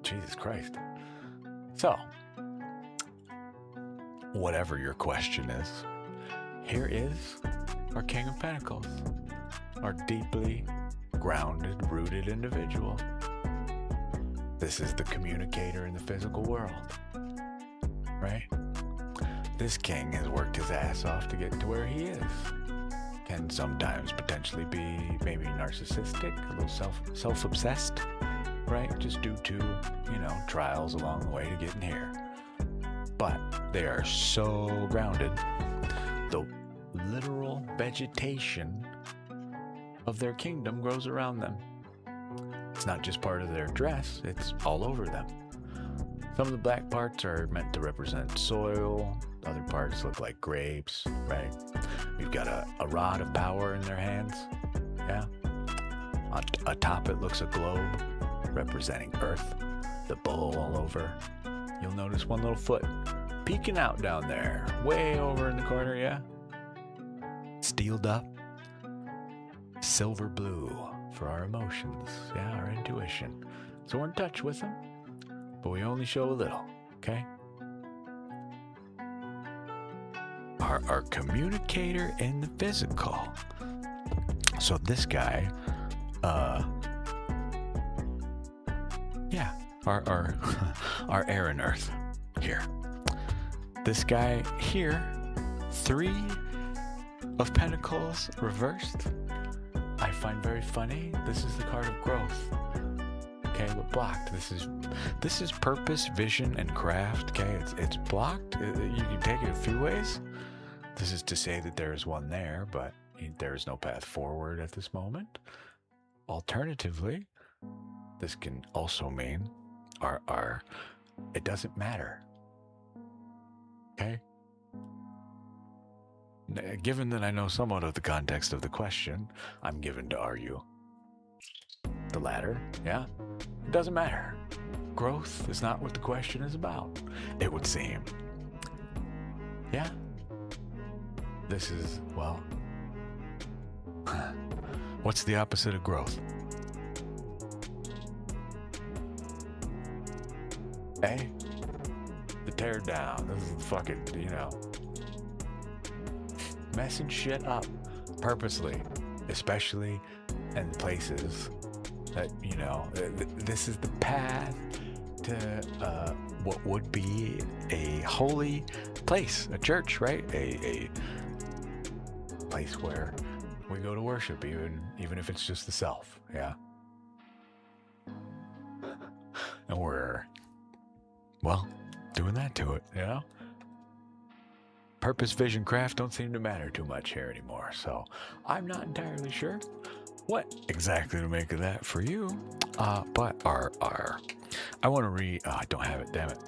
S1: Jesus Christ. So, whatever your question is, here is our King of Pentacles, our deeply grounded, rooted individual. This is the communicator in the physical world, right? This king has worked his ass off to get to where he is. Can sometimes potentially be maybe narcissistic, a little self-obsessed, right? Just due to, trials along the way to getting here. But they are so grounded. The literal vegetation of their kingdom grows around them. It's not just part of their dress, it's all over them. Some of the black parts are meant to represent soil. Other parts look like grapes, right? We've got a rod of power in their hands, yeah? Atop it looks a globe representing Earth, the bull all over. You'll notice one little foot peeking out down there, way over in the corner, yeah? Steeled up, silver blue for our emotions, yeah, our intuition. So we're in touch with them, but we only show a little, okay? Our communicator in the physical. So this guy, our air and earth here. This guy here, 3 of Pentacles reversed. I find very funny. This is the card of growth. Okay, but blocked. This is purpose, vision, and craft. Okay, it's blocked. You can take it a few ways. This is to say that there is one there, but there is no path forward at this moment. Alternatively, this can also mean it doesn't matter. Okay? Given that I know somewhat of the context of the question, I'm given to argue the latter, yeah? It doesn't matter. Growth is not what the question is about, it would seem. Yeah? This is, well, what's the opposite of growth? Hey, the tear down. This is fucking, messing shit up purposely, especially in places that, this is the path to what would be a holy place, a church, right? A place where we go to worship, even if it's just the self, yeah? And we're, well, doing that to it, Purpose, vision, craft don't seem to matter too much here anymore, so I'm not entirely sure what exactly to make of that for you. But I want to read, I don't have it, damn it.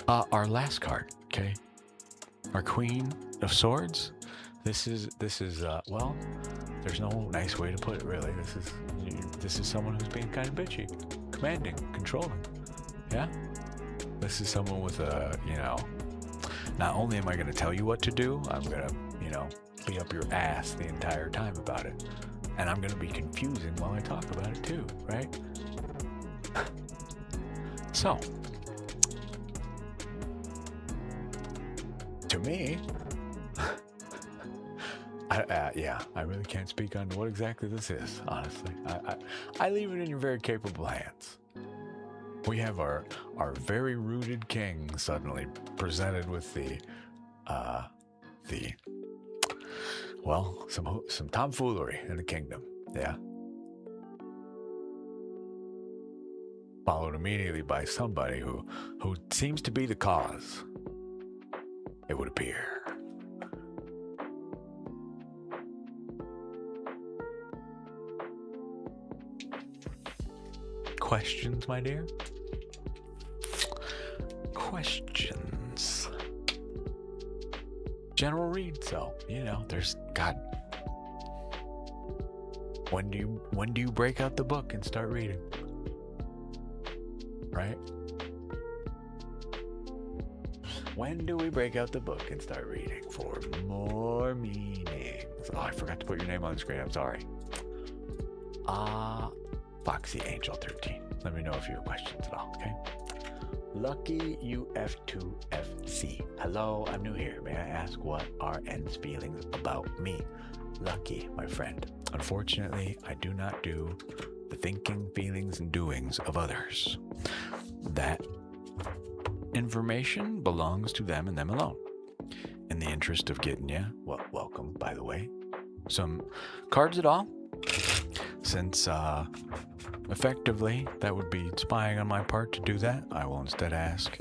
S1: Our last card, okay? Our Queen of Swords. This is well, there's no nice way to put it, really. This is someone who's being kind of bitchy, commanding, controlling, yeah? This is someone with a, not only am I going to tell you what to do, I'm going to, be up your ass the entire time about it. And I'm going to be confusing while I talk about it too, right? So, to me, I really can't speak on what exactly this is, honestly. I leave it in your very capable hands. We have our very rooted king suddenly presented with some tomfoolery in the kingdom, yeah. Followed immediately by somebody who seems to be the cause, it would appear. Questions, my dear? Questions. General read, so there's God. When do you break out the book and start reading? Right? When do we break out the book and start reading for more meanings? Oh, I forgot to put your name on the screen. I'm sorry. Foxy Angel 13. Let me know if you have questions at all, okay? Lucky UF2FC. Hello, I'm new here. May I ask what are N's feelings about me? Lucky, my friend. Unfortunately, I do not do the thinking, feelings, and doings of others. That information belongs to them and them alone. In the interest of getting you, welcome, by the way, some cards at all, since effectively that would be spying on my part to do that, I will instead ask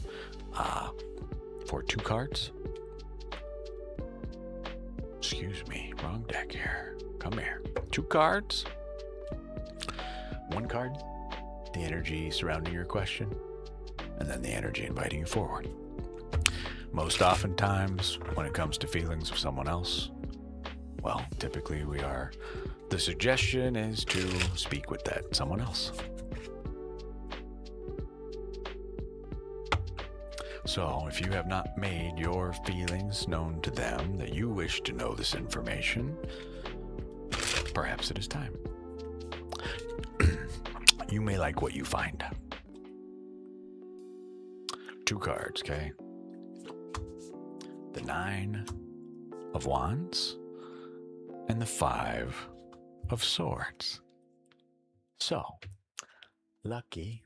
S1: for 2 cards. Excuse me, wrong deck here. Come here. 2 cards. 1 card, the energy surrounding your question, and then the energy inviting you forward. Most oftentimes, when it comes to feelings of someone else, well, typically the suggestion is to speak with that someone else. So, if you have not made your feelings known to them that you wish to know this information, perhaps it is time. You may like what you find. 2 cards, okay? The 9 of Wands and the 5 of Swords. So, Lucky,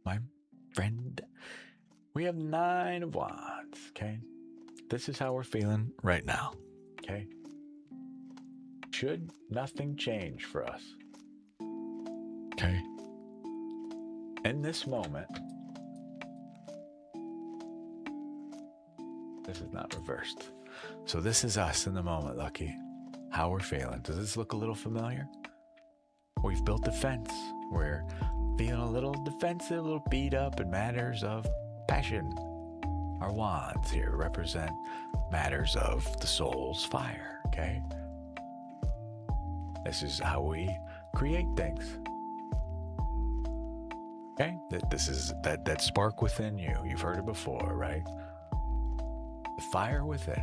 S1: my friend, we have 9 of Wands, okay? This is how we're feeling right now, okay? Should nothing change for us, okay? In this moment, this is not reversed. So this is us in the moment, Lucky. How we're feeling. Does this look a little familiar? We've built a fence. We're feeling a little defensive, a little beat up in matters of passion. Our wands here represent matters of the soul's fire, okay? This is how we create things. Okay? This is that spark within you. You've heard it before, right? The fire within.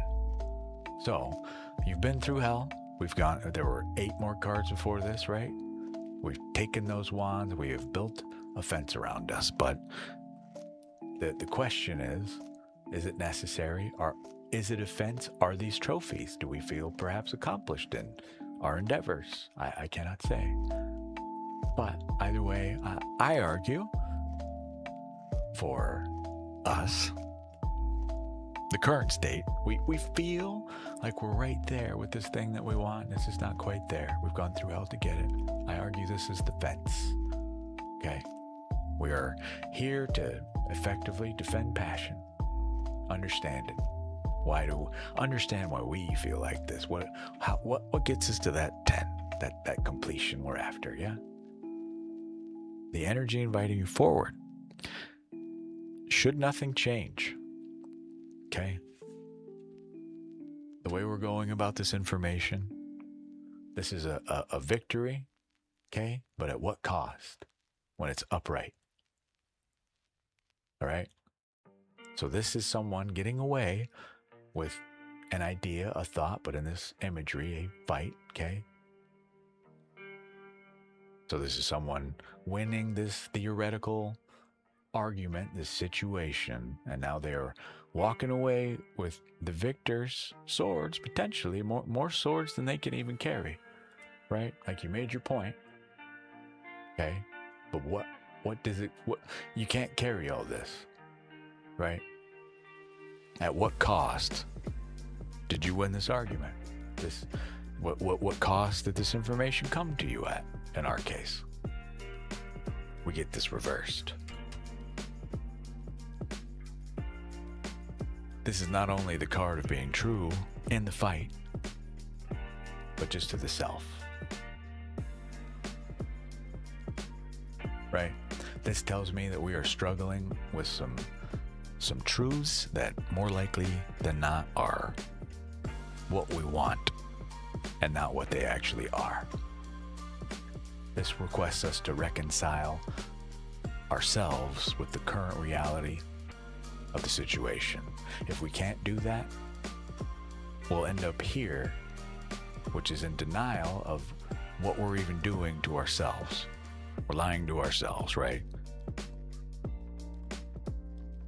S1: So, you've been through hell. There were 8 more cards before this, right? We've taken those wands. We have built a fence around us. But the question is it necessary? Is it a fence? Are these trophies? Do we feel perhaps accomplished in our endeavors? I cannot say. But either way, I argue for us, the current state, we feel like we're right there with this thing that we want. It's just not quite there. We've gone through hell to get it. I argue this is the fence. Okay? We are here to effectively defend passion. Understand it. Understand why we feel like this. What gets us to that 10, that completion we're after, yeah? The energy inviting you forward. Should nothing change, okay? The way we're going about this information, this is a victory, okay? But at what cost? When it's upright. All right. So this is someone getting away with an idea, a thought, but in this imagery, a fight. Okay. So this is someone winning this theoretical argument, this situation, and now they're walking away with the victor's swords, potentially more swords than they can even carry, right? Like, you made your point, okay, but what does it, what, you can't carry all this, right? At what cost did you win this argument? This, what cost did this information come to you at? In our case, we get this reversed. This is not only the card of being true in the fight, but just to the self. Right? This tells me that we are struggling with some truths that more likely than not are what we want and not what they actually are. This requests us to reconcile ourselves with the current reality of the situation. If we can't do that, we'll end up here, which is in denial of what we're even doing to ourselves. We're lying to ourselves, right?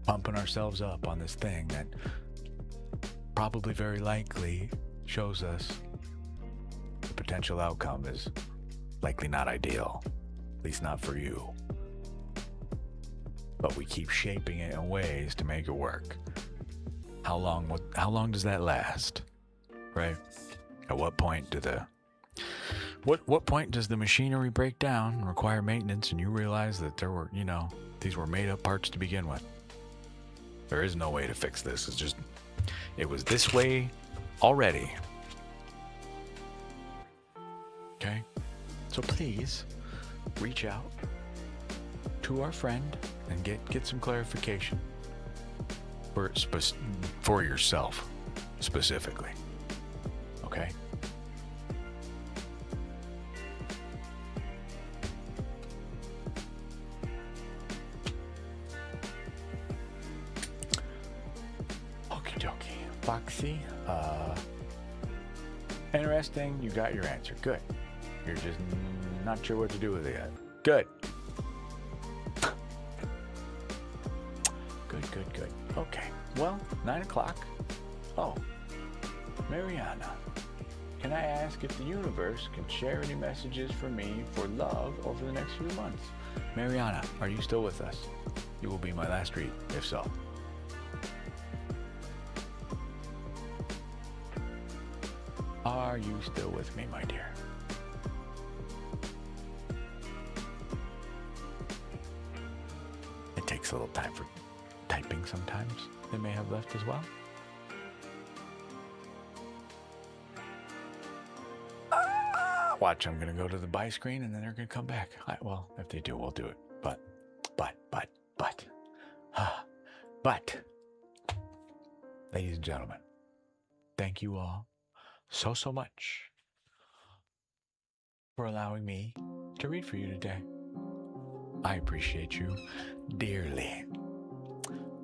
S1: Pumping ourselves up on this thing that probably very likely shows us the potential outcome is likely not ideal, at least not for you. But we keep shaping it in ways to make it work. How long does that last? Right? At what point do what point does the machinery break down and require maintenance, and you realize that there were, these were made up parts to begin with? There is no way to fix this. It was this way already. Okay? So please reach out to our friend and get some clarification for yourself specifically. Okay? Okie dokie. Foxy, interesting. You got your answer. Good. You're just not sure what to do with it yet. Good. Good. Okay. Well, 9 o'clock. Oh, Mariana, can I ask if the universe can share any messages for me for love over the next few months? Mariana, are you still with us? You will be my last read, if so. Are you still with me, my dear? It takes a little time for typing sometimes. They may have left as well. Watch, I'm going to go to the buy screen and then they're going to come back. Well, if they do, we'll do it. But, ladies and gentlemen, thank you all so much for allowing me to read for you today. I appreciate you dearly.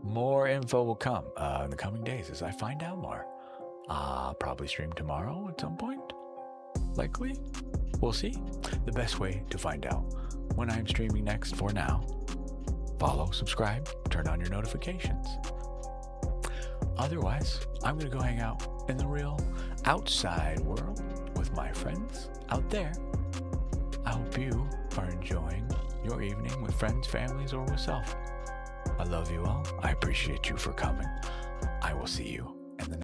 S1: More info will come in the coming days as I find out more. Probably stream tomorrow at some point. Likely. We'll see. The best way to find out when I'm streaming next for now, follow, subscribe, turn on your notifications. Otherwise, I'm going to go hang out in the real outside world with my friends out there. I hope you are enjoying your evening with friends, families, or with self. I love you all. I appreciate you for coming. I will see you